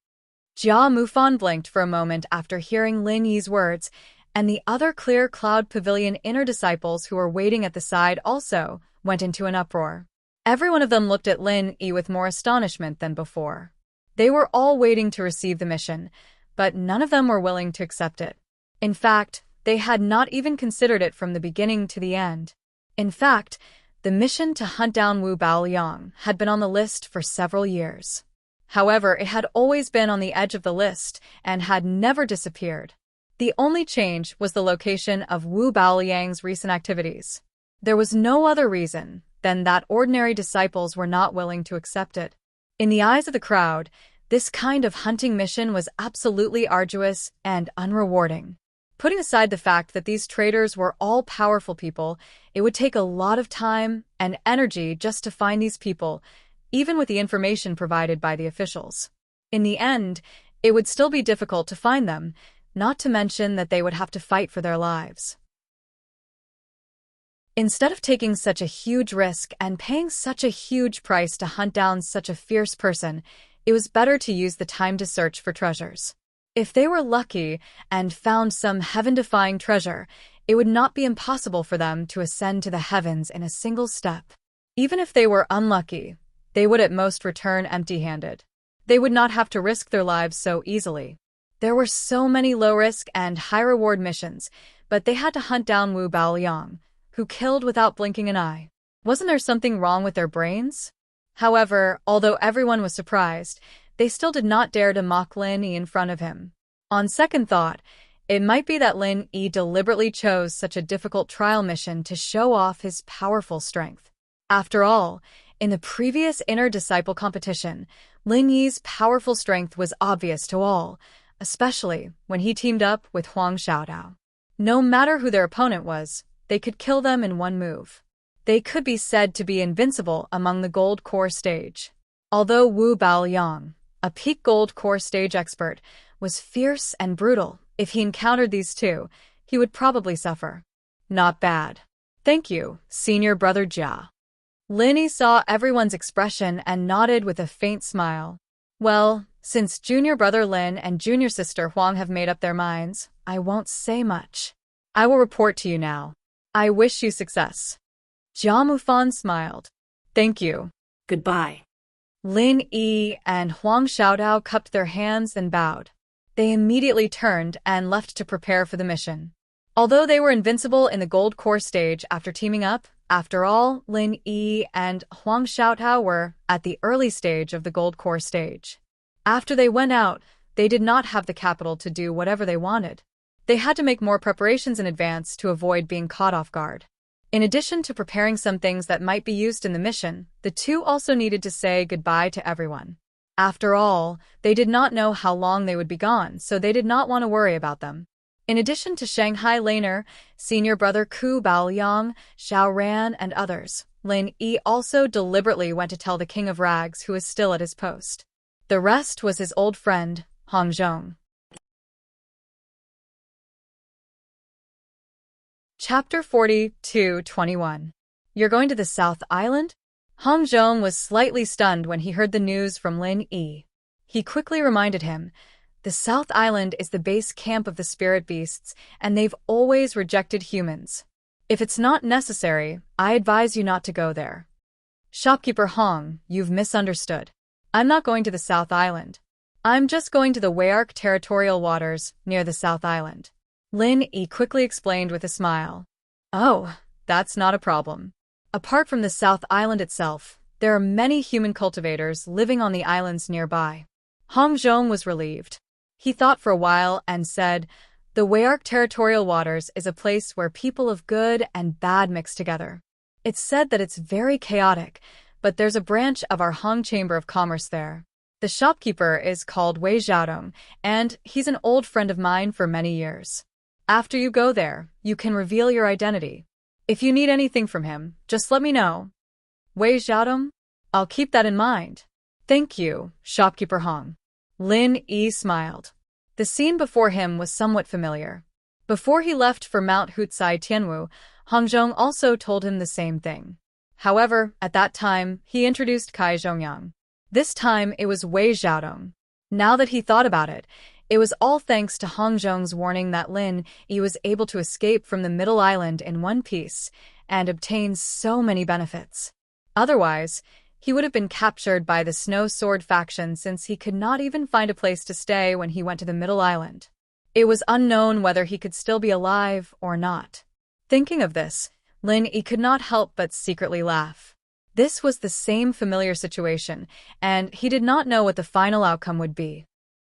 Jia Mufan blinked for a moment after hearing Lin Yi's words, and the other Clear Cloud Pavilion inner disciples who were waiting at the side also went into an uproar. Every one of them looked at Lin Yi with more astonishment than before. They were all waiting to receive the mission, but none of them were willing to accept it. In fact, they had not even considered it from the beginning to the end. In fact, the mission to hunt down Wu Baoliang had been on the list for several years. However, it had always been on the edge of the list and had never disappeared. The only change was the location of Wu Baoliang's recent activities. There was no other reason than that ordinary disciples were not willing to accept it. In the eyes of the crowd, this kind of hunting mission was absolutely arduous and unrewarding. Putting aside the fact that these traders were all powerful people, it would take a lot of time and energy just to find these people, even with the information provided by the officials. In the end, it would still be difficult to find them, not to mention that they would have to fight for their lives. Instead of taking such a huge risk and paying such a huge price to hunt down such a fierce person, it was better to use the time to search for treasures. If they were lucky and found some heaven-defying treasure, it would not be impossible for them to ascend to the heavens in a single step. Even if they were unlucky, they would at most return empty-handed. They would not have to risk their lives so easily. There were so many low-risk and high-reward missions, but they had to hunt down Wu Baoliang, who killed without blinking an eye. Wasn't there something wrong with their brains? However, although everyone was surprised, they still did not dare to mock Lin Yi in front of him. On second thought, it might be that Lin Yi deliberately chose such a difficult trial mission to show off his powerful strength. After all, in the previous inner disciple competition, Lin Yi's powerful strength was obvious to all, especially when he teamed up with Huang Xiaodao. No matter who their opponent was, they could kill them in one move. They could be said to be invincible among the Gold Core stage. Although Wu Baoliang, a peak Gold Core stage expert, was fierce and brutal, if he encountered these two, he would probably suffer. Not bad. Thank you, senior brother Jia. Lin Yi saw everyone's expression and nodded with a faint smile. Well, since junior brother Lin and junior sister Huang have made up their minds, I won't say much. I will report to you now. I wish you success. Jia Mufan smiled. Thank you. Goodbye. Lin Yi and Huang Xiaodao cupped their hands and bowed. They immediately turned and left to prepare for the mission. Although they were invincible in the Gold Core stage after teaming up, after all, Lin Yi and Huang Xiaodao were at the early stage of the Gold Core stage. After they went out, they did not have the capital to do whatever they wanted. They had to make more preparations in advance to avoid being caught off guard. In addition to preparing some things that might be used in the mission, the two also needed to say goodbye to everyone. After all, they did not know how long they would be gone, so they did not want to worry about them. In addition to Shanghai Laner, senior brother Ku Baoliang, Xiao Ran, and others, Lin Yi also deliberately went to tell the King of Rags who was still at his post. The rest was his old friend, Hong Zhong. Chapter 42-21. You're going to the South Island? Hong Zhong was slightly stunned when he heard the news from Lin Yi. He quickly reminded him, the South Island is the base camp of the spirit beasts, and they've always rejected humans. If it's not necessary, I advise you not to go there. Shopkeeper Hong, you've misunderstood. I'm not going to the South Island. I'm just going to the Wayark territorial waters near the South Island. Lin Yi quickly explained with a smile. Oh, that's not a problem. Apart from the South Island itself, there are many human cultivators living on the islands nearby. Hong Zhong was relieved. He thought for a while and said, "The Wayark territorial waters is a place where people of good and bad mix together. It's said that it's very chaotic, but there's a branch of our Hong Chamber of Commerce there. The shopkeeper is called Wei Xiaodong, and he's an old friend of mine for many years. After you go there, you can reveal your identity. If you need anything from him, just let me know." Wei Xiaodong? I'll keep that in mind. Thank you, shopkeeper Hong. Lin Yi smiled. The scene before him was somewhat familiar. Before he left for Mount Hutsai Tianwu, Hong Zhong also told him the same thing. However, at that time, he introduced Kai Zhongyang. This time, it was Wei Xiaodong. Now that he thought about it, it was all thanks to Hong Zhong's warning that Lin Yi was able to escape from the Middle Island in one piece and obtain so many benefits. Otherwise, he would have been captured by the Snow Sword faction since he could not even find a place to stay when he went to the Middle Island. It was unknown whether he could still be alive or not. Thinking of this, Lin Yi could not help but secretly laugh. This was the same familiar situation, and he did not know what the final outcome would be.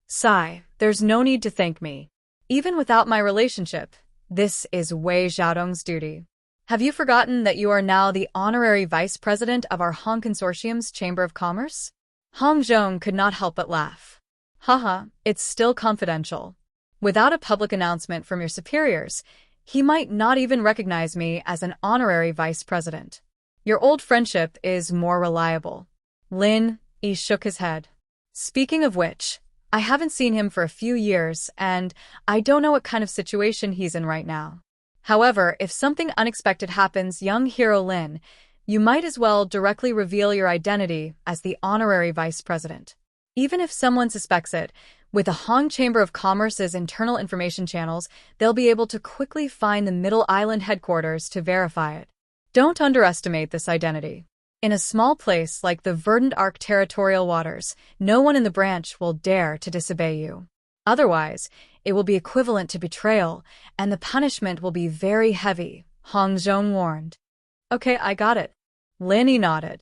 "Sigh, there's no need to thank me. Even without my relationship, this is Wei Xiaodong's duty. Have you forgotten that you are now the honorary vice president of our Hong Consortium's Chamber of Commerce?" Hong Zhong could not help but laugh. "Haha, it's still confidential. Without a public announcement from your superiors, he might not even recognize me as an honorary vice president. Your old friendship is more reliable." Lin Yi shook his head. "Speaking of which, I haven't seen him for a few years, and I don't know what kind of situation he's in right now. However, if something unexpected happens, young hero Lin, you might as well directly reveal your identity as the honorary vice president. Even if someone suspects it, with the Hong Chamber of Commerce's internal information channels, they'll be able to quickly find the Middle Island headquarters to verify it. Don't underestimate this identity. In a small place like the Verdant Arc territorial waters, no one in the branch will dare to disobey you. Otherwise, it will be equivalent to betrayal, and the punishment will be very heavy," Hong Zhong warned. "Okay, I got it." Lin Yi nodded.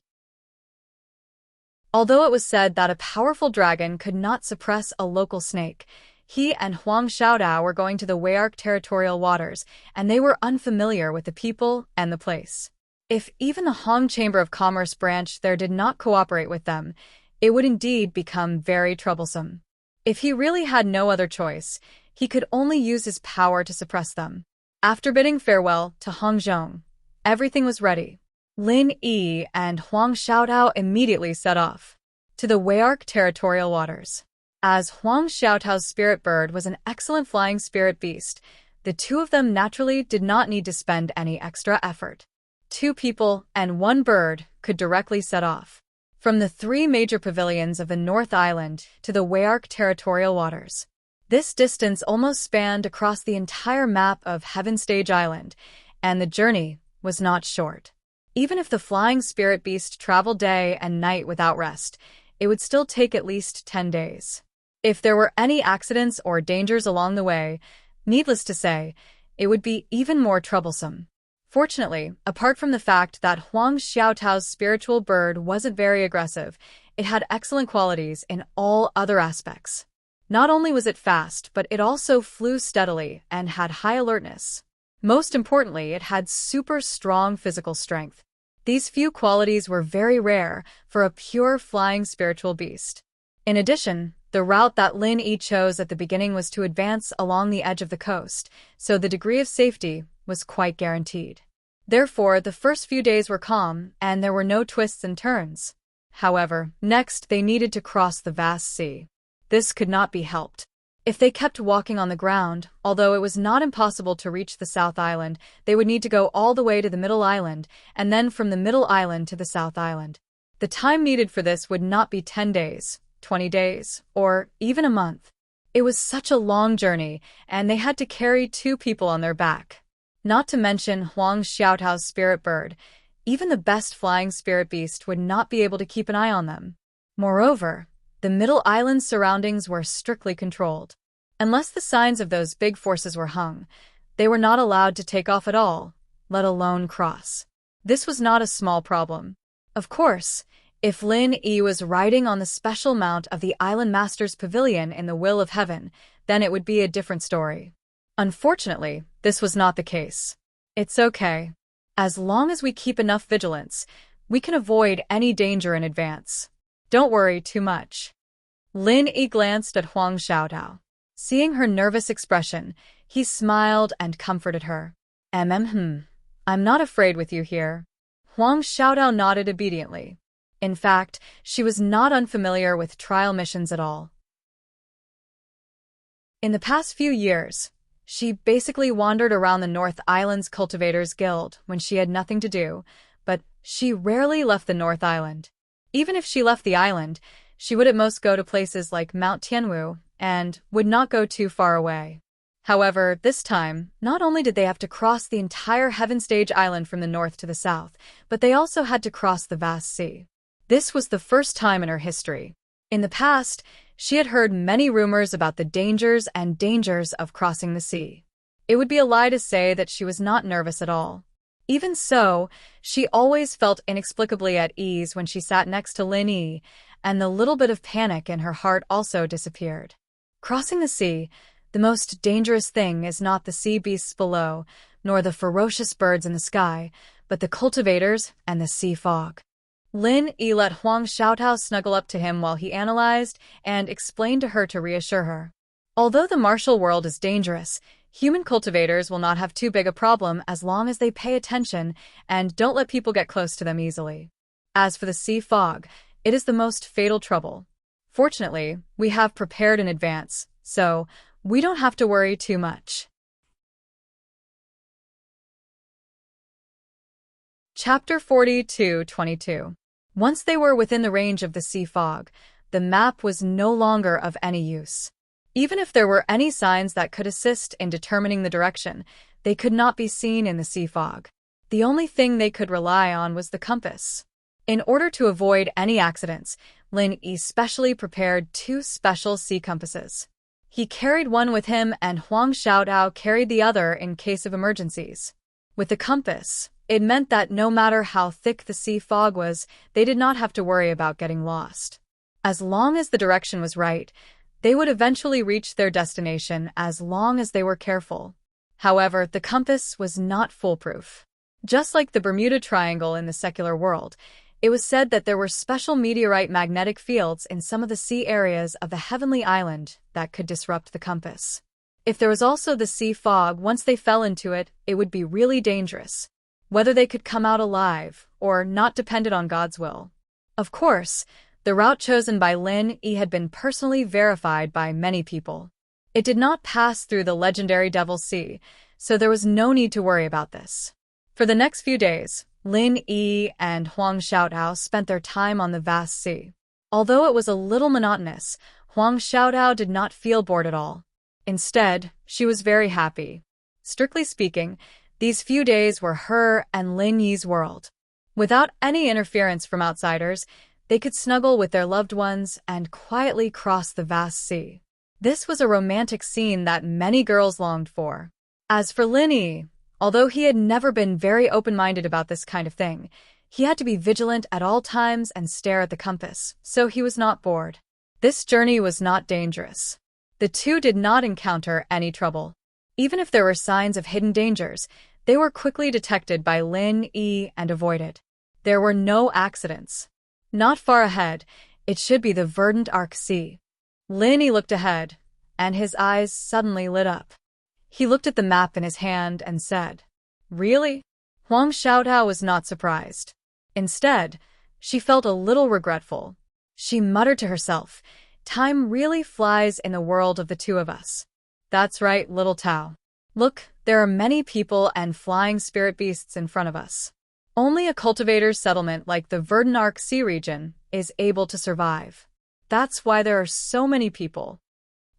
Although it was said that a powerful dragon could not suppress a local snake, he and Huang Xiaodao were going to the Wayark territorial waters, and they were unfamiliar with the people and the place. If even the Hong Chamber of Commerce branch there did not cooperate with them, it would indeed become very troublesome. If he really had no other choice, he could only use his power to suppress them. After bidding farewell to Hong Zhong, everything was ready. Lin Yi and Huang Xiaodao immediately set off to the Wayark territorial waters. As Huang Xiaotao's spirit bird was an excellent flying spirit beast, the two of them naturally did not need to spend any extra effort. 2 people and 1 bird could directly set off from the 3 major pavilions of the North Island to the Wayark territorial waters. This distance almost spanned across the entire map of Heaven Stage Island, and the journey was not short. Even if the flying spirit beast traveled day and night without rest, it would still take at least 10 days. If there were any accidents or dangers along the way, needless to say, it would be even more troublesome. Fortunately, apart from the fact that Huang Xiaotao's spiritual bird wasn't very aggressive, it had excellent qualities in all other aspects. Not only was it fast, but it also flew steadily and had high alertness. Most importantly, it had super strong physical strength. These few qualities were very rare for a pure flying spiritual beast. In addition, the route that Lin Yi chose at the beginning was to advance along the edge of the coast, so the degree of safety was quite guaranteed. Therefore, the first few days were calm, and there were no twists and turns. However, next they needed to cross the vast sea. This could not be helped. If they kept walking on the ground, although it was not impossible to reach the South Island, they would need to go all the way to the Middle Island, and then from the Middle Island to the South Island. The time needed for this would not be 10 days, 20 days, or even a month. It was such a long journey, and they had to carry 2 people on their back. Not to mention Huang Xiaotao's spirit bird. Even the best flying spirit beast would not be able to keep an eye on them. Moreover, the Middle Island's surroundings were strictly controlled. Unless the signs of those big forces were hung, they were not allowed to take off at all, let alone cross. This was not a small problem. Of course, if Lin Yi was riding on the special mount of the Island Master's Pavilion in the Will of Heaven, then it would be a different story. Unfortunately, this was not the case. It's okay. As long as we keep enough vigilance, we can avoid any danger in advance. Don't worry too much. Lin Yi glanced at Huang Xiaotao. Seeing her nervous expression, he smiled and comforted her. I'm not afraid with you here. Huang Xiaotao nodded obediently. In fact, she was not unfamiliar with trial missions at all. In the past few years, she basically wandered around the North Island's Cultivators Guild when she had nothing to do, but she rarely left the North Island. Even if she left the island, she would at most go to places like Mount Tianwu and would not go too far away. However, this time, not only did they have to cross the entire Heaven Stage Island from the north to the south, but they also had to cross the vast sea. This was the first time in her history. In the past, she had heard many rumors about the dangers of crossing the sea. It would be a lie to say that she was not nervous at all. Even so, she always felt inexplicably at ease when she sat next to Lin Yi, and the little bit of panic in her heart also disappeared. Crossing the sea, the most dangerous thing is not the sea beasts below, nor the ferocious birds in the sky, but the cultivators and the sea fog. Lin Yi let Huang Xiaotao snuggle up to him while he analyzed and explained to her to reassure her. Although the martial world is dangerous, human cultivators will not have too big a problem as long as they pay attention and don't let people get close to them easily. As for the sea fog, it is the most fatal trouble. Fortunately, we have prepared in advance, so we don't have to worry too much. Chapter 42-22. Once they were within the range of the sea fog, the map was no longer of any use. Even if there were any signs that could assist in determining the direction, they could not be seen in the sea fog. The only thing they could rely on was the compass. In order to avoid any accidents, Lin Yi specially prepared 2 special sea compasses. He carried one with him and Huang Xiaotao carried the other in case of emergencies. With the compass, it meant that no matter how thick the sea fog was, they did not have to worry about getting lost. As long as the direction was right, they would eventually reach their destination as long as they were careful. However, the compass was not foolproof. Just like the Bermuda Triangle in the secular world, it was said that there were special meteorite magnetic fields in some of the sea areas of the Heavenly Island that could disrupt the compass. If there was also the sea fog, once they fell into it, it would be really dangerous. Whether they could come out alive or not depended on God's will. Of course, the route chosen by Lin Yi had been personally verified by many people. It did not pass through the legendary Devil's Sea, so there was no need to worry about this. For the next few days, Lin Yi and Huang Xiaotao spent their time on the vast sea. Although it was a little monotonous, Huang Xiaotao did not feel bored at all. Instead, she was very happy. Strictly speaking, these few days were her and Lin Yi's world. Without any interference from outsiders, they could snuggle with their loved ones and quietly cross the vast sea. This was a romantic scene that many girls longed for. As for Lin Yi, although he had never been very open-minded about this kind of thing, he had to be vigilant at all times and stare at the compass, so he was not bored. This journey was not dangerous. The two did not encounter any trouble. Even if there were signs of hidden dangers, they were quickly detected by Lin Yi and avoided. There were no accidents. Not far ahead, it should be the verdant Arc Sea. Lin Yi looked ahead, and his eyes suddenly lit up. He looked at the map in his hand and said, "Really?" Huang Xiaotao was not surprised. Instead, she felt a little regretful. She muttered to herself, "Time really flies in the world of the two of us." "That's right, little Tao. Look, there are many people and flying spirit beasts in front of us. Only a cultivator's settlement like the verdant Arc Sea region is able to survive. That's why there are so many people."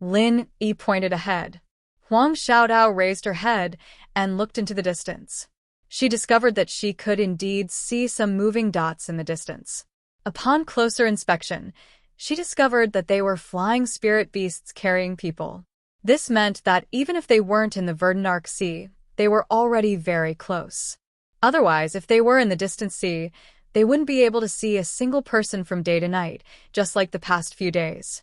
Lin Yi pointed ahead. Huang Xiaotao raised her head and looked into the distance. She discovered that she could indeed see some moving dots in the distance. Upon closer inspection, she discovered that they were flying spirit beasts carrying people. This meant that even if they weren't in the verdant Arc Sea, they were already very close. Otherwise, if they were in the distant sea, they wouldn't be able to see a single person from day to night, just like the past few days.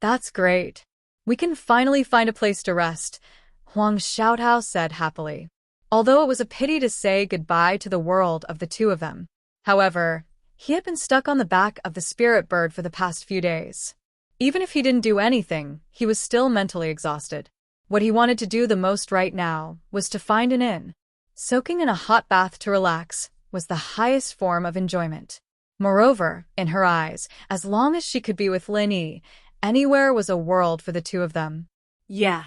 That's great. We can finally find a place to rest, Huang Xiaotao said happily. Although it was a pity to say goodbye to the world of the two of them. However, he had been stuck on the back of the spirit bird for the past few days. Even if he didn't do anything, he was still mentally exhausted. What he wanted to do the most right now was to find an inn. Soaking in a hot bath to relax was the highest form of enjoyment. Moreover, in her eyes, as long as she could be with Lin Yi, anywhere was a world for the two of them. Yeah.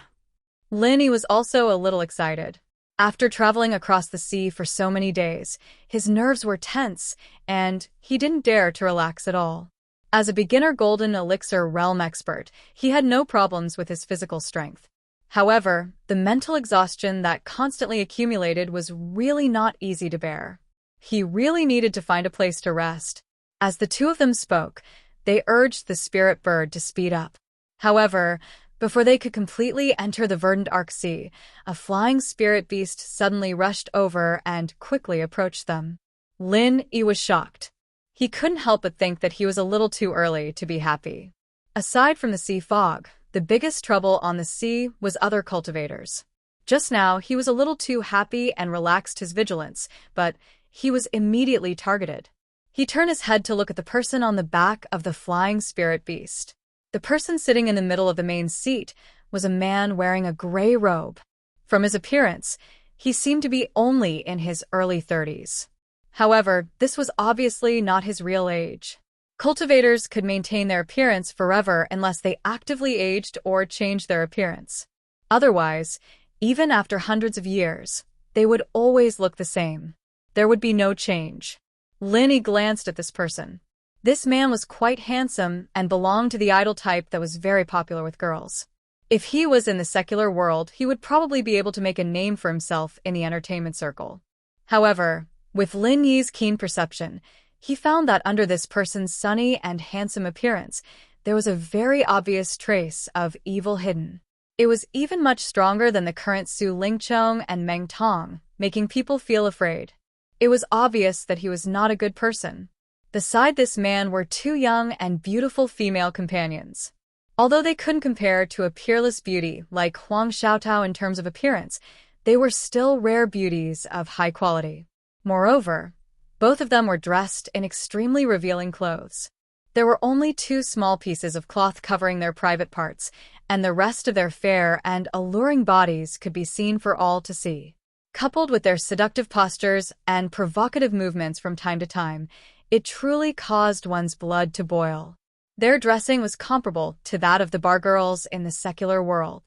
Lin Yi was also a little excited. After traveling across the sea for so many days, his nerves were tense, and he didn't dare to relax at all. As a beginner Golden Elixir realm expert, he had no problems with his physical strength. However, the mental exhaustion that constantly accumulated was really not easy to bear. He really needed to find a place to rest. As the two of them spoke, they urged the spirit bird to speed up. However, before they could completely enter the verdant Arc Sea, a flying spirit beast suddenly rushed over and quickly approached them. Lin Yi was shocked. He couldn't help but think that he was a little too early to be happy. Aside from the sea fog, the biggest trouble on the sea was other cultivators. Just now, he was a little too happy and relaxed his vigilance, but he was immediately targeted. He turned his head to look at the person on the back of the flying spirit beast. The person sitting in the middle of the main seat was a man wearing a gray robe. From his appearance, he seemed to be only in his early 30s. However, this was obviously not his real age. Cultivators could maintain their appearance forever unless they actively aged or changed their appearance. Otherwise, even after hundreds of years, they would always look the same. There would be no change. Lin Yi glanced at this person. This man was quite handsome and belonged to the idol type that was very popular with girls. If he was in the secular world, he would probably be able to make a name for himself in the entertainment circle. However, with Lin Yi's keen perception, he found that under this person's sunny and handsome appearance, there was a very obvious trace of evil hidden. It was even much stronger than the current Su Lingchong and Meng Tong, making people feel afraid. It was obvious that he was not a good person. Beside this man were two young and beautiful female companions. Although they couldn't compare to a peerless beauty like Huang Xiaotao in terms of appearance, they were still rare beauties of high quality. Moreover, both of them were dressed in extremely revealing clothes. There were only two small pieces of cloth covering their private parts, and the rest of their fair and alluring bodies could be seen for all to see. Coupled with their seductive postures and provocative movements from time to time, it truly caused one's blood to boil. Their dressing was comparable to that of the bar girls in the secular world.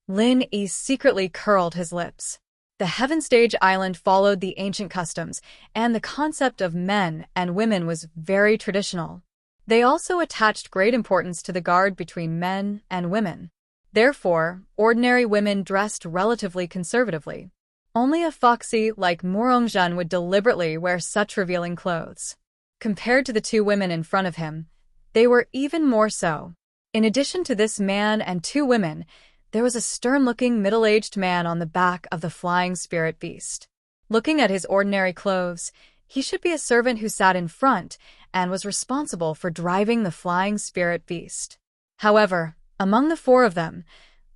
Lin Yi secretly curled his lips. The Heaven Stage Island followed the ancient customs, and the concept of men and women was very traditional. They also attached great importance to the guard between men and women. Therefore, ordinary women dressed relatively conservatively. Only a foxy like Morongzhen would deliberately wear such revealing clothes. Compared to the two women in front of him, they were even more so. In addition to this man and two women, there was a stern-looking middle-aged man on the back of the flying spirit beast. Looking at his ordinary clothes, he should be a servant who sat in front and was responsible for driving the flying spirit beast. However, among the four of them,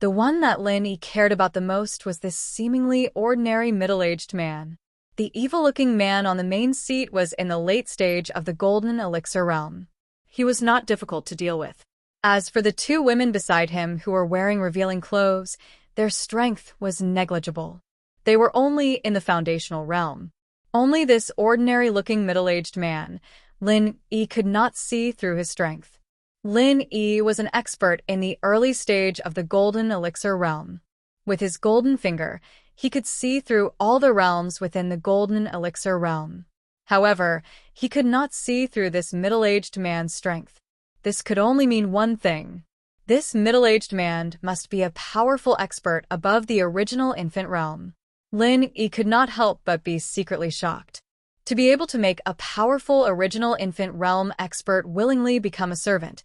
the one that Lin Yi cared about the most was this seemingly ordinary middle-aged man. The evil-looking man on the main seat was in the late stage of the Golden Elixir realm. He was not difficult to deal with. As for the two women beside him who were wearing revealing clothes, their strength was negligible. They were only in the foundational realm. Only this ordinary-looking middle-aged man, Lin Yi, could not see through his strength. Lin Yi was an expert in the early stage of the Golden Elixir realm. With his golden finger, he could see through all the realms within the Golden Elixir realm. However, he could not see through this middle-aged man's strength. This could only mean one thing. This middle-aged man must be a powerful expert above the original infant realm. Lin Yi could not help but be secretly shocked. To be able to make a powerful original infant realm expert willingly become a servant,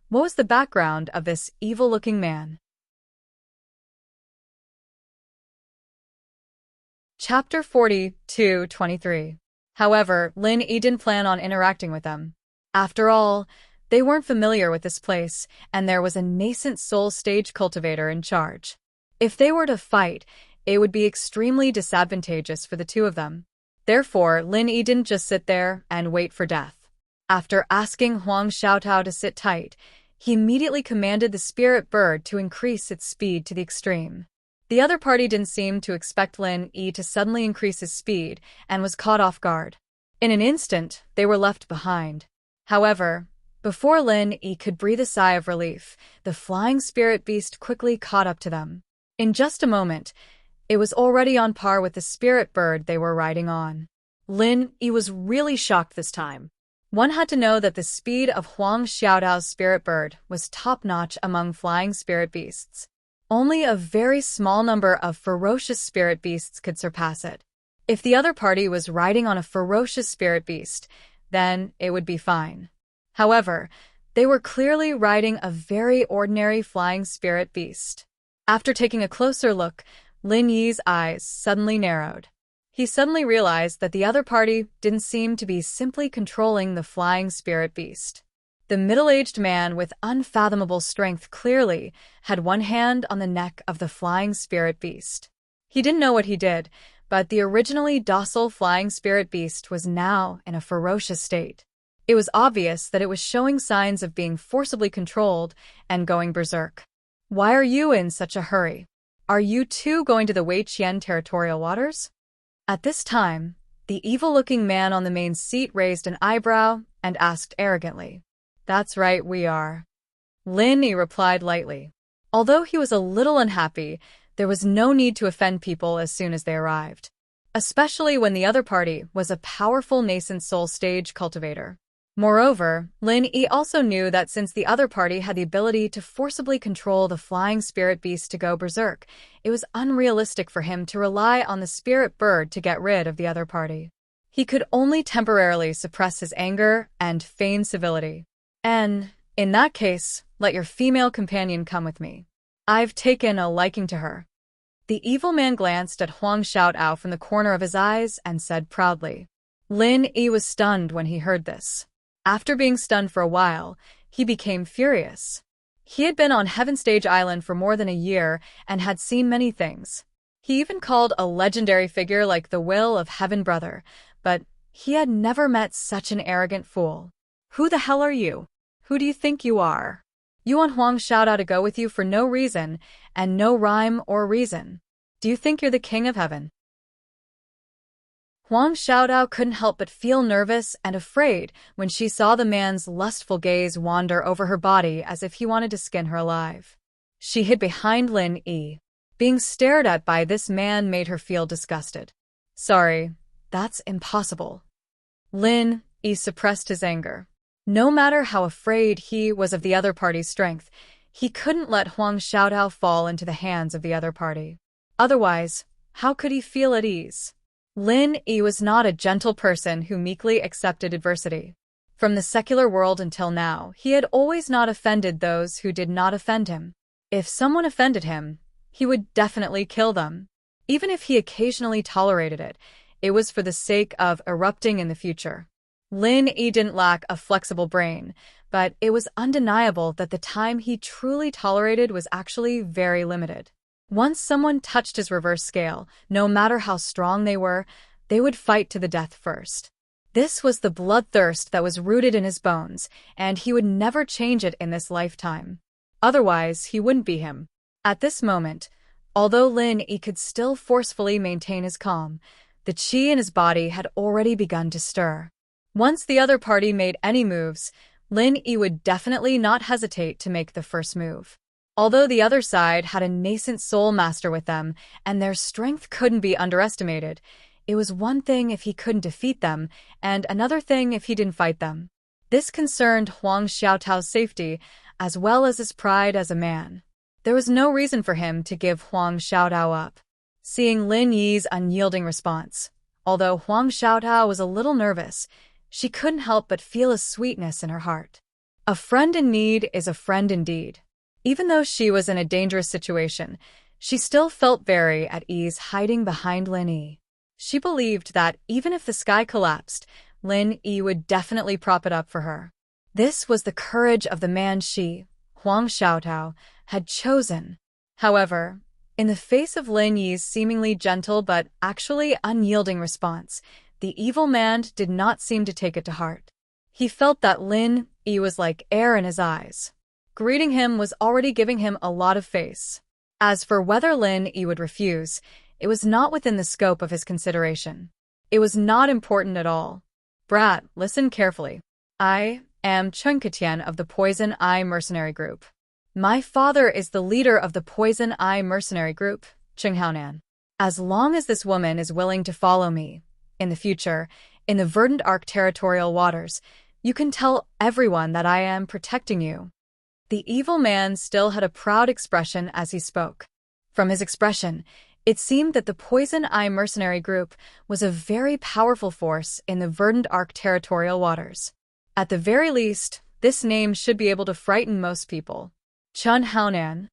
what was the background of this evil-looking man? Chapter 42-23. However, Lin Yi didn't plan on interacting with them. After all, they weren't familiar with this place, and there was a nascent soul stage cultivator in charge. If they were to fight, it would be extremely disadvantageous for the two of them. Therefore, Lin Yi didn't just sit there and wait for death. After asking Huang Xiaotao to sit tight, he immediately commanded the spirit bird to increase its speed to the extreme. The other party didn't seem to expect Lin Yi to suddenly increase his speed and was caught off guard. In an instant, they were left behind. However, before Lin Yi could breathe a sigh of relief, the flying spirit beast quickly caught up to them. In just a moment, it was already on par with the spirit bird they were riding on. Lin Yi was really shocked this time. One had to know that the speed of Huang Xiaodao's spirit bird was top-notch among flying spirit beasts. Only a very small number of ferocious spirit beasts could surpass it. If the other party was riding on a ferocious spirit beast, then it would be fine. However, they were clearly riding a very ordinary flying spirit beast. After taking a closer look, Lin Yi's eyes suddenly narrowed. He suddenly realized that the other party didn't seem to be simply controlling the flying spirit beast. The middle-aged man with unfathomable strength clearly had one hand on the neck of the flying spirit beast. He didn't know what he did, but the originally docile flying spirit beast was now in a ferocious state. It was obvious that it was showing signs of being forcibly controlled and going berserk. "Why are you in such a hurry? Are you too going to the Weiqian territorial waters?" At this time, the evil-looking man on the main seat raised an eyebrow and asked arrogantly. "That's right, we are." Lin Yi replied lightly. Although he was a little unhappy, there was no need to offend people as soon as they arrived, especially when the other party was a powerful nascent soul stage cultivator. Moreover, Lin Yi also knew that since the other party had the ability to forcibly control the flying spirit beast to go berserk, it was unrealistic for him to rely on the spirit bird to get rid of the other party. He could only temporarily suppress his anger and feign civility. "And, in that case, let your female companion come with me. I've taken a liking to her." The evil man glanced at Huang Xiaotao from the corner of his eyes and said proudly. Lin Yi was stunned when he heard this. After being stunned for a while, he became furious. He had been on Heaven Stage Island for more than a year and had seen many things. He even called a legendary figure like the Will of Heaven brother, but he had never met such an arrogant fool. "Who the hell are you? Who do you think you are? You want Huang Xiaotao to go with you for no reason, and no rhyme or reason. Do you think you're the king of heaven?" Huang Xiaotao couldn't help but feel nervous and afraid when she saw the man's lustful gaze wander over her body as if he wanted to skin her alive. She hid behind Lin Yi. Being stared at by this man made her feel disgusted. "Sorry, that's impossible." Lin Yi suppressed his anger. No matter how afraid he was of the other party's strength, he couldn't let Huang Xiaotao fall into the hands of the other party. Otherwise, how could he feel at ease? Lin Yi was not a gentle person who meekly accepted adversity. From the secular world until now, he had always not offended those who did not offend him. If someone offended him, he would definitely kill them. Even if he occasionally tolerated it, it was for the sake of erupting in the future. Lin Yi didn't lack a flexible brain, but it was undeniable that the time he truly tolerated was actually very limited. Once someone touched his reverse scale, no matter how strong they would fight to the death first. This was the bloodthirst that was rooted in his bones, and he would never change it in this lifetime. Otherwise, he wouldn't be him. At this moment, although Lin Yi could still forcefully maintain his calm, the qi in his body had already begun to stir. Once the other party made any moves, Lin Yi would definitely not hesitate to make the first move. Although the other side had a nascent soul master with them, and their strength couldn't be underestimated, it was one thing if he couldn't defeat them, and another thing if he didn't fight them. This concerned Huang Xiaotao's safety, as well as his pride as a man. There was no reason for him to give Huang Xiaotao up. Seeing Lin Yi's unyielding response, although Huang Xiaotao was a little nervous, she couldn't help but feel a sweetness in her heart. A friend in need is a friend indeed. Even though she was in a dangerous situation, she still felt very at ease hiding behind Lin Yi. She believed that even if the sky collapsed, Lin Yi would definitely prop it up for her. This was the courage of the man she, Huang Xiaotao, had chosen. However, in the face of Lin Yi's seemingly gentle but actually unyielding response, the evil man did not seem to take it to heart. He felt that Lin Yi was like air in his eyes. Greeting him was already giving him a lot of face. As for whether Lin Yi would refuse, it was not within the scope of his consideration. It was not important at all. Brat, listen carefully. I am Chen Ketian of the Poison Eye Mercenary Group. My father is the leader of the Poison Eye Mercenary Group, Cheng Haonan. As long as this woman is willing to follow me, in the future, in the verdant arc territorial waters, you can tell everyone that I am protecting you. The evil man still had a proud expression as he spoke. From his expression, it seemed that the Poison Eye Mercenary Group was a very powerful force in the verdant arc territorial waters. At the very least, this name should be able to frighten most people. Chen Haonan.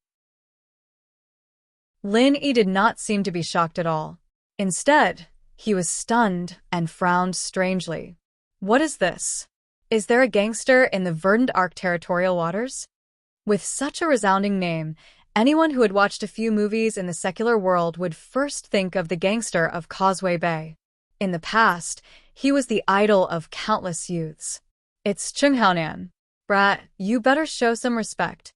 Lin Yi did not seem to be shocked at all. Instead, he was stunned and frowned strangely. What is this? Is there a gangster in the verdant arc territorial waters? With such a resounding name, anyone who had watched a few movies in the secular world would first think of the gangster of Causeway Bay. In the past, he was the idol of countless youths. It's Cheng Haonan. Brat, you better show some respect.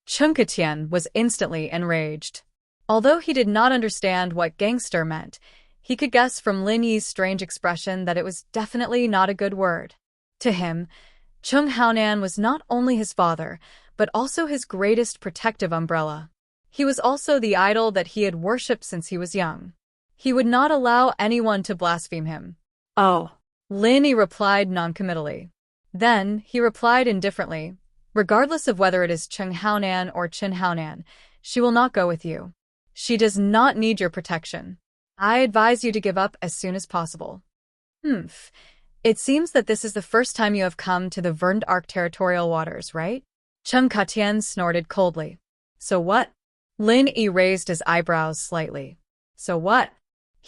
Chen Ketian was instantly enraged. Although he did not understand what gangster meant, he could guess from Lin Yi's strange expression that it was definitely not a good word. To him, Cheng Haonan was not only his father, but also his greatest protective umbrella. He was also the idol that he had worshipped since he was young. He would not allow anyone to blaspheme him. Oh, Lin Yi replied noncommittally. Then he replied indifferently, regardless of whether it is Cheng Haonan or Chen Haonan, she will not go with you. She does not need your protection. I advise you to give up as soon as possible. It seems that this is the first time you have come to the verdant arc territorial waters, right? Chen Ketian snorted coldly. So what? Lin Yi raised his eyebrows slightly. So what?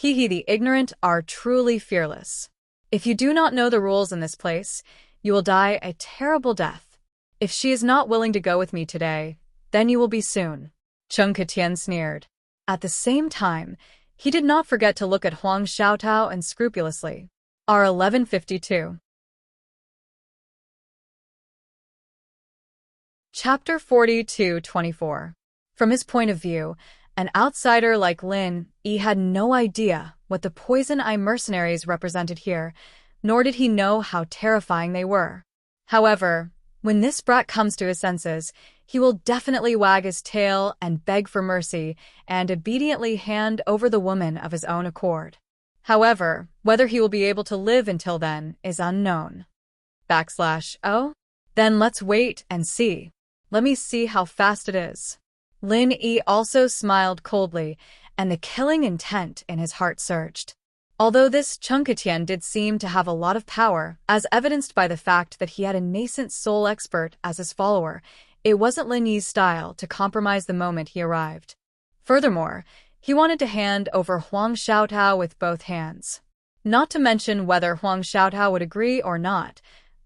The ignorant are truly fearless. If you do not know the rules in this place, you will die a terrible death. If she is not willing to go with me today, then you will be soon. Chen Ketian sneered. At the same time, he did not forget to look at Huang Xiaotao unscrupulously. R1152. Chapter 42-24. From his point of view, an outsider like Lin Yi had no idea what the Poison Eye mercenaries represented here, nor did he know how terrifying they were. However, when this brat comes to his senses, he will definitely wag his tail and beg for mercy and obediently hand over the woman of his own accord. However, whether he will be able to live until then is unknown. Oh? Then let's wait and see. Let me see how fast it is. Lin Yi also smiled coldly, and the killing intent in his heart surged. Although this Chen Ketian did seem to have a lot of power, as evidenced by the fact that he had a nascent soul expert as his follower, it wasn't Lin Yi's style to compromise the moment he arrived. Furthermore, he wanted to hand over Huang Xiaotao with both hands. Not to mention whether Huang Xiaotao would agree or not.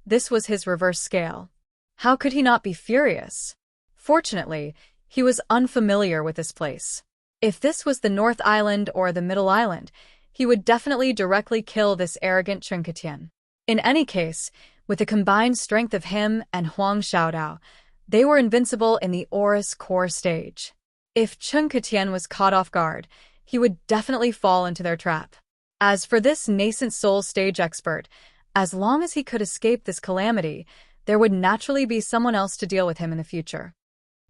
This was his reverse scale. How could he not be furious? Fortunately, he was unfamiliar with this place. If this was the North Island or the Middle Island, he would definitely directly kill this arrogant Chen Ketian. In any case, with the combined strength of him and Huang Xiaotao, they were invincible in the Aurus core stage. If Chen Ketian was caught off guard, he would definitely fall into their trap. As for this nascent soul stage expert, as long as he could escape this calamity, there would naturally be someone else to deal with him in the future.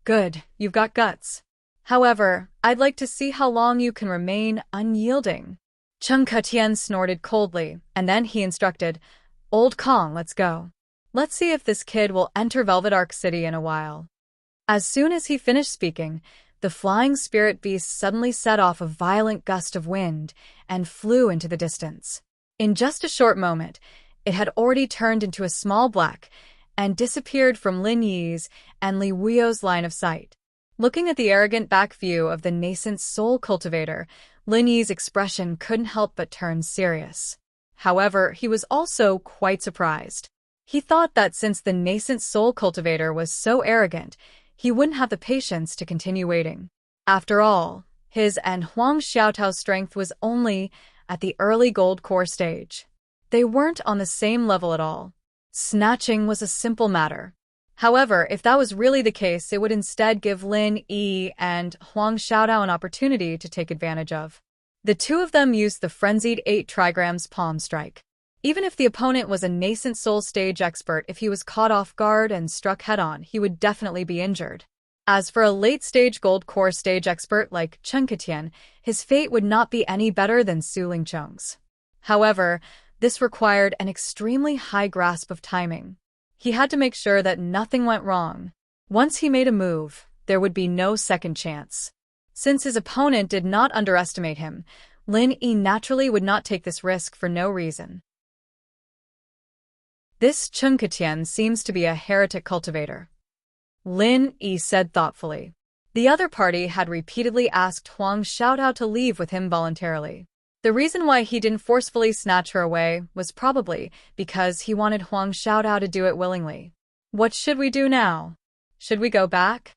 Good, you've got guts. However, I'd like to see how long you can remain unyielding. Chen Ketian snorted coldly, and then he instructed, Old Kong, let's go. Let's see if this kid will enter Velvet Arc City in a while. As soon as he finished speaking, the flying spirit beast suddenly set off a violent gust of wind and flew into the distance. In just a short moment, it had already turned into a small black and disappeared from Lin Yi's and Li Wuyo's line of sight. Looking at the arrogant back view of the nascent soul cultivator, Lin Yi's expression couldn't help but turn serious. However, he was also quite surprised. He thought that since the nascent soul cultivator was so arrogant, he wouldn't have the patience to continue waiting. After all, his and Huang Xiaotao's strength was only at the early gold core stage. They weren't on the same level at all. Snatching was a simple matter. However, if that was really the case, it would instead give Lin Yi and Huang Xiaotao an opportunity to take advantage of. The two of them used the frenzied 8 trigrams palm strike. Even if the opponent was a nascent soul stage expert, if he was caught off guard and struck head-on, he would definitely be injured. As for a late-stage gold core stage expert like Chen Ketian, his fate would not be any better than Su Lingcheng's. However, this required an extremely high grasp of timing. He had to make sure that nothing went wrong. Once he made a move, there would be no second chance. Since his opponent did not underestimate him, Lin Yi naturally would not take this risk for no reason. This Chen Ketian seems to be a heretic cultivator, Lin Yi said thoughtfully. The other party had repeatedly asked Huang Xiaotao to leave with him voluntarily. The reason why he didn't forcefully snatch her away was probably because he wanted Huang Xiaotao to do it willingly. What should we do now? Should we go back?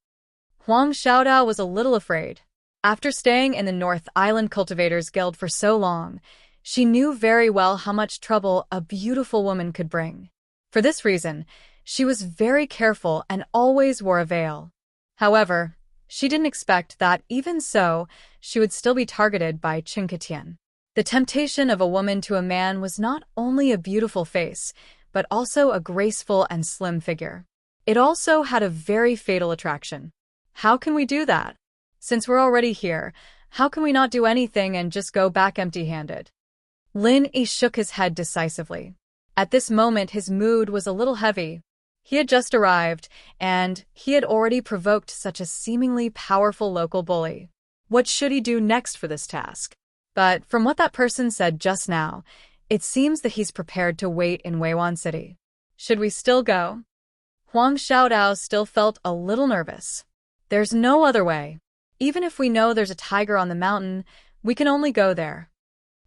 Huang Xiaotao was a little afraid. After staying in the North Island Cultivators Guild for so long, she knew very well how much trouble a beautiful woman could bring. For this reason, she was very careful and always wore a veil. However, she didn't expect that even so, she would still be targeted by Chen Ketian. The temptation of a woman to a man was not only a beautiful face, but also a graceful and slim figure. It also had a very fatal attraction. How can we do that? Since we're already here, how can we not do anything and just go back empty-handed? Lin Yi shook his head decisively. At this moment, his mood was a little heavy. He had just arrived, and he had already provoked such a seemingly powerful local bully. What should he do next for this task? But from what that person said just now, it seems that he's prepared to wait in Weiwan City. Should we still go? Huang Xiaotao still felt a little nervous. There's no other way. Even if we know there's a tiger on the mountain, we can only go there.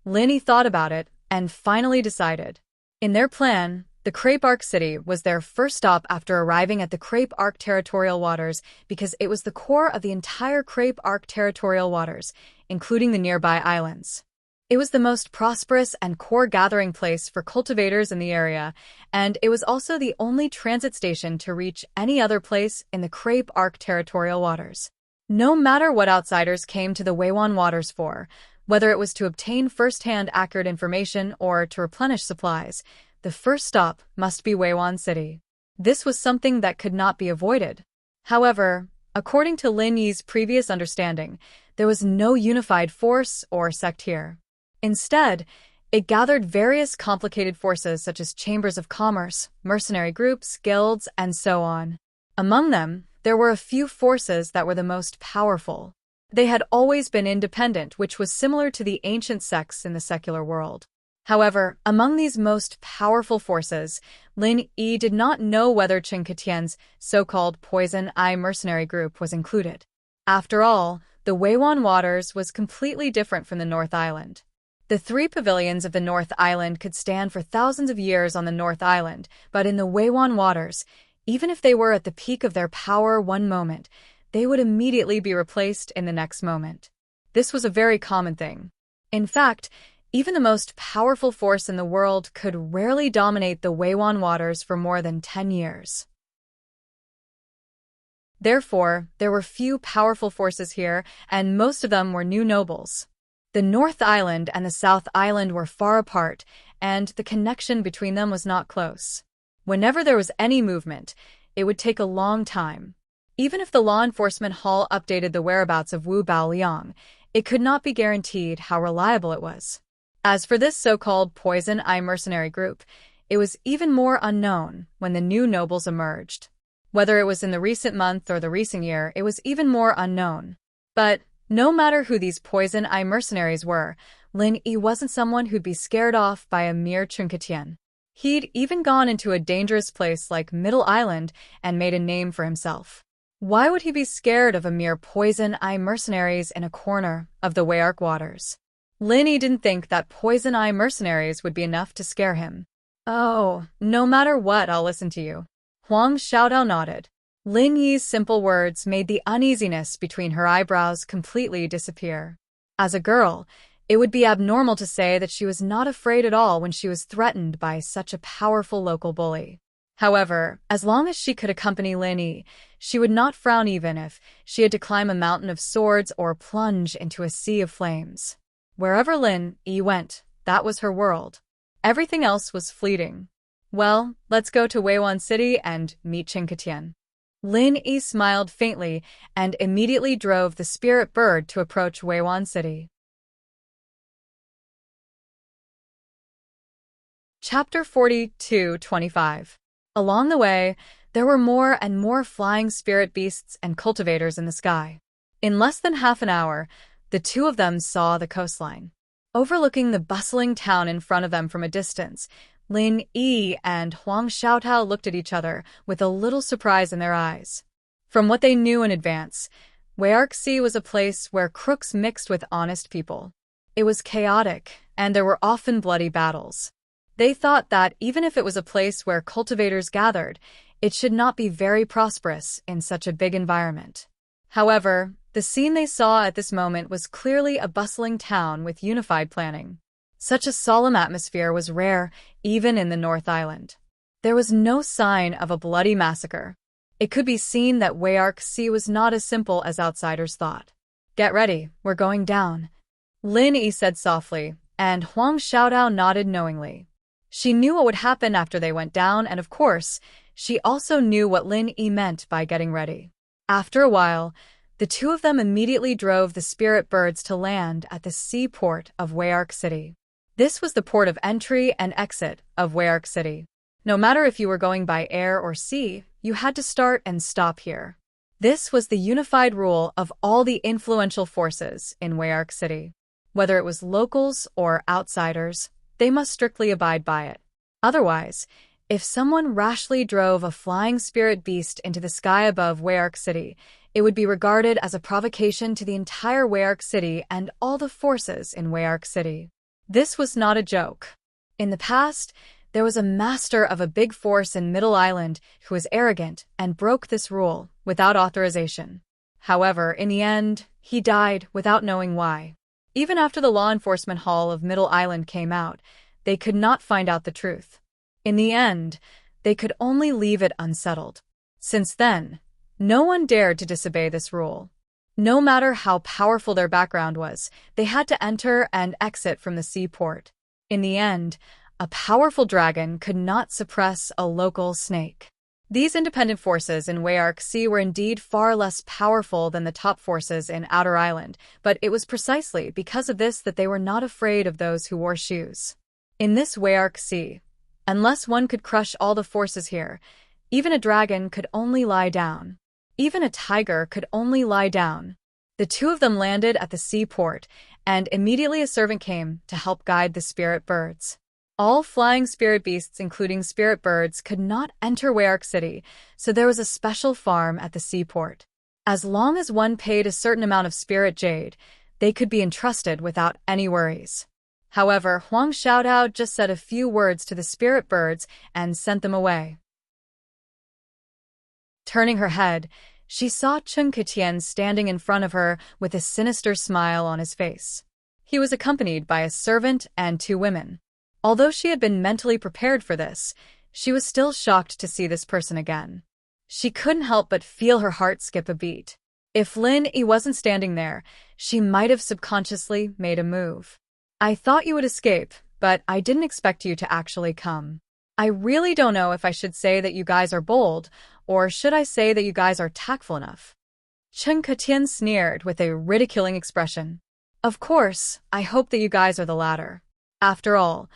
Lin Yi thought about it and finally decided. In their plan, the Crepe Arc City was their first stop after arriving at the Crepe Arc Territorial Waters because it was the core of the entire Crepe Arc Territorial Waters, including the nearby islands. It was the most prosperous and core gathering place for cultivators in the area, and it was also the only transit station to reach any other place in the Crepe Arc Territorial Waters. No matter what outsiders came to the Weiwan Waters for, whether it was to obtain first-hand accurate information or to replenish supplies, the first stop must be Weiwan City. This was something that could not be avoided. However, according to Lin Yi's previous understanding, there was no unified force or sect here. Instead, it gathered various complicated forces such as chambers of commerce, mercenary groups, guilds, and so on. Among them, there were a few forces that were the most powerful. They had always been independent, which was similar to the ancient sects in the secular world. However, among these most powerful forces, Lin Yi did not know whether Chen Ketian's so-called Poison Eye mercenary group was included. After all, the Weiwan Waters was completely different from the North Island. The 3 pavilions of the North Island could stand for thousands of years on the North Island, but in the Weiwan Waters, even if they were at the peak of their power one moment, they would immediately be replaced in the next moment. This was a very common thing. In fact, even the most powerful force in the world could rarely dominate the Weiwan Waters for more than 10 years. Therefore, there were few powerful forces here, and most of them were new nobles. The North Island and the South Island were far apart, and the connection between them was not close. Whenever there was any movement, it would take a long time. Even if the law enforcement hall updated the whereabouts of Wu Baoliang, it could not be guaranteed how reliable it was. As for this so-called Poison Eye mercenary group, it was even more unknown when the new nobles emerged. Whether it was in the recent month or the recent year, it was even more unknown. But no matter who these Poison Eye mercenaries were, Lin Yi wasn't someone who'd be scared off by a mere Chen Ketian. He'd even gone into a dangerous place like Middle Island and made a name for himself. Why would he be scared of a mere poison eye mercenaries in a corner of the Wayark waters? Lin Yi didn't think that poison eye mercenaries would be enough to scare him. Oh, no matter what, I'll listen to you. Huang Xiaodao nodded. Lin Yi's simple words made the uneasiness between her eyebrows completely disappear. As a girl, it would be abnormal to say that she was not afraid at all when she was threatened by such a powerful local bully. However, as long as she could accompany Lin Yi, she would not frown even if she had to climb a mountain of swords or plunge into a sea of flames. Wherever Lin Yi went, that was her world. Everything else was fleeting. Well, let's go to Weiwan City and meet Qinketian. Lin Yi smiled faintly and immediately drove the spirit bird to approach Weiwan City. Chapter 42-25. Along the way, there were more and more flying spirit beasts and cultivators in the sky. In less than half an hour, the two of them saw the coastline. Overlooking the bustling town in front of them from a distance, Lin Yi and Huang Xiaotao looked at each other with a little surprise in their eyes. From what they knew in advance, Wayark Sea was a place where crooks mixed with honest people. It was chaotic, and there were often bloody battles. They thought that even if it was a place where cultivators gathered, it should not be very prosperous in such a big environment. However, the scene they saw at this moment was clearly a bustling town with unified planning. Such a solemn atmosphere was rare, even in the North Island. There was no sign of a bloody massacre. It could be seen that Wayark Sea was not as simple as outsiders thought. "Get ready, we're going down," Lin Yi said softly, and Huang Xiaodao nodded knowingly. She knew what would happen after they went down, and of course, she also knew what Lin Yi meant by getting ready. After a while, the two of them immediately drove the spirit birds to land at the seaport of Wayark City. This was the port of entry and exit of Wayark City. No matter if you were going by air or sea, you had to start and stop here. This was the unified rule of all the influential forces in Wayark City. Whether it was locals or outsiders, they must strictly abide by it. Otherwise, if someone rashly drove a flying spirit beast into the sky above Wayark City, it would be regarded as a provocation to the entire Wayark City and all the forces in Wayark City. This was not a joke. In the past, there was a master of a big force in Middle Island who was arrogant and broke this rule without authorization. However, in the end, he died without knowing why. Even after the law enforcement hall of Middle Island came out, they could not find out the truth. In the end, they could only leave it unsettled. Since then, no one dared to disobey this rule. No matter how powerful their background was, they had to enter and exit from the seaport. In the end, a powerful dragon could not suppress a local snake. These independent forces in Wayark Sea were indeed far less powerful than the top forces in Outer Island, but it was precisely because of this that they were not afraid of those who wore shoes. In this Wayark Sea, unless one could crush all the forces here, even a dragon could only lie down. Even a tiger could only lie down. The two of them landed at the seaport, and immediately a servant came to help guide the spirit birds. All flying spirit beasts, including spirit birds, could not enter Wayark City, so there was a special farm at the seaport. As long as one paid a certain amount of spirit jade, they could be entrusted without any worries. However, Huang Xiaodao just said a few words to the spirit birds and sent them away. Turning her head, she saw Qinketian standing in front of her with a sinister smile on his face. He was accompanied by a servant and two women. Although she had been mentally prepared for this, she was still shocked to see this person again. She couldn't help but feel her heart skip a beat. If Lin Yi wasn't standing there, she might have subconsciously made a move. "I thought you would escape, but I didn't expect you to actually come. I really don't know if I should say that you guys are bold, or should I say that you guys are tactful enough?" Qinketian sneered with a ridiculing expression. "Of course, I hope that you guys are the latter. After all,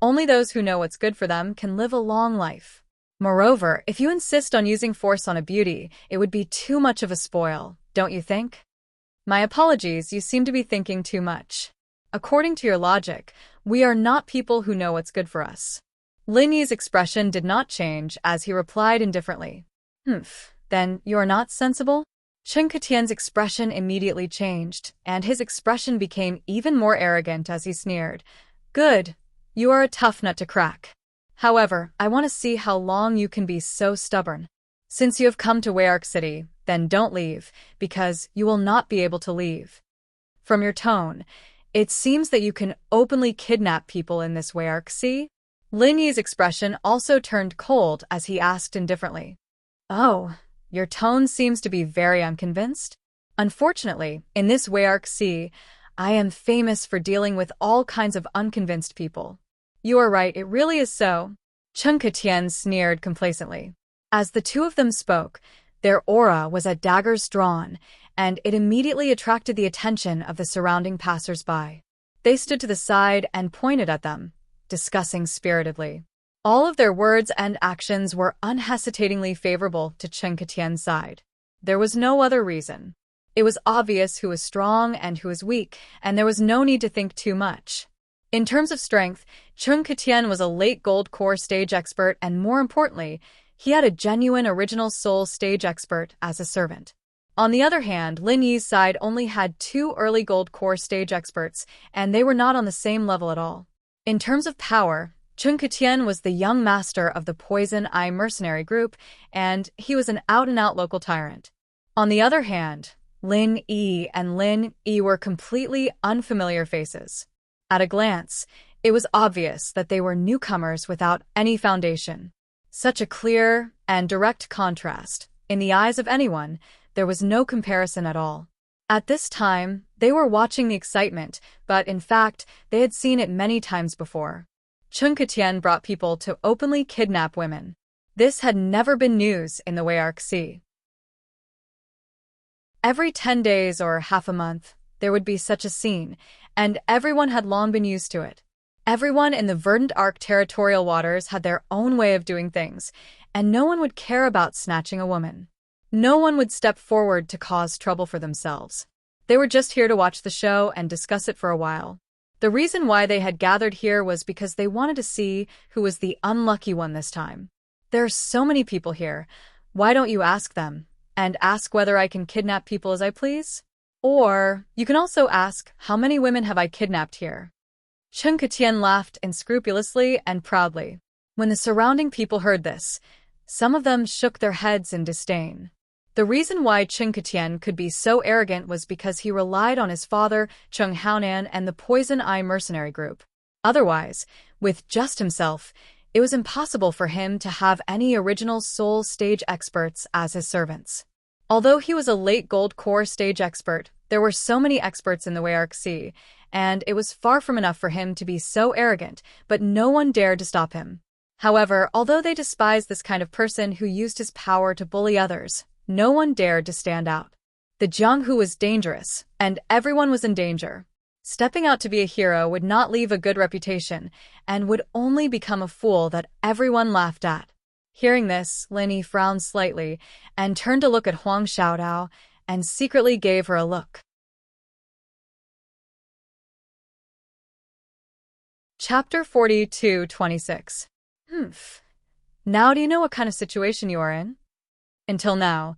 only those who know what's good for them can live a long life. Moreover, if you insist on using force on a beauty, it would be too much of a spoil, don't you think?" "My apologies, you seem to be thinking too much. According to your logic, we are not people who know what's good for us." Lin Yi's expression did not change as he replied indifferently. Then you are not sensible? Chen Ketien's expression immediately changed, and his expression became even more arrogant as he sneered. Good. You are a tough nut to crack. However, I want to see how long you can be so stubborn. Since you have come to Wayark City, then don't leave, because you will not be able to leave. From your tone, it seems that you can openly kidnap people in this Wayark Sea. Lin Yi's expression also turned cold as he asked indifferently. Oh, your tone seems to be very unconvinced. Unfortunately, in this Wayark Sea, I am famous for dealing with all kinds of unconvinced people. You are right, it really is so. Chen Ketien sneered complacently. As the two of them spoke, their aura was at daggers drawn, and it immediately attracted the attention of the surrounding passers-by. They stood to the side and pointed at them, discussing spiritedly. All of their words and actions were unhesitatingly favorable to Chen Ketien's side. There was no other reason. It was obvious who was strong and who was weak, and there was no need to think too much. In terms of strength, Chen Ketien was a late gold core stage expert, and more importantly, he had a genuine original soul stage expert as a servant. On the other hand, Lin Yi's side only had 2 early gold core stage experts, and they were not on the same level at all. In terms of power, Chen Ketien was the young master of the Poison Eye mercenary group, and he was an out-and-out local tyrant. On the other hand, Lin Yi and Lin Yi were completely unfamiliar faces. At a glance, it was obvious that they were newcomers without any foundation. Such a clear and direct contrast. In the eyes of anyone, there was no comparison at all. At this time, they were watching the excitement, but in fact, they had seen it many times before. Chen Ketien brought people to openly kidnap women. This had never been news in the Wayark Sea. Every 10 days or half a month, there would be such a scene, and everyone had long been used to it. Everyone in the Verdant Arc territorial waters had their own way of doing things, and no one would care about snatching a woman. No one would step forward to cause trouble for themselves. They were just here to watch the show and discuss it for a while. The reason why they had gathered here was because they wanted to see who was the unlucky one this time. There are so many people here. Why don't you ask them? And ask whether I can kidnap people as I please? Or, you can also ask, how many women have I kidnapped here? Chen Ketien laughed unscrupulously and proudly. When the surrounding people heard this, some of them shook their heads in disdain. The reason why Chen Ketien could be so arrogant was because he relied on his father, Cheng Haonan, and the Poison Eye mercenary group. Otherwise, with just himself, it was impossible for him to have any original soul stage experts as his servants. Although he was a late gold core stage expert, there were so many experts in the Wayark Sea, and it was far from enough for him to be so arrogant, but no one dared to stop him. However, although they despised this kind of person who used his power to bully others, no one dared to stand out. The Jianghu was dangerous, and everyone was in danger. Stepping out to be a hero would not leave a good reputation, and would only become a fool that everyone laughed at. Hearing this, Lin Yi frowned slightly, and turned to look at Huang Xiaodao, and secretly gave her a look. Chapter 42-26. Now do you know what kind of situation you are in? Until now,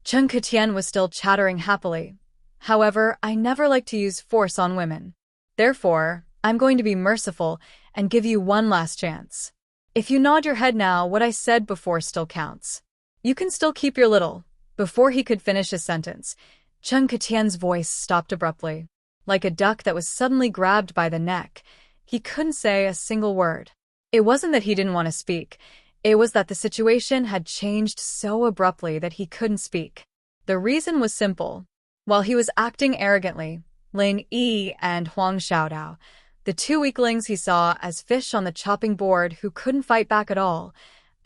Chen Ketien was still chattering happily. However, I never like to use force on women. Therefore, I'm going to be merciful and give you one last chance. If you nod your head now, what I said before still counts. You can still keep your little. Before he could finish his sentence, Chen Ketien's voice stopped abruptly. Like a duck that was suddenly grabbed by the neck, he couldn't say a single word. It wasn't that he didn't want to speak. It was that the situation had changed so abruptly that he couldn't speak. The reason was simple. While he was acting arrogantly, Lin Yi and Huang Xiaodao, the 2 weaklings he saw as fish on the chopping board who couldn't fight back at all,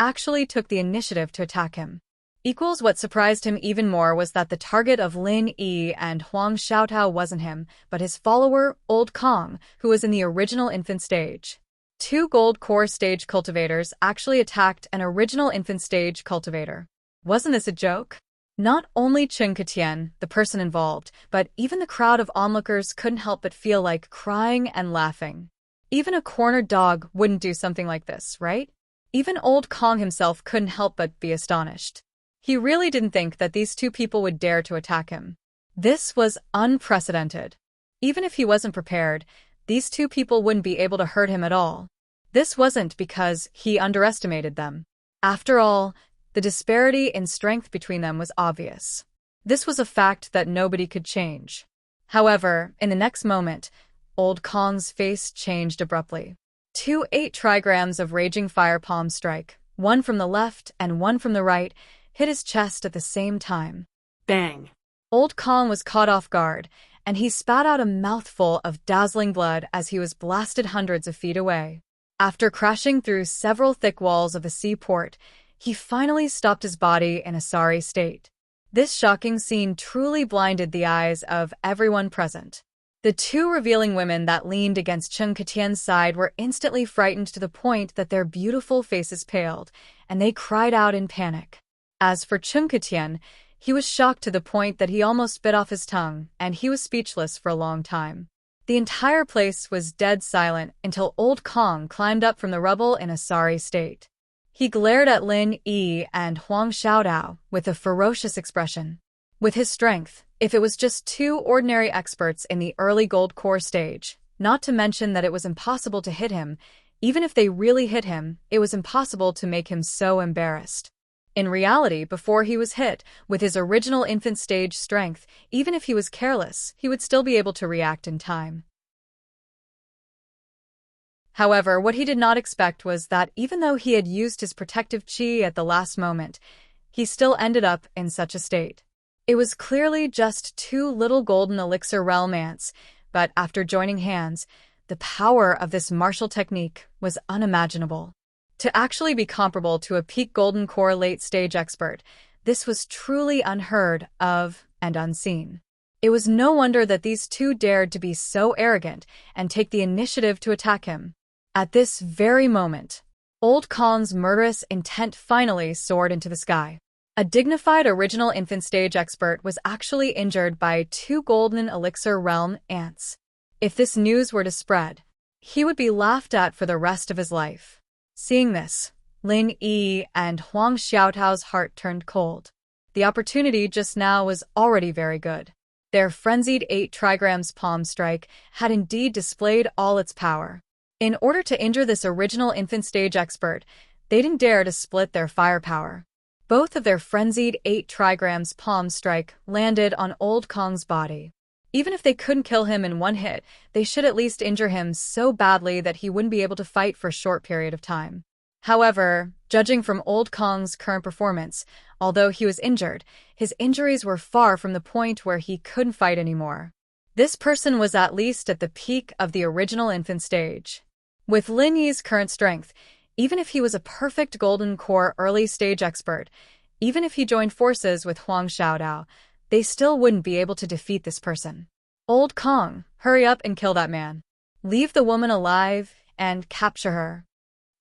actually took the initiative to attack him. What surprised him even more was that the target of Lin Yi and Huang Xiaotao wasn't him, but his follower, Old Kong, who was in the original infant stage. 2 gold core stage cultivators actually attacked an original infant stage cultivator. Wasn't this a joke? Not only Chen Ketien, the person involved, but even the crowd of onlookers couldn't help but feel like crying and laughing. Even a cornered dog wouldn't do something like this, right? Even Old Kong himself couldn't help but be astonished. He really didn't think that these two people would dare to attack him. This was unprecedented. Even if he wasn't prepared, these two people wouldn't be able to hurt him at all. This wasn't because he underestimated them. After all, the disparity in strength between them was obvious. This was a fact that nobody could change. However, in the next moment, Old Kong's face changed abruptly. 2 8 trigrams of raging fire palm strike, one from the left and one from the right, hit his chest at the same time. Bang! Old Kong was caught off guard, and he spat out a mouthful of dazzling blood as he was blasted hundreds of feet away. After crashing through several thick walls of a seaport, he finally stopped his body in a sorry state. This shocking scene truly blinded the eyes of everyone present. The two revealing women that leaned against Cheng Ketien's side were instantly frightened to the point that their beautiful faces paled, and they cried out in panic. As for Cheng Ketien, he was shocked to the point that he almost bit off his tongue, and he was speechless for a long time. The entire place was dead silent until Old Kong climbed up from the rubble in a sorry state. He glared at Lin Yi and Huang Xiaodao with a ferocious expression. With his strength, if it was just two ordinary experts in the early gold core stage, not to mention that it was impossible to hit him, even if they really hit him, it was impossible to make him so embarrassed. In reality, before he was hit, with his original infant stage strength, even if he was careless, he would still be able to react in time. However, what he did not expect was that even though he had used his protective chi at the last moment, he still ended up in such a state. It was clearly just two little golden elixir realm ants, but after joining hands, the power of this martial technique was unimaginable. To actually be comparable to a peak golden core late-stage expert, this was truly unheard of and unseen. It was no wonder that these two dared to be so arrogant and take the initiative to attack him. At this very moment, Old Kong's murderous intent finally soared into the sky. A dignified original infant stage expert was actually injured by two golden elixir realm ants. If this news were to spread, he would be laughed at for the rest of his life. Seeing this, Lin Yi and Huang Xiaotao's heart turned cold. The opportunity just now was already very good. Their frenzied 8 trigrams palm strike had indeed displayed all its power. In order to injure this original infant stage expert, they didn't dare to split their firepower. Both of their frenzied 8 trigrams palm strike landed on Old Kong's body. Even if they couldn't kill him in one hit, they should at least injure him so badly that he wouldn't be able to fight for a short period of time. However, judging from Old Kong's current performance, although he was injured, his injuries were far from the point where he couldn't fight anymore. This person was at least at the peak of the original infant stage. With Lin Yi's current strength, even if he was a perfect golden core early stage expert, even if he joined forces with Huang Xiaodao, they still wouldn't be able to defeat this person. Old Kong, hurry up and kill that man. Leave the woman alive and capture her.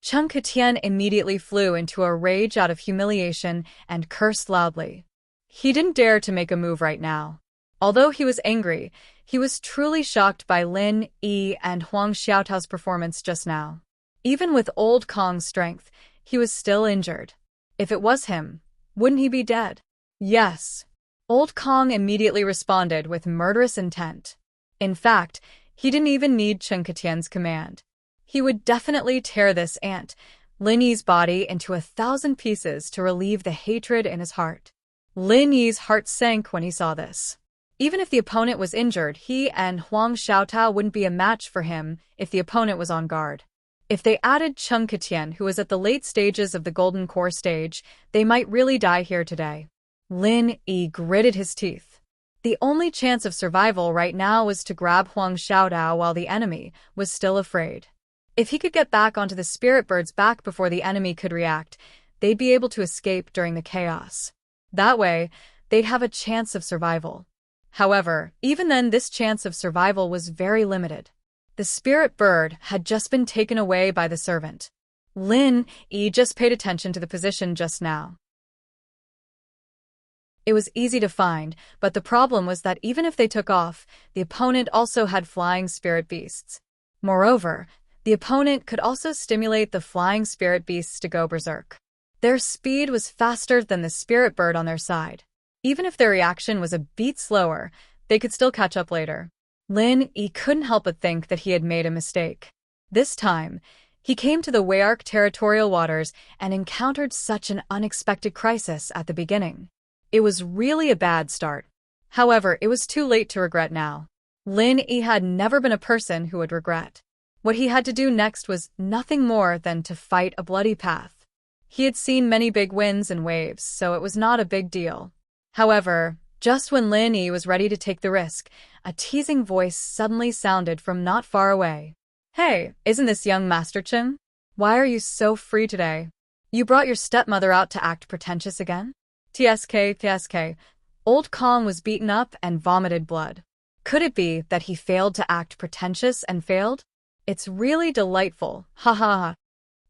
Cheng Ketien immediately flew into a rage out of humiliation and cursed loudly. He didn't dare to make a move right now. Although he was angry, he was truly shocked by Lin Yi and Huang Xiaotao's performance just now. Even with Old Kong's strength, he was still injured. If it was him, wouldn't he be dead? Yes. Old Kong immediately responded with murderous intent. In fact, he didn't even need Cheng Ketien's command. He would definitely tear this ant, Lin Yi's body, into 1,000 pieces to relieve the hatred in his heart. Lin Yi's heart sank when he saw this. Even if the opponent was injured, he and Huang Xiaotao wouldn't be a match for him if the opponent was on guard. If they added Cheng Ketien, who was at the late stages of the Golden Core stage, they might really die here today. Lin Yi gritted his teeth. The only chance of survival right now was to grab Huang Xiaodao while the enemy was still afraid. If he could get back onto the spirit bird's back before the enemy could react, they'd be able to escape during the chaos. That way, they'd have a chance of survival. However, even then, this chance of survival was very limited. The spirit bird had just been taken away by the servant. Lin Yi just paid attention to the position just now. It was easy to find, but the problem was that even if they took off, the opponent also had flying spirit beasts. Moreover, the opponent could also stimulate the flying spirit beasts to go berserk. Their speed was faster than the spirit bird on their side. Even if their reaction was a beat slower, they could still catch up later. He couldn't help but think that he had made a mistake. This time, he came to the Wayark territorial waters and encountered such an unexpected crisis at the beginning. It was really a bad start. However, it was too late to regret now. He had never been a person who would regret. What he had to do next was nothing more than to fight a bloody path. He had seen many big winds and waves, so it was not a big deal. However, just when Yi was ready to take the risk, a teasing voice suddenly sounded from not far away. "Hey, isn't this young Master Chen? Why are you so free today? You brought your stepmother out to act pretentious again?" TSK. Old Kong was beaten up and vomited blood. Could it be that he failed to act pretentious and failed? It's really delightful, ha ha ha.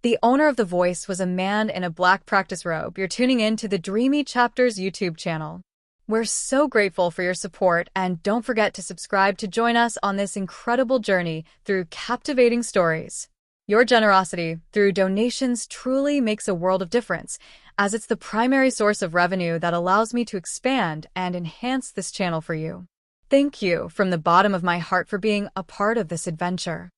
The owner of the voice was a man in a black practice robe. You're tuning in to the Dreamy Chapters YouTube channel. We're so grateful for your support, and don't forget to subscribe to join us on this incredible journey through captivating stories. Your generosity through donations truly makes a world of difference, as it's the primary source of revenue that allows me to expand and enhance this channel for you. Thank you from the bottom of my heart for being a part of this adventure.